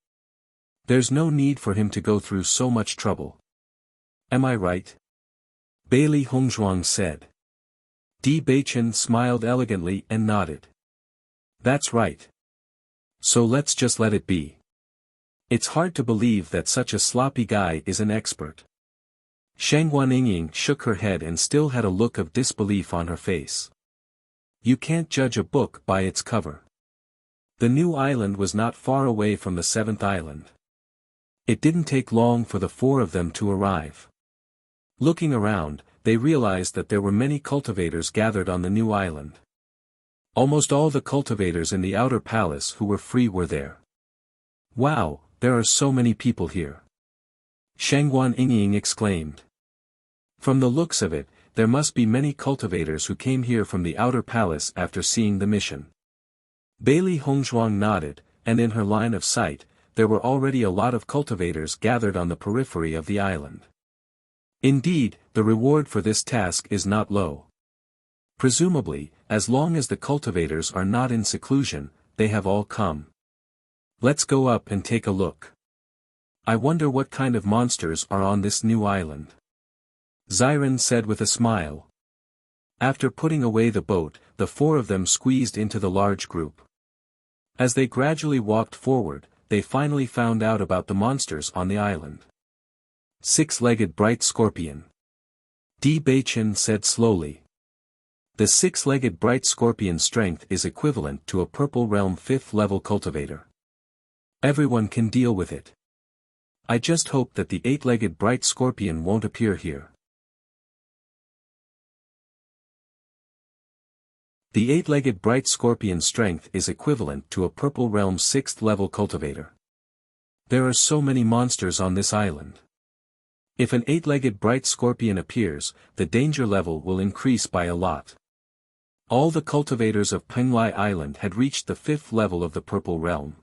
There's no need for him to go through so much trouble. Am I right? Bailey Hongzhuang said. Di Beichen smiled elegantly and nodded. That's right. So let's just let it be. It's hard to believe that such a sloppy guy is an expert. Shangguan Yingying shook her head and still had a look of disbelief on her face. You can't judge a book by its cover. The new island was not far away from the seventh island. It didn't take long for the four of them to arrive. Looking around, they realized that there were many cultivators gathered on the new island. Almost all the cultivators in the outer palace who were free were there. Wow, there are so many people here. Shangguan Yingying exclaimed. From the looks of it, there must be many cultivators who came here from the outer palace after seeing the mission. Bailey Hongzhuang nodded, and in her line of sight, there were already a lot of cultivators gathered on the periphery of the island. Indeed, the reward for this task is not low. Presumably, as long as the cultivators are not in seclusion, they have all come. Let's go up and take a look. I wonder what kind of monsters are on this new island. Ziren said with a smile. After putting away the boat, the four of them squeezed into the large group. As they gradually walked forward, they finally found out about the monsters on the island. Six-legged bright scorpion. Di Beichen said slowly. The six-legged bright scorpion's strength is equivalent to a purple realm 5th level cultivator. Everyone can deal with it. I just hope that the eight-legged bright scorpion won't appear here. The eight-legged bright scorpion's strength is equivalent to a purple realm 6th level cultivator. There are so many monsters on this island. If an eight-legged bright scorpion appears, the danger level will increase by a lot. All the cultivators of Penglai Island had reached the 5th level of the Purple Realm.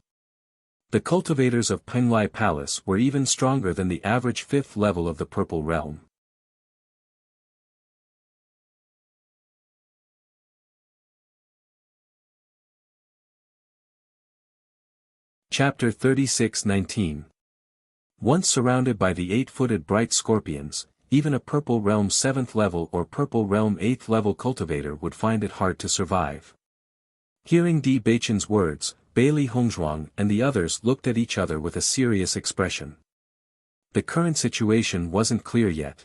The cultivators of Penglai Palace were even stronger than the average 5th level of the Purple Realm. Chapter 36:19. Once surrounded by the 8-footed bright scorpions, even a Purple Realm 7th level or Purple Realm 8th level cultivator would find it hard to survive. Hearing Di Beichen's words, Bailey Hongzhuang and the others looked at each other with a serious expression. The current situation wasn't clear yet.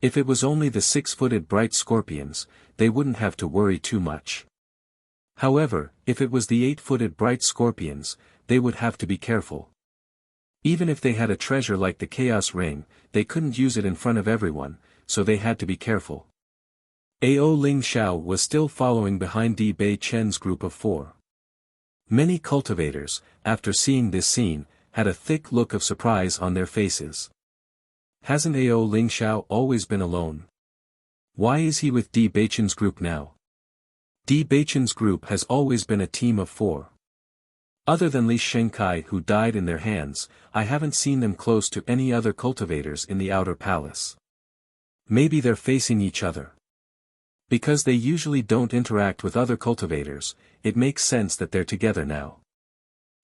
If it was only the 6-footed bright scorpions, they wouldn't have to worry too much. However, if it was the 8-footed bright scorpions, they would have to be careful. Even if they had a treasure like the Chaos Ring, they couldn't use it in front of everyone, so they had to be careful. Ao Ling Xiao was still following behind Di Beichen's group of 4. Many cultivators, after seeing this scene, had a thick look of surprise on their faces. Hasn't Ao Ling Xiao always been alone? Why is he with Di Beichen's group now? Di Beichen's group has always been a team of 4. Other than Li Shengkai who died in their hands, I haven't seen them close to any other cultivators in the outer palace. Maybe they're facing each other. Because they usually don't interact with other cultivators, it makes sense that they're together now.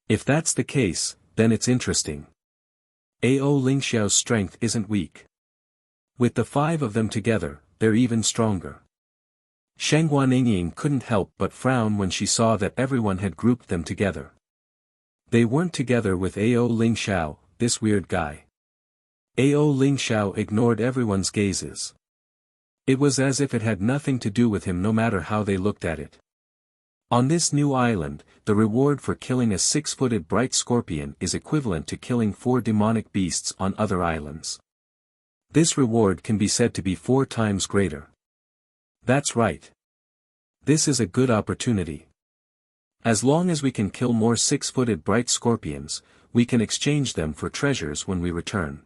If that's the case, then it's interesting. Ao Ling Xiao's strength isn't weak. With the 5 of them together, they're even stronger. Sheng Guanying couldn't help but frown when she saw that everyone had grouped them together. They weren't together with Ao Ling Xiao, this weird guy. Ao Ling Xiao ignored everyone's gazes. It was as if it had nothing to do with him no matter how they looked at it. On this new island, the reward for killing a 6-footed bright scorpion is equivalent to killing 4 demonic beasts on other islands. This reward can be said to be 4 times greater. That's right. This is a good opportunity. As long as we can kill more 6-footed bright scorpions, we can exchange them for treasures when we return.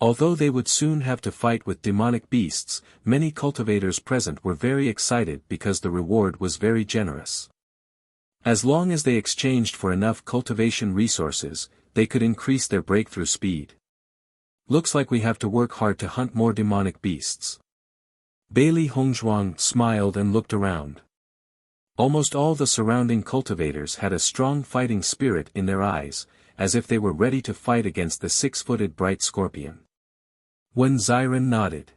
Although they would soon have to fight with demonic beasts, many cultivators present were very excited because the reward was very generous. As long as they exchanged for enough cultivation resources, they could increase their breakthrough speed. Looks like we have to work hard to hunt more demonic beasts. Bailey Hongzhuang smiled and looked around. Almost all the surrounding cultivators had a strong fighting spirit in their eyes, as if they were ready to fight against the 6-footed bright scorpion. Wen Xiren nodded.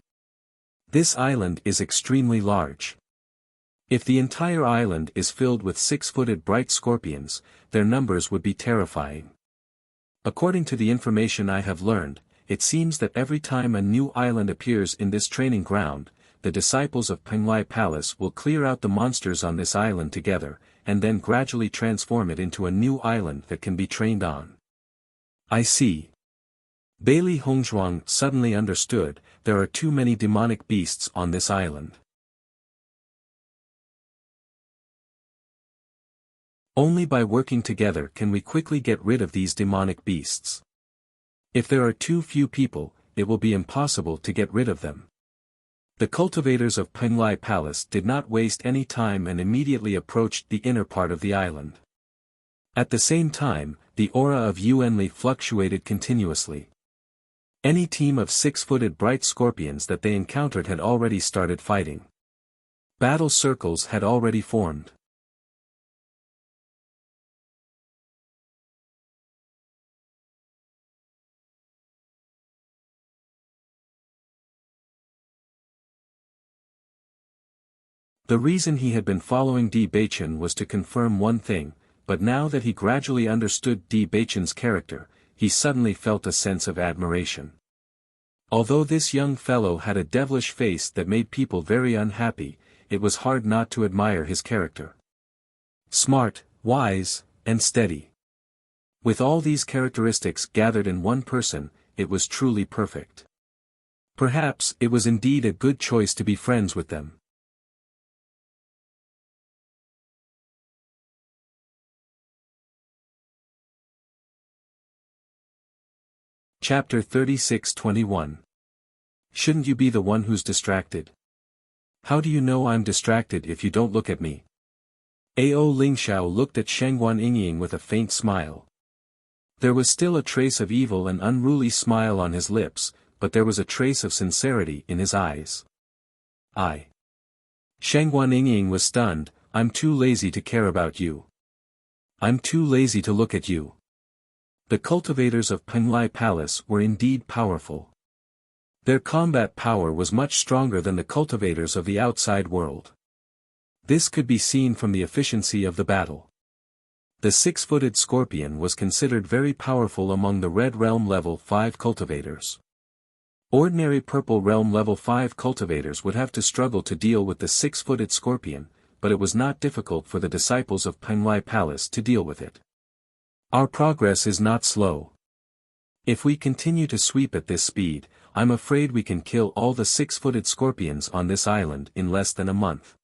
This island is extremely large. If the entire island is filled with 6-footed bright scorpions, their numbers would be terrifying. According to the information I have learned, it seems that every time a new island appears in this training ground, the disciples of Penglai Palace will clear out the monsters on this island together, and then gradually transform it into a new island that can be trained on. I see. Bailey Hongzhuang suddenly understood, there are too many demonic beasts on this island. Only by working together can we quickly get rid of these demonic beasts. If there are too few people, it will be impossible to get rid of them. The cultivators of Penglai Palace did not waste any time and immediately approached the inner part of the island. At the same time, the aura of Yuanli fluctuated continuously. Any team of 6-footed bright scorpions that they encountered had already started fighting. Battle circles had already formed. The reason he had been following Di Beichen was to confirm one thing, but now that he gradually understood Di Beichen's character, he suddenly felt a sense of admiration. Although this young fellow had a devilish face that made people very unhappy, it was hard not to admire his character. Smart, wise, and steady. With all these characteristics gathered in one person, it was truly perfect. Perhaps it was indeed a good choice to be friends with them. Chapter 36-21. Shouldn't you be the one who's distracted? How do you know I'm distracted if you don't look at me? Ao Lingxiao looked at Sheng Guanying with a faint smile. There was still a trace of evil and unruly smile on his lips, but there was a trace of sincerity in his eyes. Sheng Guanying was stunned. I'm too lazy to care about you. I'm too lazy to look at you. The cultivators of Penglai Palace were indeed powerful. Their combat power was much stronger than the cultivators of the outside world. This could be seen from the efficiency of the battle. The six-footed scorpion was considered very powerful among the Red Realm Level 5 cultivators. Ordinary Purple Realm Level 5 cultivators would have to struggle to deal with the six-footed scorpion, but it was not difficult for the disciples of Penglai Palace to deal with it. Our progress is not slow. If we continue to sweep at this speed, I'm afraid we can kill all the six-footed scorpions on this island in less than a month.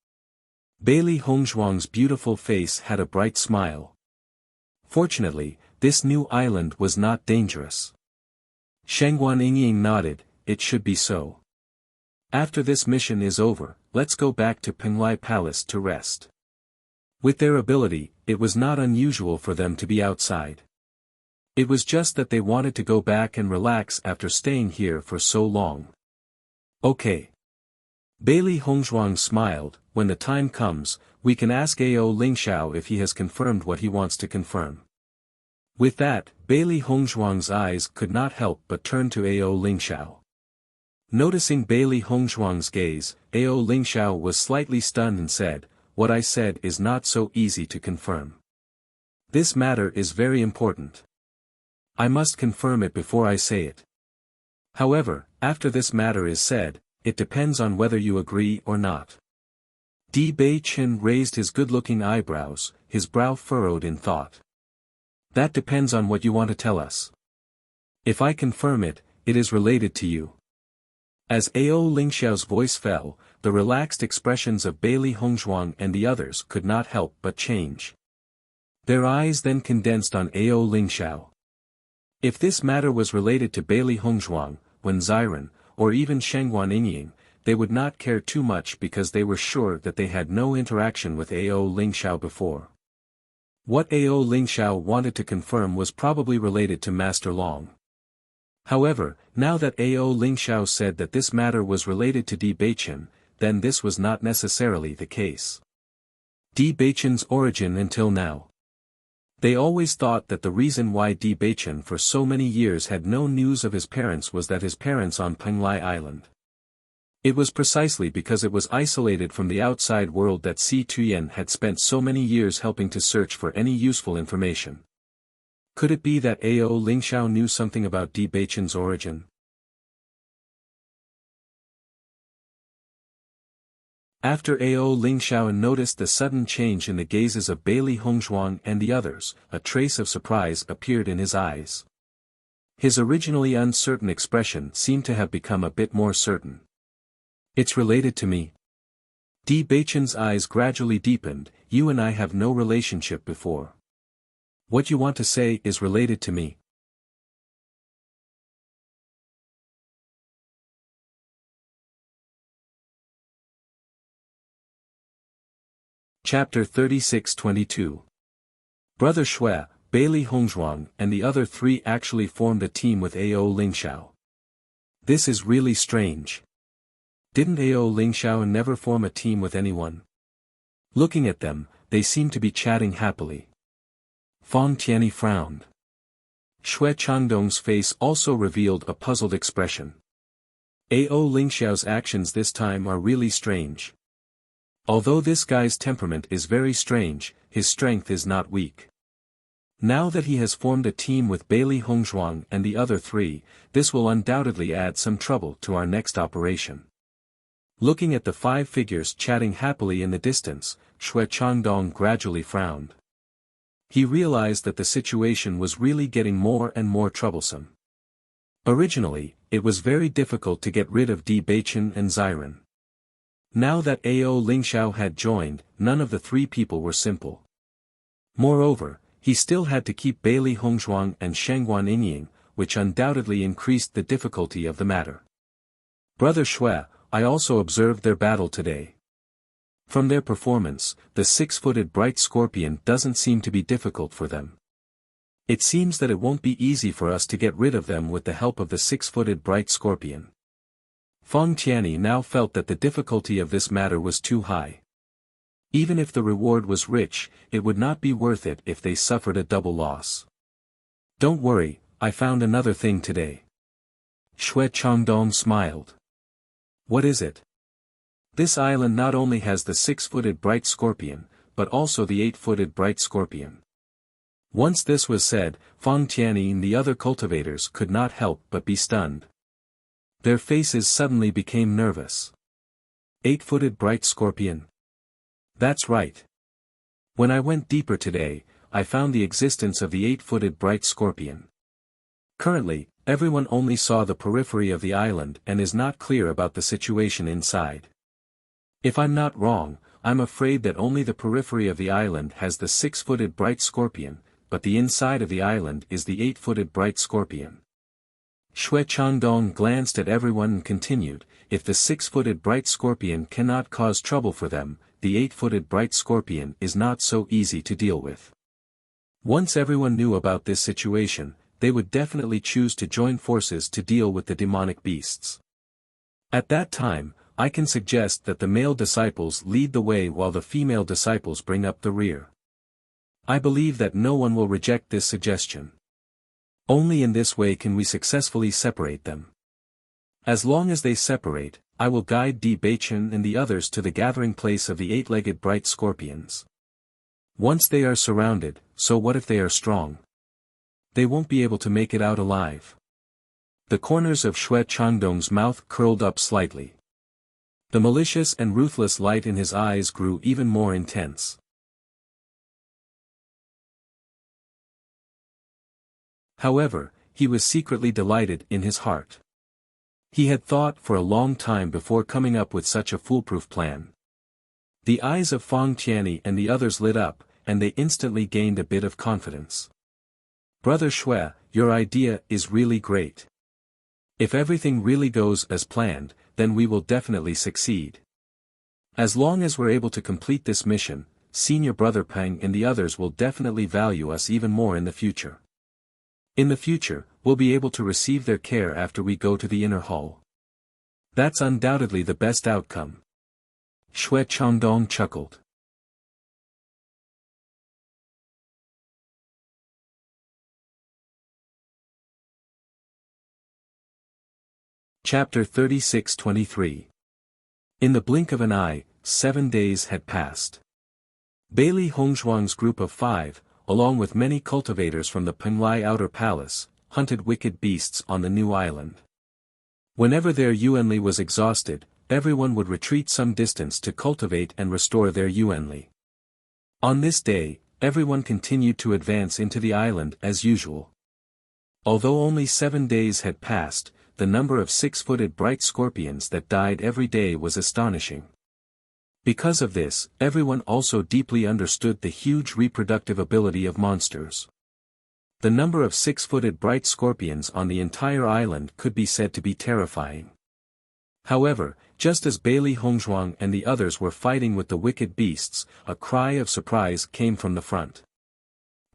Bailey Hongzhuang's beautiful face had a bright smile. Fortunately, this new island was not dangerous. Shengguan Yingying nodded, it should be so. After this mission is over, let's go back to Penglai Palace to rest. With their ability, it was not unusual for them to be outside. It was just that they wanted to go back and relax after staying here for so long. Okay. Bailey Hongzhuang smiled, when the time comes, we can ask Ao Lingxiao if he has confirmed what he wants to confirm. With that, Bailey Hongzhuang's eyes could not help but turn to Ao Lingxiao. Noticing Bailey Hongzhuang's gaze, Ao Lingxiao was slightly stunned and said, what I said is not so easy to confirm. This matter is very important. I must confirm it before I say it. However, after this matter is said, it depends on whether you agree or not. Di Bei-chen raised his good-looking eyebrows, his brow furrowed in thought. That depends on what you want to tell us. If I confirm it, it is related to you. As Ao Lingxiao's voice fell, the relaxed expressions of Bailey Hongzhuang and the others could not help but change. Their eyes then condensed on Ao Lingxiao. If this matter was related to Bailey Hongzhuang, Wen Ziren, or even Shengguan Yingying, they would not care too much because they were sure that they had no interaction with Ao Lingxiao before. What Ao Lingxiao wanted to confirm was probably related to Master Long. However, now that Ao Lingxiao said that this matter was related to Di Beichen, then this was not necessarily the case. Di Beichen's origin until now. They always thought that the reason why Di Beichen for so many years had no news of his parents was that his parents on Penglai Island. It was precisely because it was isolated from the outside world that Si Tuyen had spent so many years helping to search for any useful information. Could it be that Ao Lingxiao knew something about Di Beichen's origin? After Ao Lingxiao noticed the sudden change in the gazes of Bailey Hongzhuang and the others, a trace of surprise appeared in his eyes. His originally uncertain expression seemed to have become a bit more certain. It's related to me. Di Beichen's eyes gradually deepened, you and I have no relationship before. What you want to say is related to me. Chapter 36-22. Brother Shui, Bailey Hongzhuang and the other three actually formed a team with Ao Lingxiao. This is really strange. Didn't Ao Lingxiao never form a team with anyone? Looking at them, they seemed to be chatting happily. Fang Tianyi frowned. Shui Changdong's face also revealed a puzzled expression. Ao Lingxiao's actions this time are really strange. Although this guy's temperament is very strange, his strength is not weak. Now that he has formed a team with Bailey Hongzhuang and the other three, this will undoubtedly add some trouble to our next operation. Looking at the five figures chatting happily in the distance, Shui Changdong gradually frowned. He realized that the situation was really getting more and more troublesome. Originally, it was very difficult to get rid of Di Beichen and Ziren. Now that Ao Lingxiao had joined, none of the three people were simple. Moreover, he still had to keep Bailey Hongzhuang and Shengguan Yingying, which undoubtedly increased the difficulty of the matter. Brother Shui, I also observed their battle today. From their performance, the six-footed bright scorpion doesn't seem to be difficult for them. It seems that it won't be easy for us to get rid of them with the help of the six-footed bright scorpion. Fang Tianyi now felt that the difficulty of this matter was too high. Even if the reward was rich, it would not be worth it if they suffered a double loss. Don't worry, I found another thing today. Xue Changdong smiled. What is it? This island not only has the 6-footed bright scorpion, but also the 8-footed bright scorpion. Once this was said, Fang Tianyi and the other cultivators could not help but be stunned. Their faces suddenly became nervous. 8-footed bright scorpion? That's right. When I went deeper today, I found the existence of the 8-footed bright scorpion. Currently, everyone only saw the periphery of the island and is not clear about the situation inside. If I'm not wrong, I'm afraid that only the periphery of the island has the 6-footed bright scorpion, but the inside of the island is the 8-footed bright scorpion. Xue Changdong glanced at everyone and continued, if the 6-footed bright scorpion cannot cause trouble for them, the 8-footed bright scorpion is not so easy to deal with. Once everyone knew about this situation, they would definitely choose to join forces to deal with the demonic beasts. At that time, I can suggest that the male disciples lead the way while the female disciples bring up the rear. I believe that no one will reject this suggestion. Only in this way can we successfully separate them. As long as they separate, I will guide Di Beichen and the others to the gathering place of the 8-legged bright scorpions. Once they are surrounded, so what if they are strong? They won't be able to make it out alive. The corners of Xue Changdong's mouth curled up slightly. The malicious and ruthless light in his eyes grew even more intense. However, he was secretly delighted in his heart. He had thought for a long time before coming up with such a foolproof plan. The eyes of Fang Tianyi and the others lit up, and they instantly gained a bit of confidence. Brother Xue, your idea is really great. If everything really goes as planned, then we will definitely succeed. As long as we're able to complete this mission, Senior Brother Peng and the others will definitely value us even more in the future. In the future, we'll be able to receive their care after we go to the inner hall. That's undoubtedly the best outcome. Xue Changdong chuckled. Chapter 36-23. In the blink of an eye, 7 days had passed. Bailey Hongzhuang's group of 5, along with many cultivators from the Penglai Outer Palace, hunted wicked beasts on the new island. Whenever their Yuanli was exhausted, everyone would retreat some distance to cultivate and restore their Yuanli. On this day, everyone continued to advance into the island as usual. Although only 7 days had passed, the number of 6-footed bright scorpions that died every day was astonishing. Because of this, everyone also deeply understood the huge reproductive ability of monsters. The number of 6-footed bright scorpions on the entire island could be said to be terrifying. However, just as Bailey Hongzhuang and the others were fighting with the wicked beasts, a cry of surprise came from the front.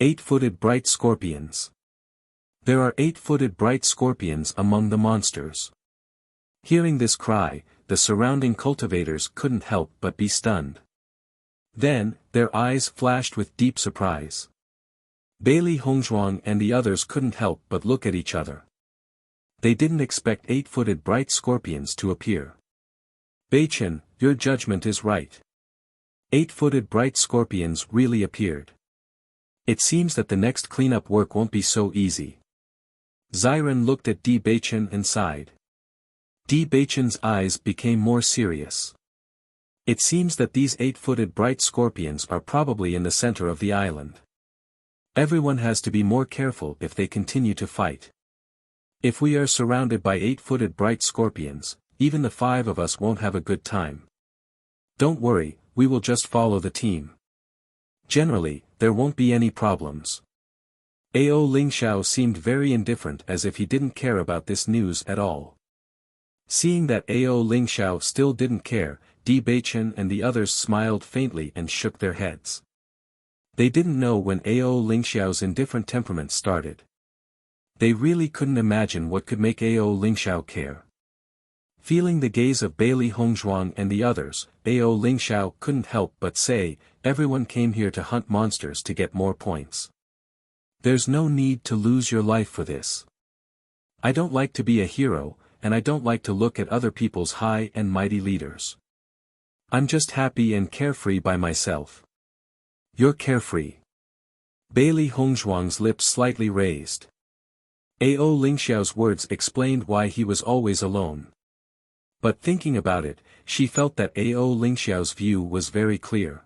8-footed bright scorpions. There are 8-footed bright scorpions among the monsters. Hearing this cry, the surrounding cultivators couldn't help but be stunned. Then, their eyes flashed with deep surprise. Bailey Hongzhuang and the others couldn't help but look at each other. They didn't expect 8-footed bright scorpions to appear. Beichen, your judgment is right. 8-footed bright scorpions really appeared. It seems that the next cleanup work won't be so easy. Xiren looked at Di Beichen and sighed. Di Beichen's eyes became more serious. It seems that these 8-footed bright scorpions are probably in the center of the island. Everyone has to be more careful if they continue to fight. If we are surrounded by 8-footed bright scorpions, even the 5 of us won't have a good time. Don't worry, we will just follow the team. Generally, there won't be any problems. Ao Lingxiao seemed very indifferent as if he didn't care about this news at all. Seeing that Ao Lingxiao still didn't care, Di Beichen and the others smiled faintly and shook their heads. They didn't know when Ao Lingxiao's indifferent temperament started. They really couldn't imagine what could make Ao Lingxiao care. Feeling the gaze of Bailey Hongzhuang and the others, Ao Lingxiao couldn't help but say, everyone came here to hunt monsters to get more points. There's no need to lose your life for this. I don't like to be a hero, and I don't like to look at other people's high and mighty leaders. I'm just happy and carefree by myself. You're carefree. Bailey Hongzhuang's lips slightly raised. Ao Lingxiao's words explained why he was always alone. But thinking about it, she felt that Ao Lingxiao's view was very clear.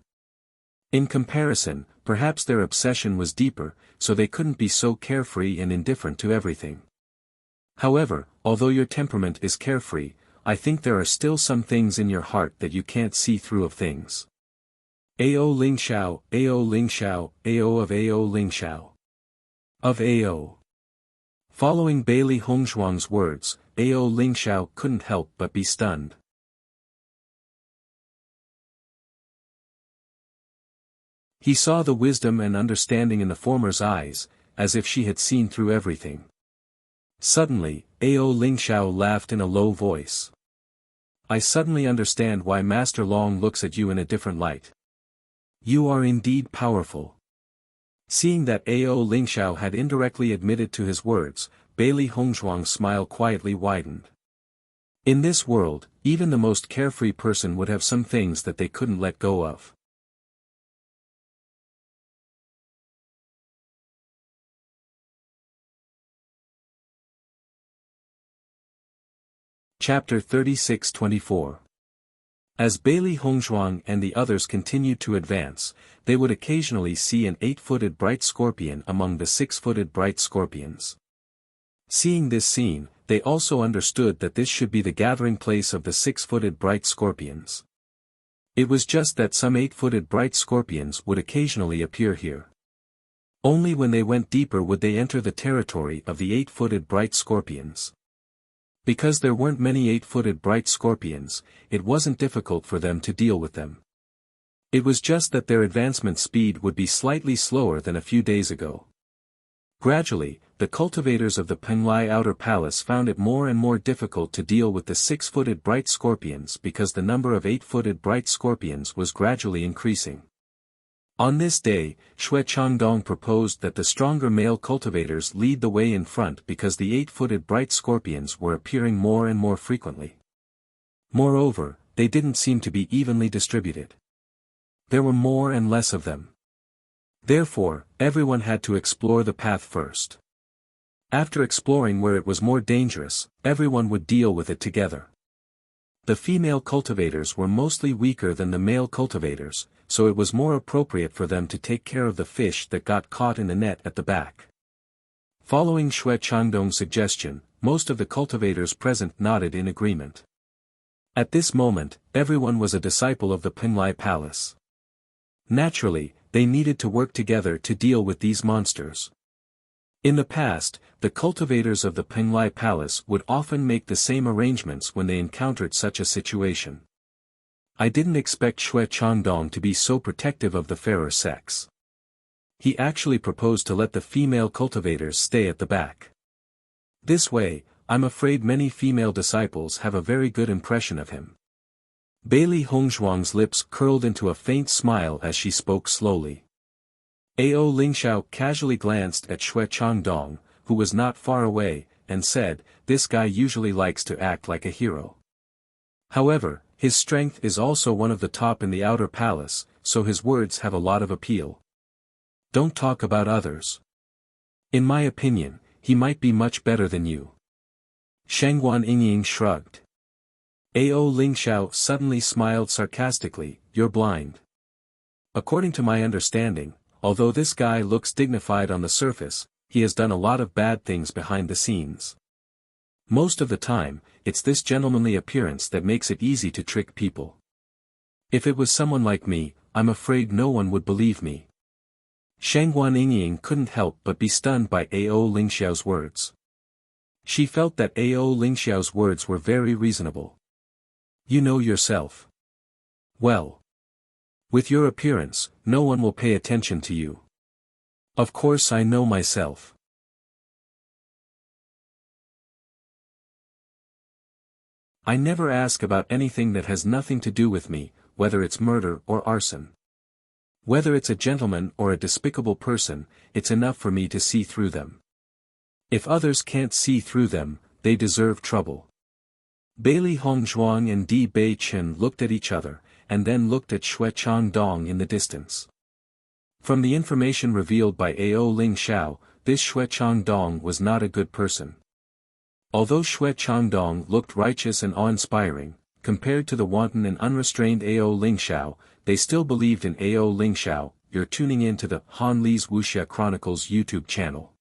In comparison, perhaps their obsession was deeper, so they couldn't be so carefree and indifferent to everything. However, although your temperament is carefree, I think there are still some things in your heart that you can't see through of things. Ao Lingxiao, Ao Lingxiao, Ao of Ao Lingxiao. Of Ao. Following Bailey Hongzhuang's words, Ao Lingxiao couldn't help but be stunned. He saw the wisdom and understanding in the former's eyes, as if she had seen through everything. Suddenly, Ao Lingxiao laughed in a low voice. I suddenly understand why Master Long looks at you in a different light. You are indeed powerful. Seeing that Ao Lingxiao had indirectly admitted to his words, Bailey Hongzhuang's smile quietly widened. In this world, even the most carefree person would have some things that they couldn't let go of. Chapter 36-24. As Bailey Hongzhuang and the others continued to advance, they would occasionally see an 8-footed bright scorpion among the 6-footed bright scorpions. Seeing this scene, they also understood that this should be the gathering place of the 6-footed bright scorpions. It was just that some 8-footed bright scorpions would occasionally appear here. Only when they went deeper would they enter the territory of the 8-footed bright scorpions. Because there weren't many 8-footed bright scorpions, it wasn't difficult for them to deal with them. It was just that their advancement speed would be slightly slower than a few days ago. Gradually, the cultivators of the Penglai Outer Palace found it more and more difficult to deal with the 6-footed bright scorpions because the number of 8-footed bright scorpions was gradually increasing. On this day, Xue Changdong proposed that the stronger male cultivators lead the way in front because the 8-footed bright scorpions were appearing more and more frequently. Moreover, they didn't seem to be evenly distributed. There were more and less of them. Therefore, everyone had to explore the path first. After exploring where it was more dangerous, everyone would deal with it together. The female cultivators were mostly weaker than the male cultivators, so it was more appropriate for them to take care of the fish that got caught in the net at the back. Following Xue Changdong's suggestion, most of the cultivators present nodded in agreement. At this moment, everyone was a disciple of the Penglai Palace. Naturally, they needed to work together to deal with these monsters. In the past, the cultivators of the Penglai Palace would often make the same arrangements when they encountered such a situation. I didn't expect Xue Changdong to be so protective of the fairer sex. He actually proposed to let the female cultivators stay at the back. This way, I'm afraid many female disciples have a very good impression of him. Bailey Hongzhuang's lips curled into a faint smile as she spoke slowly. Ao Lingxiao casually glanced at Xue Changdong, who was not far away, and said, "This guy usually likes to act like a hero. However, his strength is also one of the top in the outer palace, so his words have a lot of appeal. Don't talk about others. In my opinion, he might be much better than you." Shangguan Yingying shrugged. Ao Lingxiao suddenly smiled sarcastically, "You're blind. According to my understanding, although this guy looks dignified on the surface, he has done a lot of bad things behind the scenes. Most of the time, it's this gentlemanly appearance that makes it easy to trick people. If it was someone like me, I'm afraid no one would believe me." Shangguan Yingying couldn't help but be stunned by Ao Lingxiao's words. She felt that Ao Lingxiao's words were very reasonable. You know yourself. Well. With your appearance, no one will pay attention to you. Of course I know myself. I never ask about anything that has nothing to do with me, whether it's murder or arson. Whether it's a gentleman or a despicable person, it's enough for me to see through them. If others can't see through them, they deserve trouble. Bailey Hongzhuang and Di Bei Chen looked at each other, and then looked at Xue Changdong in the distance. From the information revealed by Ao Ling Xiao, this Xue Changdong was not a good person. Although Xue Changdong looked righteous and awe-inspiring, compared to the wanton and unrestrained Ao Ling Xiao, they still believed in Ao Ling Xiao. You're tuning in to the Han Li's Wuxia Chronicles YouTube channel.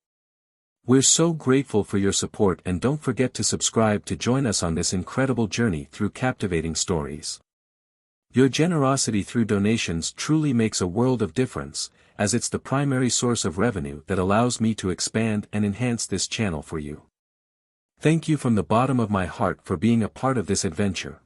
We're so grateful for your support, and don't forget to subscribe to join us on this incredible journey through captivating stories. Your generosity through donations truly makes a world of difference, as it's the primary source of revenue that allows me to expand and enhance this channel for you. Thank you from the bottom of my heart for being a part of this adventure.